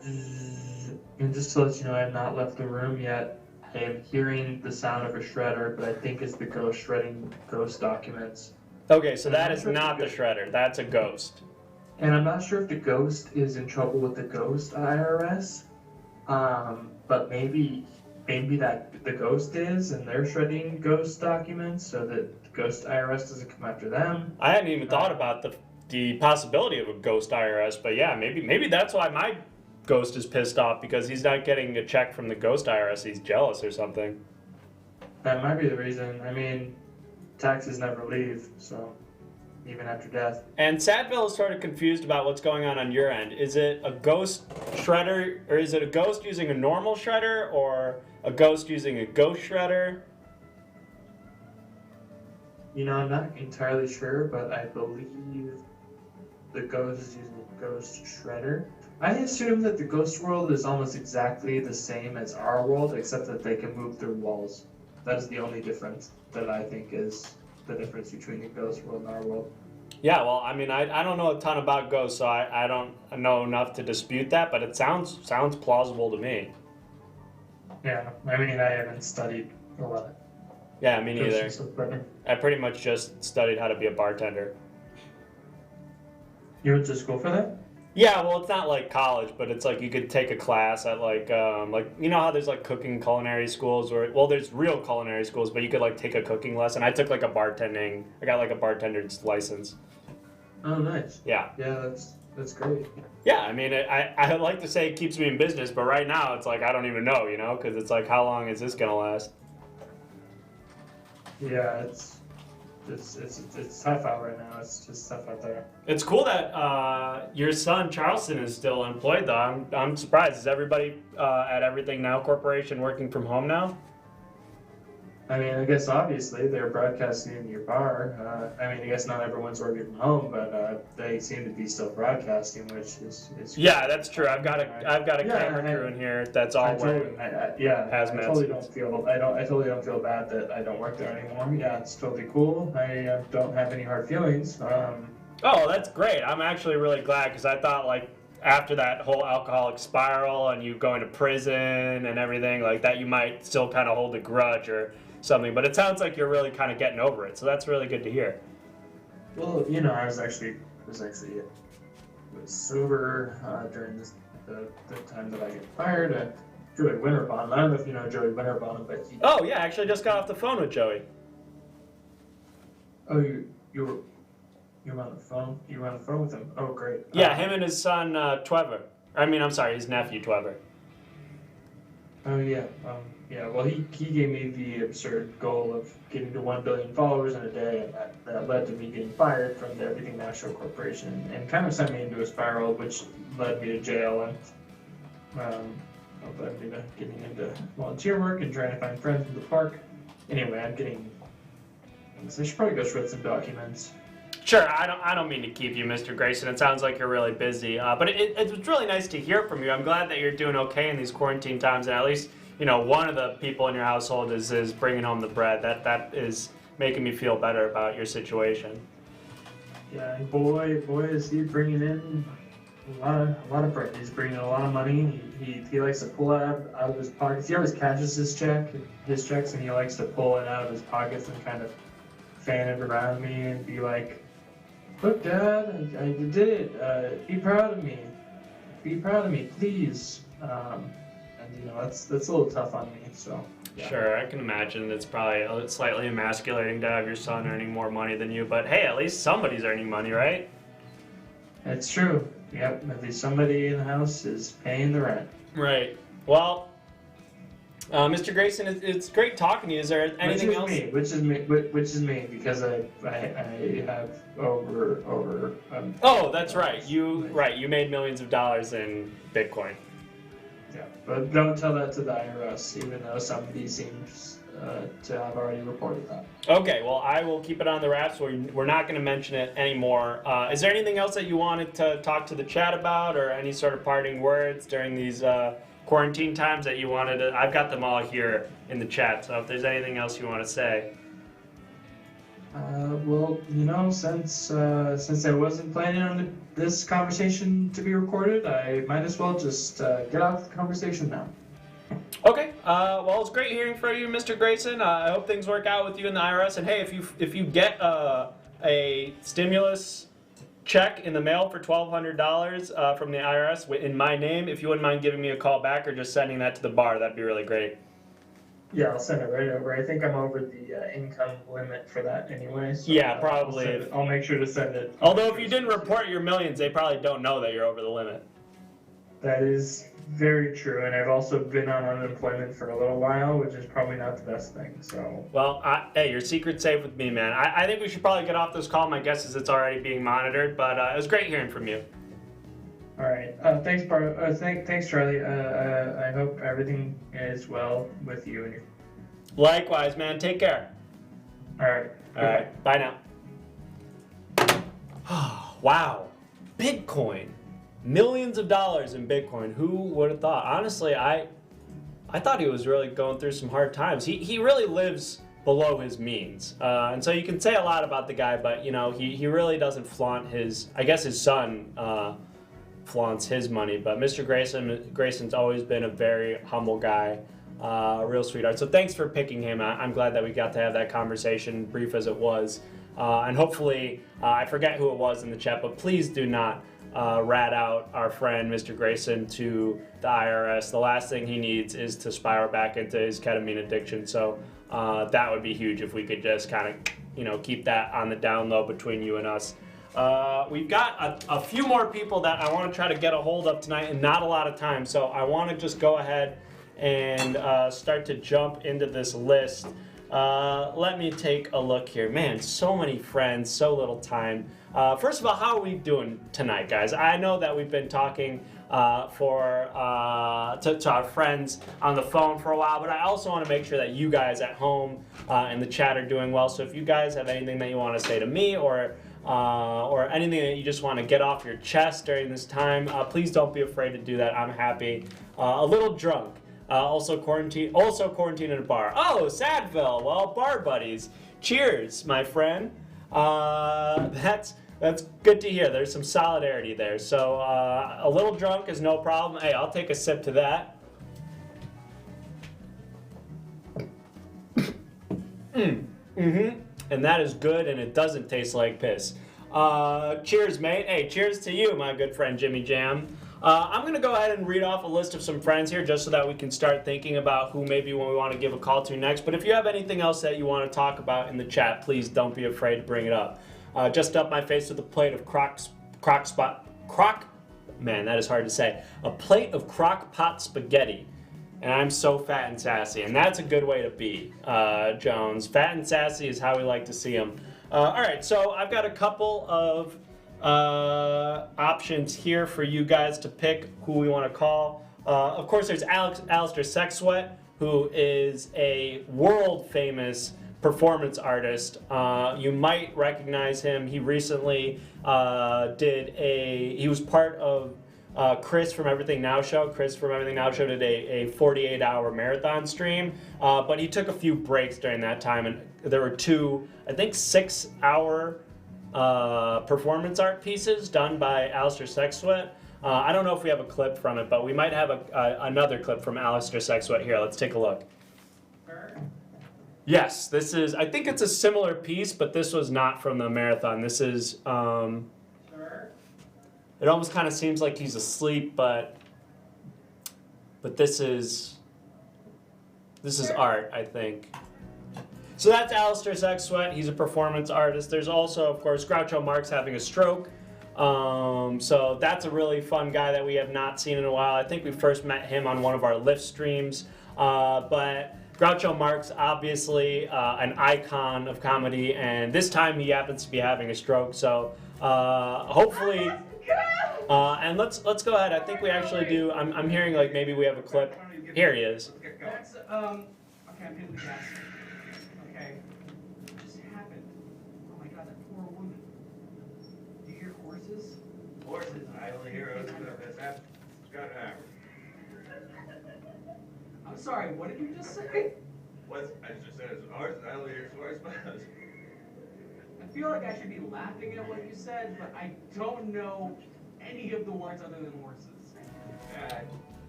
Speaker 12: And just to let you know, I have not left the room yet. I am hearing the sound of a shredder, but I think it's the ghost shredding ghost documents.
Speaker 10: Okay, so that is not the shredder. That's a ghost.
Speaker 12: And I'm not sure if the ghost is in trouble with the ghost IRS. But maybe that the ghost is, and they're shredding ghost documents so that the ghost IRS doesn't come after them.
Speaker 10: I hadn't even thought about the possibility of a ghost IRS, but yeah, maybe that's why my ghost is pissed off because he's not getting a check from the ghost IRS. He's jealous or something.
Speaker 12: That might be the reason. I mean, taxes never leave, so even after death.
Speaker 10: And Sadville is sort of confused about what's going on your end. Is it a ghost shredder, or is it a ghost using a normal shredder, or a ghost using a ghost shredder?
Speaker 12: You know, I'm not entirely sure, but I believe the ghost is using a ghost shredder. I assume that the ghost world is almost exactly the same as our world, except that they can move through walls. That is the only difference that I think is the difference between the ghost world and our world.
Speaker 10: Yeah, well, I mean, I don't know a ton about ghosts, so I don't know enough to dispute that, but it sounds plausible to me.
Speaker 12: Yeah, I mean, I haven't studied a lot.
Speaker 10: Yeah, me neither.
Speaker 12: But
Speaker 10: I pretty much just studied how to be a bartender.
Speaker 12: you went to school for that?
Speaker 10: Yeah, well, it's not like college, but it's like you could take a class at like you know how there's like cooking culinary schools, or well, there's real culinary schools, but you could like take a cooking lesson. I took like I got like a bartender's license.
Speaker 12: Oh, nice.
Speaker 10: Yeah.
Speaker 12: Yeah, that's great.
Speaker 10: Yeah, I mean, I like to say it keeps me in business, but right now it's like I don't even know, because it's like how long is this gonna last?
Speaker 12: Yeah, it's tough out right now. It's just tough out there.
Speaker 10: It's cool that your son Charleston is still employed, though. I'm surprised. Is everybody at Everything Now Corporation working from home now?
Speaker 12: I mean, I guess obviously they're broadcasting in your bar. I mean, I guess not everyone's working from home, but they seem to be still broadcasting, which is
Speaker 10: Yeah, that's true. I've got a camera crew in here that's all wearing hazmat
Speaker 12: I totally
Speaker 10: suits.
Speaker 12: I totally don't feel bad that I don't work there anymore. Yeah, it's totally cool. I don't have any hard feelings.
Speaker 10: Oh, that's great. I'm actually really glad because I thought like after that whole alcoholic spiral and you going to prison and everything like that, you might still kind of hold a grudge or something. But it sounds like you're really kind of getting over it, so that's really good to hear.
Speaker 12: Well, I was actually sober during the time that I got fired. Joey Winterbottom. I don't know if you know Joey Winterbottom, but he.
Speaker 10: Oh yeah, I actually just got off the phone with Joey.
Speaker 12: Oh, you were on the phone. You were on the phone with him. Oh, great.
Speaker 10: Yeah, him and his son Trevor. His nephew Trevor.
Speaker 12: Oh yeah. Yeah. Well, he gave me the absurd goal of getting to 1 billion followers in a day, and that led to me getting fired from the Everything Now Show Corporation, and kind of sent me into a spiral, which led me to jail and led me to getting into volunteer work and trying to find friends in the park. Anyway, I should probably go shred some documents.
Speaker 10: Sure, I don't mean to keep you, Mr. Grayson. It sounds like you're really busy, but it was really nice to hear from you. I'm glad that you're doing okay in these quarantine times, and at least one of the people in your household is bringing home the bread. That is making me feel better about your situation.
Speaker 12: Yeah, and boy is he bringing in a lot of bread. He's bringing in a lot of money. He likes to pull out of his pockets. He always catches his checks, and he likes to pull it out of his pockets and kind of fan it around me and be like, "Look, Dad, I did it. Be proud of me. Be proud of me, please." And that's a little tough on me. So. Yeah.
Speaker 10: Sure, I can imagine it's probably slightly emasculating to have your son earning more money than you, but hey, at least somebody's earning money, right?
Speaker 12: It's true. Yep, at least somebody in the house is paying the rent.
Speaker 10: Right. Well, Mr. Grayson, it's great talking to you. Is there anything else?
Speaker 12: Which is me, because I have over.
Speaker 10: Oh, that's right. You made millions of dollars in Bitcoin.
Speaker 12: Yeah, but don't tell that to the IRS, even though somebody seems to have already reported that.
Speaker 10: Okay, well, I will keep it on the wraps. We're not going to mention it anymore. Is there anything else that you wanted to talk to the chat about, or any sort of parting words during these quarantine times that you wanted to? I've got them all here in the chat, so if there's anything else you want to say.
Speaker 12: Well, since I wasn't planning on this conversation to be recorded, I might as well just get off the conversation now.
Speaker 10: Okay. Well, it's great hearing from you, Mr. Grayson. I hope things work out with you and the IRS. And hey, if you get a stimulus check in the mail for $1,200 from the IRS in my name, if you wouldn't mind giving me a call back or just sending that to the bar, that'd be really great.
Speaker 12: Yeah, I'll send it right over. I think I'm over the income limit for that anyway. So
Speaker 10: yeah, probably.
Speaker 12: I'll make sure to send it.
Speaker 10: Although if you didn't report your millions, they probably don't know that you're over the limit.
Speaker 12: that is very true, and I've also been on unemployment for a little while, which is probably not the best thing. So.
Speaker 10: Well, hey, your secret's safe with me, man. I think we should probably get off this call. My guess is it's already being monitored, but it was great hearing from you.
Speaker 12: All right. Thanks, thanks, Charlie. I hope everything is well with you and your.
Speaker 10: Likewise, man. Take care.
Speaker 12: All right.
Speaker 10: All right. Bye now. Wow. Bitcoin. Millions of dollars in Bitcoin. Who would have thought? Honestly, I thought he was really going through some hard times. He really lives below his means. And so you can say a lot about the guy, but, you know, he really doesn't flaunt his, I guess his son flaunts his money. But Mr. Grayson's always been a very humble guy, a real sweetheart. So thanks for picking him. I'm glad that we got to have that conversation, brief as it was. And hopefully, I forget who it was in the chat, but please do not rat out our friend Mr. Grayson to the IRS. The last thing he needs is to spiral back into his ketamine addiction. So that would be huge if we could just kind of, you know, keep that on the down low between you and us. We've got a few more people that I want to try to get a hold of tonight, and not a lot of time. So I want to just go ahead and start to jump into this list. Let me take a look here. Man, so many friends, so little time. First of all, how are we doing tonight, guys? I know that we've been talking to our friends on the phone for a while, but I also want to make sure that you guys at home in the chat are doing well. So if you guys have anything that you want to say to me or anything that you just want to get off your chest during this time, please don't be afraid to do that. I'm happy. A little drunk. Also quarantined in a bar. Oh, Sadville. Well, bar buddies. Cheers, my friend. That's good to hear. There's some solidarity there. So a little drunk is no problem. Hey, I'll take a sip to that. And that is good, and it doesn't taste like piss. Cheers, mate. Hey, cheers to you, my good friend Jimmy Jam. I'm going to go ahead and read off a list of some friends here just so that we can start thinking about who maybe we want to give a call to next. But if you have anything else that you want to talk about in the chat, please don't be afraid to bring it up. Just up my face with a plate of man, that is hard to say. A plate of crock pot spaghetti. And I'm so fat and sassy. And that's a good way to be, Jones. Fat and sassy is how we like to see them. All right, so I've got a couple of options here for you guys to pick who we want to call. Of course, there's Alistair Sexsweat, who is a world famous performance artist. You might recognize him. He recently he was part of Chris from Everything Now Show. Chris from Everything Now Show did a 48-hour marathon stream, but he took a few breaks during that time, and there were two, I think, 6-hour performance art pieces done by Alistair Sexsweat. I don't know if we have a clip from it, but we might have another clip from Alistair Sexsweat here. Let's take a look. Yes, this is, I think it's a similar piece, but this was not from the marathon. This is, it almost kind of seems like he's asleep, but this is art, I think. So that's Alistair Sexsweat. He's a performance artist. There's also, of course, Groucho Marx having a stroke. So that's a really fun guy that we have not seen in a while. I think we first met him on one of our Lyft streams. But Groucho Marx, obviously an icon of comedy, and this time he happens to be having a stroke. So hopefully, and let's go ahead. I think we actually do. I'm hearing like maybe we have a clip. Here he is.
Speaker 13: That's okay. I'm hitting the gas. Okay, what just happened? Oh my God, that poor woman. Do you hear horses? Horses. I only hear a Scott Hammer. I'm sorry. What did you just say?
Speaker 14: What? I just said it's horse. I only hear horse buzz.
Speaker 13: I feel like I should be laughing at what you said, but I don't know any of the words other than horses.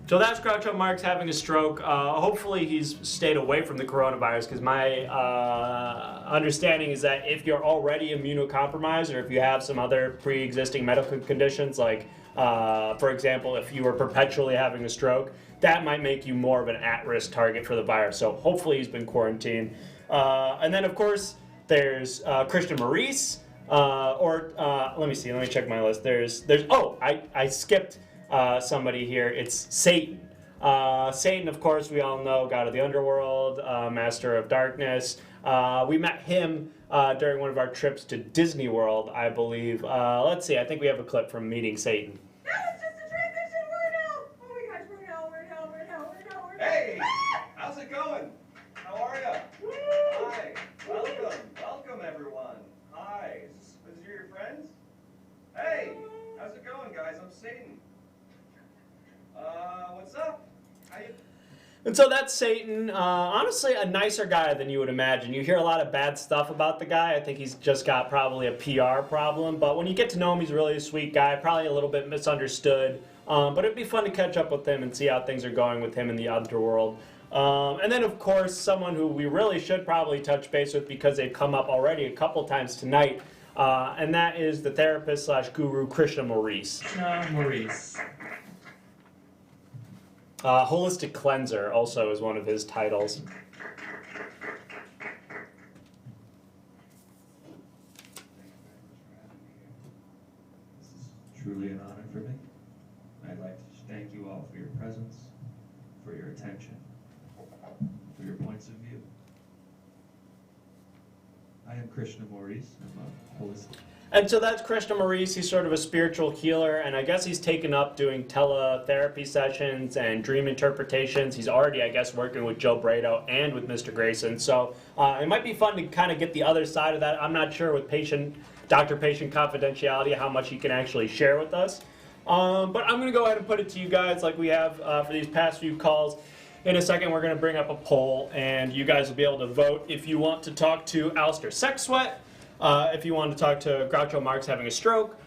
Speaker 10: So that's Groucho Marx having a stroke. Hopefully he's stayed away from the coronavirus, because my understanding is that if you're already immunocompromised, or if you have some other pre-existing medical conditions, like for example, if you were perpetually having a stroke, that might make you more of an at-risk target for the virus. So hopefully he's been quarantined. And then of course there's Christian Maurice, let me see, let me check my list. I skipped somebody here. It's Satan. Satan, of course, we all know, god of the underworld, master of darkness. We met him during one of our trips to Disney World, I believe. Let's see, I think we have a clip from meeting Satan.
Speaker 5: That was just a transition. We're now. Oh my gosh, we're now.
Speaker 14: Hey, how's it going? How are ya? Hi, welcome everyone. Hi, is these your friends? Hey, how's it going, guys? I'm Satan. What's up? How you?
Speaker 10: And so that's Satan. Honestly, a nicer guy than you would imagine. You hear a lot of bad stuff about the guy. I think he's just got probably a PR problem. But when you get to know him, he's really a sweet guy. Probably a little bit misunderstood. But it'd be fun to catch up with him and see how things are going with him in the underworld. And then, of course, someone who we really should probably touch base with because they've come up already a couple times tonight. And that is the therapist / guru, Krishna Maurice.
Speaker 12: Maurice.
Speaker 10: Holistic Cleanser also is one of his titles.
Speaker 15: This is truly an honor for me. I'd like to thank you all for your presence, for your attention, for your points of view. I am Krishna Maurice. I'm a holistic.
Speaker 10: And so that's Krishna Maurice. He's sort of a spiritual healer, and I guess he's taken up doing teletherapy sessions and dream interpretations. He's already, I guess, working with Joe Brado and with Mr. Grayson. So it might be fun to kind of get the other side of that. I'm not sure with doctor-patient confidentiality how much he can actually share with us. But I'm going to go ahead and put it to you guys like we have for these past few calls. In a second, we're going to bring up a poll, and you guys will be able to vote if you want to talk to Alistair Sex Sweat, if you want to talk to Groucho Marx having a stroke,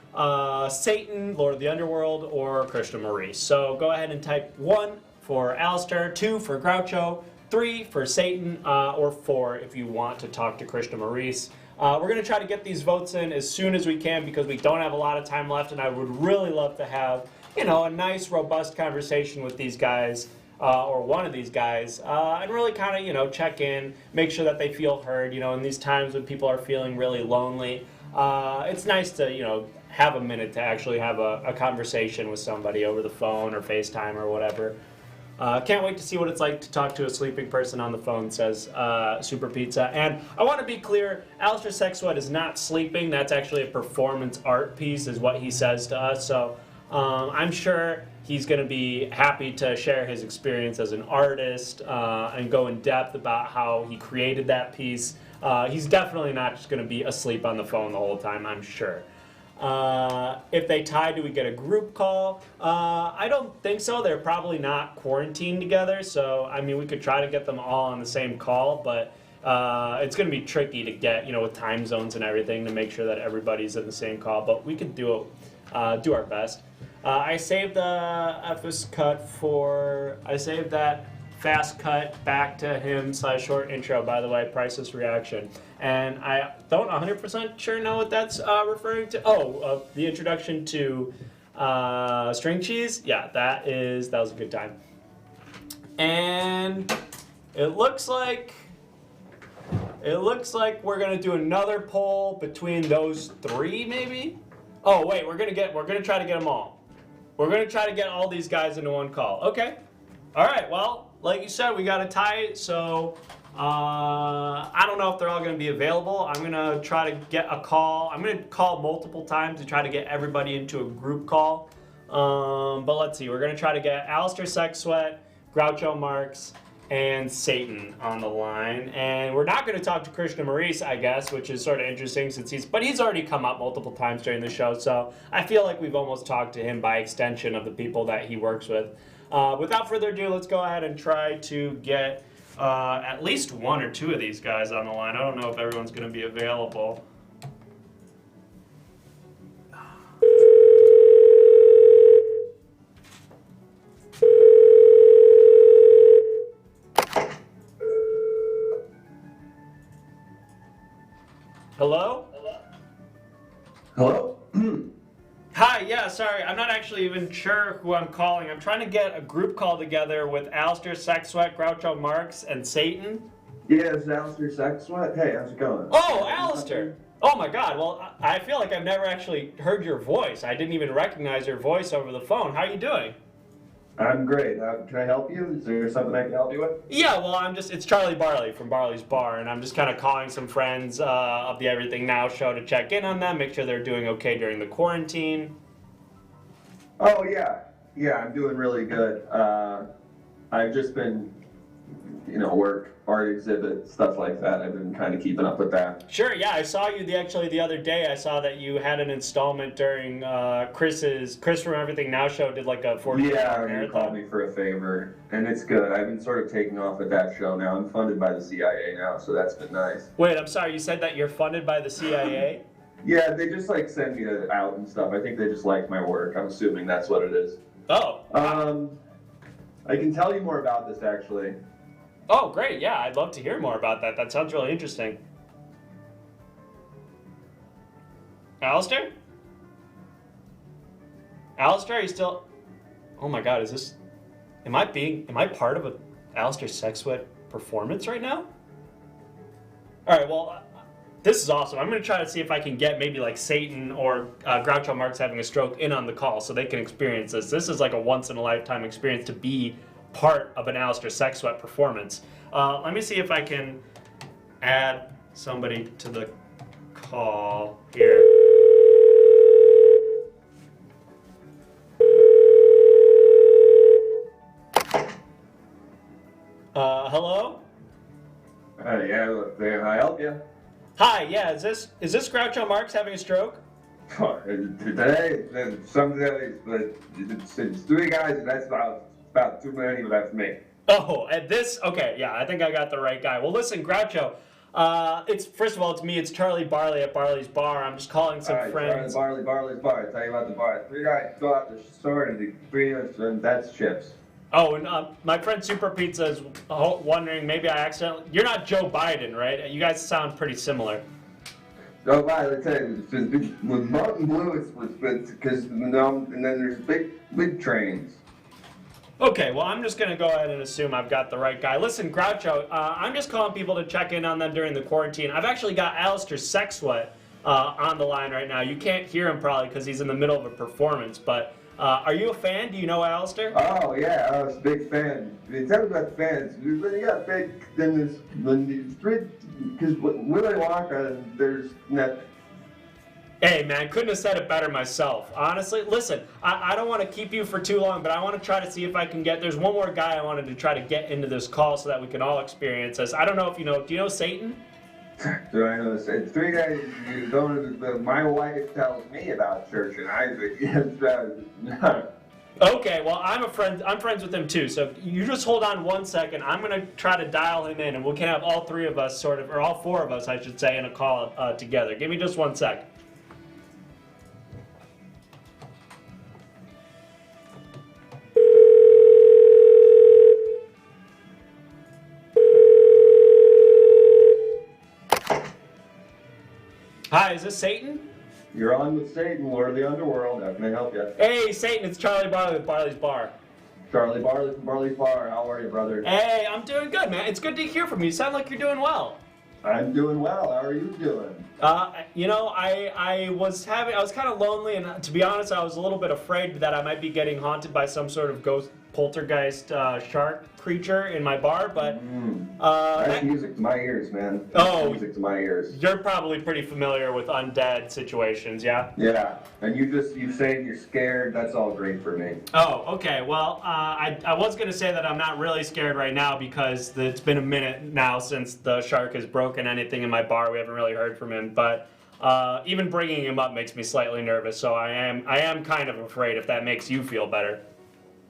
Speaker 10: Satan, Lord of the Underworld, or Krishna Maurice. So go ahead and type 1 for Alistair, 2 for Groucho, 3 for Satan, or 4 if you want to talk to Krishna Maurice. We're going to try to get these votes in as soon as we can because we don't have a lot of time left, and I would really love to have, a nice, robust conversation with these guys. Or one of these guys, and really kind of, check in, make sure that they feel heard, in these times when people are feeling really lonely. It's nice to, have a minute to actually have a conversation with somebody over the phone or FaceTime or whatever. Can't wait to see what it's like to talk to a sleeping person on the phone, says Super Pizza. And I want to be clear, Alistair Sex Sweat is not sleeping. That's actually a performance art piece is what he says to us. So I'm sure he's going to be happy to share his experience as an artist and go in depth about how he created that piece. He's definitely not just going to be asleep on the phone the whole time, I'm sure. If they tie, do we get a group call? I don't think so. They're probably not quarantined together, so we could try to get them all on the same call, but it's going to be tricky to get, with time zones and everything to make sure that everybody's in the same call, but we could do our best. I saved the that fast cut back to him / short intro, by the way, Priceless Reaction. And I don't 100% sure know what that's referring to. Oh, the introduction to String Cheese. Yeah, that was a good time. And it looks like we're gonna do another poll between those 3, maybe. Oh wait, we're gonna try to get them all. We're going to try to get all these guys into one call. Okay. All right. Well, like you said, we got to tie it. So I don't know if they're all going to be available. I'm going to try to get a call. I'm going to call multiple times to try to get everybody into a group call. But let's see. We're going to try to get Alistair Sex Sweat, Groucho Marx, and Satan on the line. And we're not going to talk to Krishna Maurice, I guess, which is sort of interesting since he's already come up multiple times during the show. So I feel like we've almost talked to him by extension of the people that he works with. Without further ado, let's go ahead and try to get at least 1 or 2 of these guys on the line. I don't know if everyone's going to be available. Hello?
Speaker 12: Hello?
Speaker 10: Hi, yeah, sorry, I'm not actually even sure who I'm calling. I'm trying to get a group call together with Alistair Sex Sweat, Groucho Marx, and Satan.
Speaker 16: Yeah, it's Alistair Sex Sweat. Hey, how's it going?
Speaker 10: Oh, Alistair! Oh my God! Well, I feel like I've never actually heard your voice. I didn't even recognize your voice over the phone. How are you doing?
Speaker 16: I'm great. Can I help you? Is there something I can help you with?
Speaker 10: Yeah, well, it's Charlie Barley from Barley's Bar, and I'm just kind of calling some friends of the Everything Now show to check in on them, make sure they're doing okay during the quarantine.
Speaker 16: Oh, yeah. Yeah, I'm doing really good. I've just been, work, art exhibit, stuff like that. I've been kind of keeping up with that.
Speaker 10: Sure, yeah, I saw you the other day. I saw that you had an installment during Chris from Everything Now show did like a 40
Speaker 16: Yeah, he called me for a favor, and it's good. I've been sort of taking off at that show now. I'm funded by the CIA now, so that's been nice.
Speaker 10: Wait, I'm sorry, you said that you're funded by the CIA?
Speaker 16: Yeah, they just send me out and stuff. I think they just like my work. I'm assuming that's what it is.
Speaker 10: Oh.
Speaker 16: I can tell you more about this actually.
Speaker 10: Oh, great. Yeah, I'd love to hear more about that. That sounds really interesting. Alistair? Alistair, are you still... Oh my God, am I part of a Alistair Sex Sweat performance right now? All right, well, this is awesome. I'm going to try to see if I can get maybe like Satan or Groucho Marx having a stroke in on the call so they can experience this. This is like a once-in-a-lifetime experience to be part of an Alistair Sex Sweat performance. Let me see if I can add somebody to the call here. Hello?
Speaker 16: Yeah, can I help you?
Speaker 10: Hi, yeah, is this Groucho Marx having a stroke?
Speaker 16: Today, some days, but it's three guys, and that's about too many, but that's me.
Speaker 10: Oh, okay, yeah, I think I got the right guy. Well, listen, Groucho, first of all, it's me, it's Charlie Barley at Barley's Bar. I'm just calling some friends.
Speaker 16: Barley's Bar, tell you about the bar. Three guys go out the store and the three of us, and that's chips.
Speaker 10: Oh, and my friend Super Pizza is wondering, maybe I accidentally... You're not Joe Biden, right? You guys sound pretty similar.
Speaker 16: Joe Biden, I tell you, with Mountain Blue, it's because, and then there's big trains.
Speaker 10: Okay, well, I'm just going to go ahead and assume I've got the right guy. Listen, Groucho, I'm just calling people to check in on them during the quarantine. I've actually got Alistair Sex Sweat on the line right now. You can't hear him probably because he's in the middle of a performance, but are you a fan? Do you know Alistair?
Speaker 16: Oh, yeah, I was a big fan. Tell me about the fans. When you got big, then there's three, because when I walk, there's nothing.
Speaker 10: Hey, man, couldn't have said it better myself. Honestly, listen, I don't want to keep you for too long, but I want to try to see if I can there's one more guy I wanted to try to get into this call so that we can all experience this. I don't know if do you know Satan?
Speaker 16: Do I know this? Three guys, my wife tells me about church, and
Speaker 10: Okay, well, I'm friends with him too, so you just hold on 1 second. I'm going to try to dial him in, and we can have all three of us or all four of us, I should say, in a call together. Give me just 1 sec. Hi, is this Satan?
Speaker 16: You're on with Satan, Lord of the Underworld. How can I help you?
Speaker 10: Hey, Satan, it's Charlie Barley with Barley's Bar.
Speaker 16: Charlie Barley from Barley's Bar. How are you, brother?
Speaker 10: Hey, I'm doing good, man. It's good to hear from you. You sound like you're doing well.
Speaker 16: I'm doing well. How are you doing?
Speaker 10: I was kind of lonely, and to be honest, I was a little bit afraid that I might be getting haunted by some sort of ghost poltergeist shark creature in my bar, but
Speaker 16: that's music to my ears, man. That's music to my ears.
Speaker 10: You're probably pretty familiar with undead situations, yeah?
Speaker 16: Yeah, and you saying you're scared, that's all great for me.
Speaker 10: Oh, okay. Well, I was going to say that I'm not really scared right now because it's been a minute now since the shark has broken anything in my bar. We haven't really heard from him, but even bringing him up makes me slightly nervous, so I am kind of afraid, if that makes you feel better.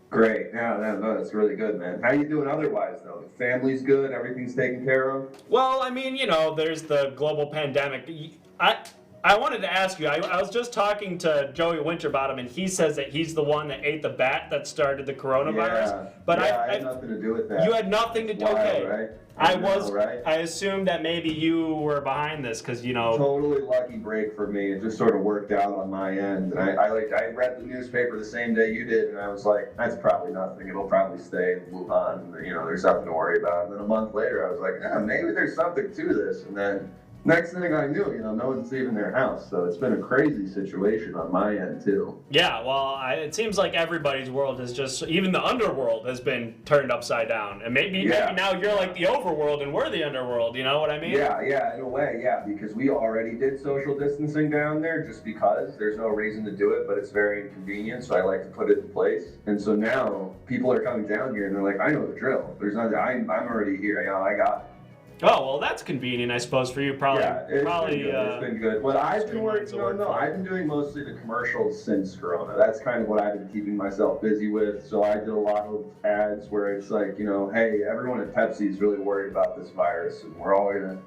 Speaker 16: Great. No, that's really good, man. How you doing otherwise, though? The family's good? Everything's taken care of?
Speaker 10: Well, I mean, there's the global pandemic. I wanted to ask you, I was just talking to Joey Winterbottom, and he says that he's the one that ate the bat that started the coronavirus.
Speaker 16: Yeah,
Speaker 10: but
Speaker 16: I had nothing to do with that.
Speaker 10: You had nothing to do. Okay.
Speaker 16: Right?
Speaker 10: I assumed that maybe you were behind this because
Speaker 16: Totally lucky break for me. It just sort of worked out on my end. And I read the newspaper the same day you did, and I was like, that's probably nothing. It'll probably stay in Wuhan. There's nothing to worry about. And then a month later, I was like, maybe there's something to this. And then next thing I knew, no one's leaving their house. So it's been a crazy situation on my end too.
Speaker 10: Yeah, well, it seems like everybody's world is just, even the underworld has been turned upside down. And maybe now you're like the overworld and we're the underworld, you know what I mean?
Speaker 16: Yeah, in a way, yeah, because we already did social distancing down there just because there's no reason to do it, but it's very inconvenient, so I like to put it in place. And so now people are coming down here and they're like, I know the drill. There's nothing, I'm already here, I got it.
Speaker 10: Oh, well, that's convenient, I suppose, for you. Probably.
Speaker 16: Yeah, it's been good. Well, I've been working I've been doing mostly the commercials since Corona. That's kind of what I've been keeping myself busy with. So I did a lot of ads where it's like, hey, everyone at Pepsi is really worried about this virus, and we're all gonna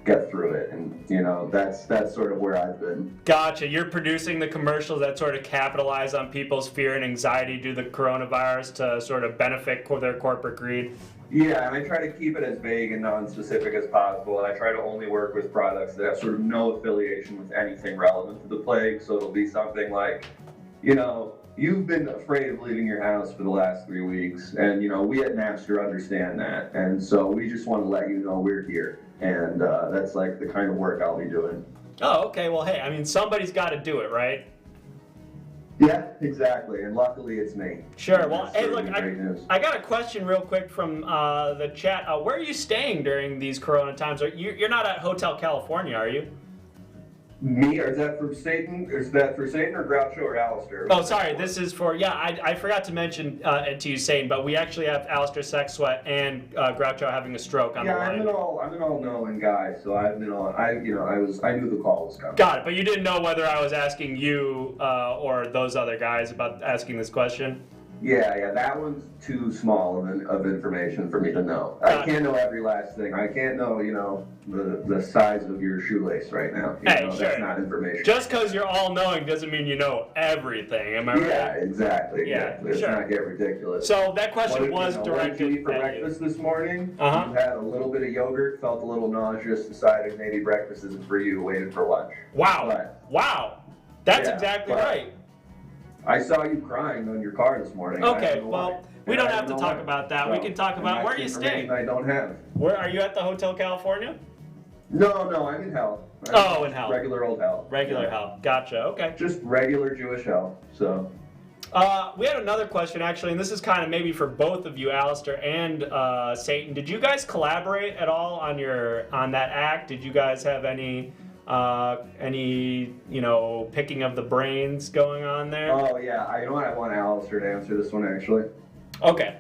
Speaker 16: get through it. And that's sort of where I've been.
Speaker 10: Gotcha. You're producing the commercials that sort of capitalize on people's fear and anxiety due to the coronavirus to sort of benefit their corporate greed.
Speaker 16: Yeah, and I try to keep it as vague and non-specific as possible, and I try to only work with products that have sort of no affiliation with anything relevant to the plague, so it'll be something like, you've been afraid of leaving your house for the last 3 weeks, and, we at Napster understand that, and so we just want to let you know we're here, and that's like the kind of work I'll be doing.
Speaker 10: Oh, okay, well, hey, I mean, somebody's got to do it, right?
Speaker 16: Yeah, exactly, and luckily it's me.
Speaker 10: Sure, well, hey, look, I got a question real quick from the chat. Where are you staying during these Corona times? You're not at Hotel California, are you?
Speaker 16: Me? Or is that for Satan? Is that for Satan or Groucho or Alistair?
Speaker 10: Oh, sorry, this is for, I forgot to mention it to you, Satan, but we actually have Alistair Sex Sweat and Groucho having a stroke on the line.
Speaker 16: I'm an all-knowing guy, so I've been on, I knew the call was coming.
Speaker 10: Got it, but you didn't know whether I was asking you or those other guys about asking this question?
Speaker 16: Yeah, that one's too small of information for me to know. I can't know every last thing. I can't know, the size of your shoelace right now.
Speaker 10: Hey, sure.
Speaker 16: That's not information.
Speaker 10: Just because you're all-knowing doesn't mean you know everything, am I right?
Speaker 16: Yeah, exactly. Let's not get ridiculous.
Speaker 10: So that question was directed
Speaker 16: what did you eat for breakfast this morning?
Speaker 10: Uh-huh.
Speaker 16: You had a little bit of yogurt, felt a little nauseous, decided maybe breakfast isn't for you, waited for lunch.
Speaker 10: Wow. Wow. That's exactly right.
Speaker 16: I saw you crying on your car this morning.
Speaker 10: Okay, well, we don't have to talk about that. We can talk about where are you staying?
Speaker 16: I don't have.
Speaker 10: Where are you at the Hotel California?
Speaker 16: No, I'm in hell.
Speaker 10: In hell.
Speaker 16: Regular old hell.
Speaker 10: Regular hell. Gotcha. Okay.
Speaker 16: Just regular Jewish hell. So.
Speaker 10: We had another question actually, and this is kind of maybe for both of you, Alistair and Satan. Did you guys collaborate at all on that act? Did you guys have any picking of the brains going on there?
Speaker 16: Oh yeah, I want Alistair to answer this one actually.
Speaker 10: Okay.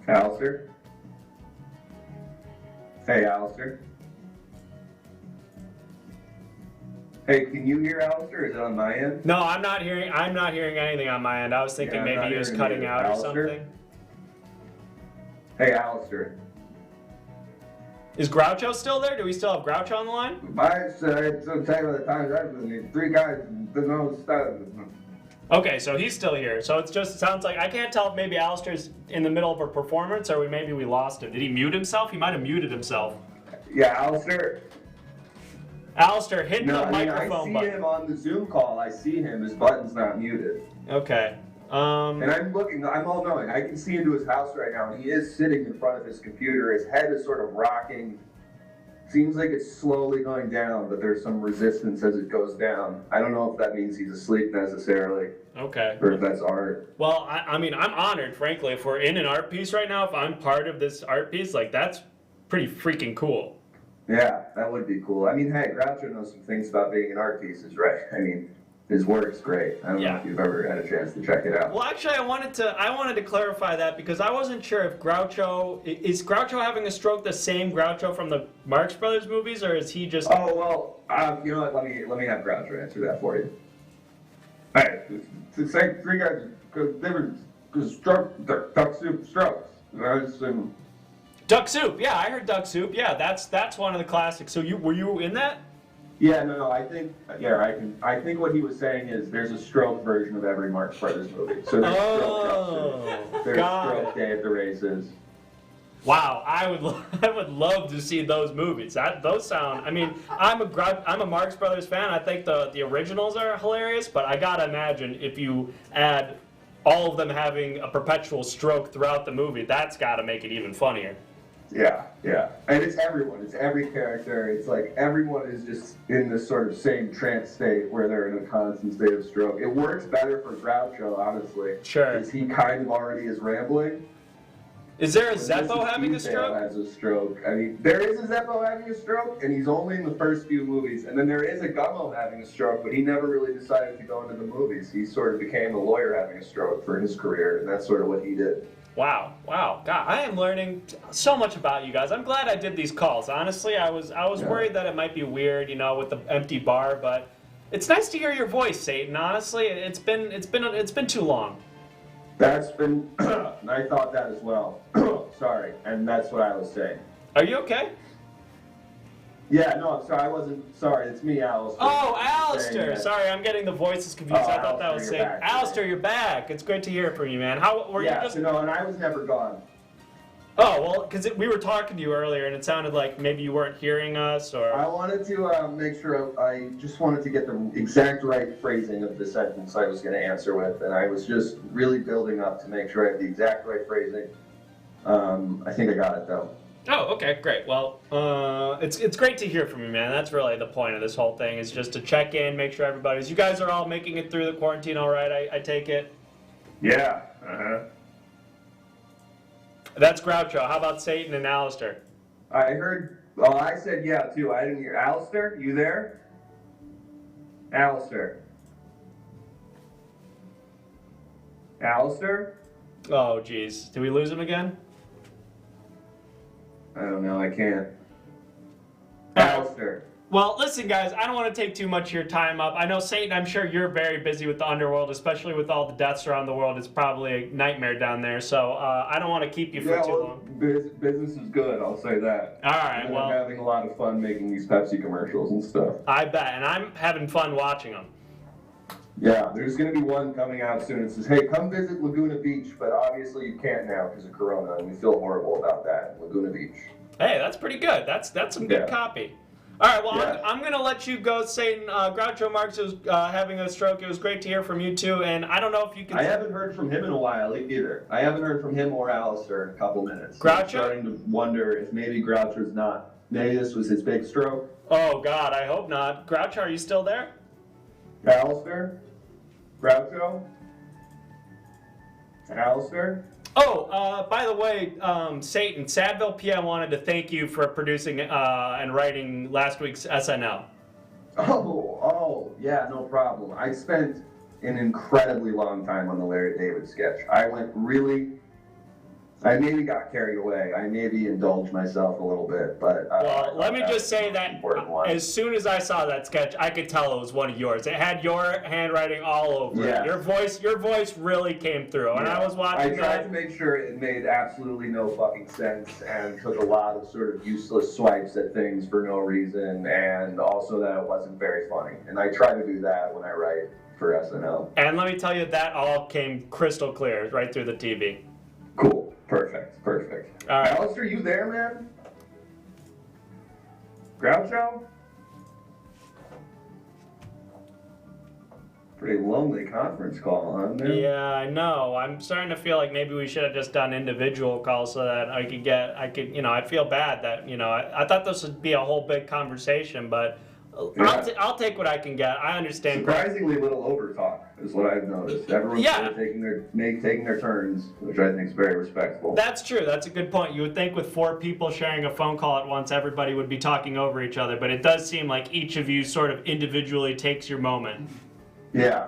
Speaker 16: Alistair? Hey, Alistair? Hey, can you hear Alistair? Is it on my end?
Speaker 10: No, I'm not hearing anything on my end. I was thinking maybe he was cutting out or something.
Speaker 16: Hey, Alistair.
Speaker 10: Is Groucho still there? Do we still have Groucho on the line?
Speaker 16: It's the time of the times I've been 3 guys, no stuff.
Speaker 10: Okay, so he's still here. So it sounds like, I can't tell if maybe Alistair's in the middle of a performance or maybe we lost him. Did he mute himself? He might have muted himself.
Speaker 16: Yeah, Alistair.
Speaker 10: Alistair, hit the microphone button.
Speaker 16: I see him on the Zoom call. I see him. His button's not muted.
Speaker 10: Okay.
Speaker 16: And I'm all knowing. I can see into his house right now, and he is sitting in front of his computer. His head is sort of rocking. Seems like it's slowly going down, but there's some resistance as it goes down. I don't know if that means he's asleep necessarily.
Speaker 10: Okay.
Speaker 16: Or if that's art.
Speaker 10: Well, I mean, I'm honored, frankly. If we're in an art piece right now, if I'm part of this art piece, like, that's pretty freaking cool.
Speaker 16: Yeah, that would be cool. I mean, hey, Groucho knows some things about being in art pieces, right? I mean, his work's great. I don't know if you've ever had a chance to check it out.
Speaker 10: Well, actually, I wanted to clarify that because I wasn't sure if is Groucho having a stroke the same Groucho from the Marx Brothers movies, or is he just?
Speaker 16: Oh well, you know what? Let me have Groucho answer that for you. All right, it's like 3 guys different duck soup strokes.
Speaker 10: Duck Soup, yeah, I heard Duck Soup. Yeah, that's one of the classics. So were you in that?
Speaker 16: Yeah, no, I think what he was saying is there's a stroke version of every Marx Brothers movie. So there's Stroke, there's Stroke Day at the Races.
Speaker 10: Wow, I would love to see those movies. Those sound. I mean, I'm a Marx Brothers fan. I think the originals are hilarious, but I gotta imagine if you add all of them having a perpetual stroke throughout the movie, that's gotta make it even funnier.
Speaker 16: Yeah, yeah. And it's everyone. It's every character. It's like everyone is just in this sort of same trance state where they're in a constant state of stroke. It works better for Groucho, honestly.
Speaker 10: Sure.
Speaker 16: Because he kind of already is rambling.
Speaker 10: Is there a
Speaker 16: When
Speaker 10: Zeppo
Speaker 16: Mrs.
Speaker 10: having a
Speaker 16: Detail
Speaker 10: stroke?
Speaker 16: has a stroke. I mean, there is a Zeppo having a stroke, and he's only in the first few movies. And then there is a Gummo having a stroke, but he never really decided to go into the movies. He sort of became a lawyer having a stroke for his career, and that's sort of what he did.
Speaker 10: Wow, wow, God, I am learning so much about you guys. I'm glad I did these calls. Honestly, I was worried that it might be weird, with the empty bar, but it's nice to hear your voice, Satan. Honestly, it's been too long.
Speaker 16: That's been, I thought that as well. Sorry, and that's what I was saying.
Speaker 10: Are you okay?
Speaker 16: Yeah, no, I'm sorry, I wasn't, sorry, it's me, Alistair.
Speaker 10: Oh, Alistair! Sorry, I'm getting the voices confused. I thought that was
Speaker 16: Alistair,
Speaker 10: saying,
Speaker 16: you're back.
Speaker 10: Alistair, you're back. It's great to hear from you, man. How were you just?
Speaker 16: No, and I was never gone.
Speaker 10: Oh, well, because we were talking to you earlier, and it sounded like maybe you weren't hearing us, or.
Speaker 16: I wanted to make sure, I just wanted to get the exact right phrasing of the sentence I was going to answer with, and I was just really building up to make sure I had the exact right phrasing. I think I got it, though.
Speaker 10: Oh, okay, great. Well, it's great to hear from you, man. That's really the point of this whole thing, is just to check in, make sure everybody's. You guys are all making it through the quarantine all right, I take it?
Speaker 16: Yeah,
Speaker 10: That's Groucho. How about Satan and Alistair?
Speaker 16: I heard, well, I said yeah, too. I didn't hear. Alistair, you there? Alistair? Alistair?
Speaker 10: Oh, geez. Did we lose him again?
Speaker 16: I don't know, I can't. Alistair.
Speaker 10: Well, listen, guys, I don't want to take too much of your time up. I know, Satan, I'm sure you're very busy with the underworld, especially with all the deaths around the world. It's probably a nightmare down there, so I don't want to keep you for too long.
Speaker 16: Business is good, I'll say that.
Speaker 10: All right,
Speaker 16: And
Speaker 10: well.
Speaker 16: I'm having a lot of fun making these Pepsi commercials and stuff.
Speaker 10: I bet, and I'm having fun watching them.
Speaker 16: Yeah, there's going to be one coming out soon. It says, hey, come visit Laguna Beach, but obviously you can't now because of Corona, and we feel horrible about that, Laguna Beach.
Speaker 10: Hey, that's pretty good. That's some good copy. All right, well, I'm going to let you go, Satan. Groucho Marx is having a stroke. It was great to hear from you, too, and I don't know if you can...
Speaker 16: I haven't heard from him in a while, either. I haven't heard from him or Alistair in a couple minutes.
Speaker 10: Groucho?
Speaker 16: I'm starting to wonder if maybe Groucho's not. Maybe this was his big stroke.
Speaker 10: Oh, God, I hope not. Groucho, are you still there?
Speaker 16: Alistair? Groucho? Alistair?
Speaker 10: Oh, by the way, Satan, Sadville PM wanted to thank you for producing and writing last week's SNL.
Speaker 16: Oh, yeah, no problem. I spent an incredibly long time on the Larry David sketch. I maybe got carried away. I maybe indulged myself a little bit, but...
Speaker 10: well, let me just say that as soon as I saw that sketch, I could tell it was one of yours. It had your handwriting all over it. Your voice really came through. And I was watching
Speaker 16: I tried to make sure it made absolutely no fucking sense and took a lot of sort of useless swipes at things for no reason, and also that it wasn't very funny. And I try to do that when I write for SNL.
Speaker 10: And let me tell you, that all came crystal clear right through the TV.
Speaker 16: Cool. Perfect.
Speaker 10: All right.
Speaker 16: Alistair, you there, man? Groucho? Pretty lonely conference call, huh? Man?
Speaker 10: Yeah, I know. I'm starting to feel like maybe we should have just done individual calls so that I feel bad that, I thought this would be a whole big conversation, but I'll take what I can get. I understand.
Speaker 16: Surprisingly little overtalk is what I've noticed. Everyone's sort of taking their turns, which I think is very respectful.
Speaker 10: That's true. That's a good point. You would think with 4 people sharing a phone call at once, everybody would be talking over each other, but it does seem like each of you sort of individually takes your moment.
Speaker 16: Yeah.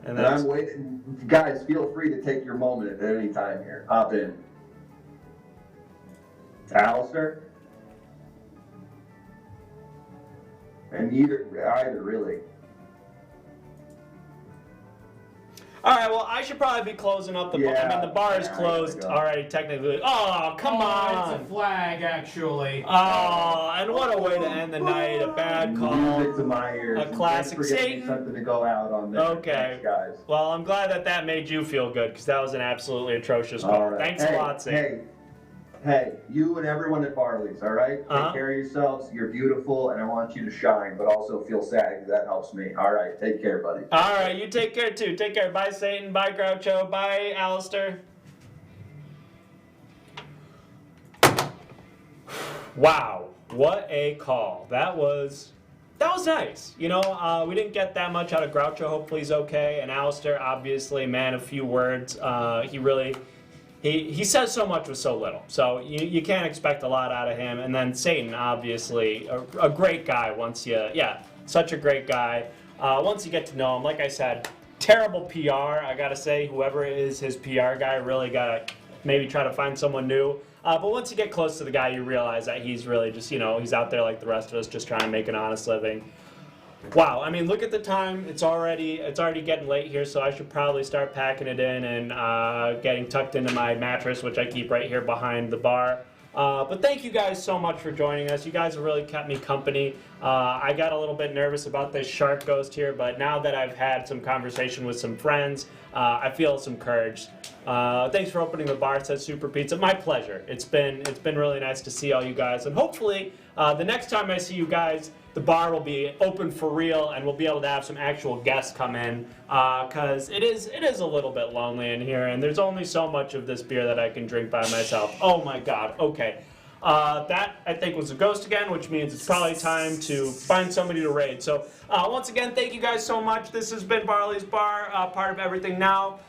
Speaker 10: And
Speaker 16: I'm waiting. Guys, feel free to take your moment at any time here. Hop in. Alistair? And either really.
Speaker 10: All right, well, I should probably be closing up the bar. I mean, the bar is closed already, technically. Oh, come on.
Speaker 4: It's a flag, actually.
Speaker 10: Oh, and what a way to end the night. A bad call.
Speaker 16: Music to my ears.
Speaker 10: A classic.
Speaker 16: Satan. Something to go out on there.
Speaker 10: Okay.
Speaker 16: Thanks, guys.
Speaker 10: Well, I'm glad that made you feel good, because that was an absolutely atrocious call.
Speaker 16: Right.
Speaker 10: Thanks a lot, Satan.
Speaker 16: Hey, you and everyone at Barley's, all right? Take care of yourselves. You're beautiful, and I want you to shine, but also feel sad, because that helps me. All right, take care, buddy.
Speaker 10: All right, you take care, too. Take care. Bye, Satan. Bye, Groucho. Bye, Alistair. Wow, what a call. That was nice. You know, we didn't get that much out of Groucho. Hopefully he's okay. And Alistair, obviously, man of few words. He really, he says so much with so little. So you can't expect a lot out of him. And then Satan, obviously, a great guy once you, such a great guy. Once you get to know him, like I said, terrible PR. I gotta say, whoever is his PR guy really gotta maybe try to find someone new. But once you get close to the guy, you realize that he's really just, you know, he's out there like the rest of us, just trying to make an honest living. Wow, I mean, look at the time. It's already getting late here, so I should probably start packing it in and getting tucked into my mattress, which I keep right here behind the bar. But thank you guys so much for joining us. You guys have really kept me company. I got a little bit nervous about this shark ghost here, but now that I've had some conversation with some friends, I feel some courage. Thanks for opening the bar, says Super Pizza. My pleasure. It's been really nice to see all you guys, and hopefully the next time I see you guys, the bar will be open for real, and we'll be able to have some actual guests come in, because it is a little bit lonely in here, and there's only so much of this beer that I can drink by myself. Oh my God. Okay. That, I think, was a ghost again, which means it's probably time to find somebody to raid. So, once again, thank you guys so much. This has been Barley's Bar, part of Everything Now.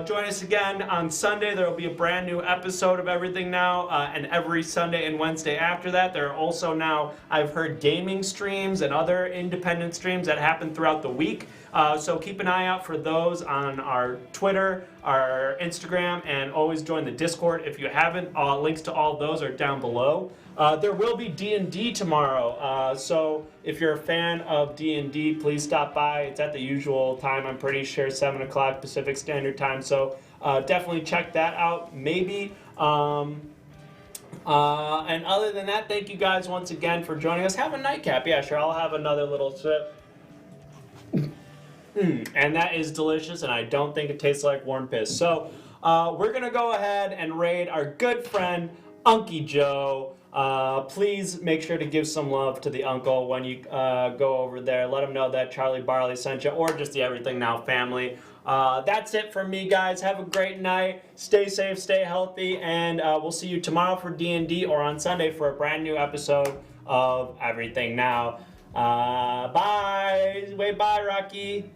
Speaker 10: Join us again on Sunday. There will be a brand new episode of Everything Now, and every Sunday and Wednesday after that. There are also now, I've heard, gaming streams and other independent streams that happen throughout the week. So keep an eye out for those on our Twitter, our Instagram, and always join the Discord if you haven't. Links to all those are down below. There will be D&D tomorrow, so if you're a fan of D&D, please stop by. It's at the usual time, I'm pretty sure, 7 o'clock Pacific Standard Time, so definitely check that out, maybe. And other than that, thank you guys once again for joining us. Have a nightcap. Yeah, sure, I'll have another little sip. And that is delicious, and I don't think it tastes like warm piss. So we're going to go ahead and raid our good friend, Unky Joe. Please make sure to give some love to the uncle when you go over there. Let him know that Charlie Barley sent you, or just the Everything Now family. That's it from me, guys. Have a great night. Stay safe, stay healthy, and we'll see you tomorrow for D&D or on Sunday for a brand new episode of Everything Now. Bye. Wait, bye, Rocky.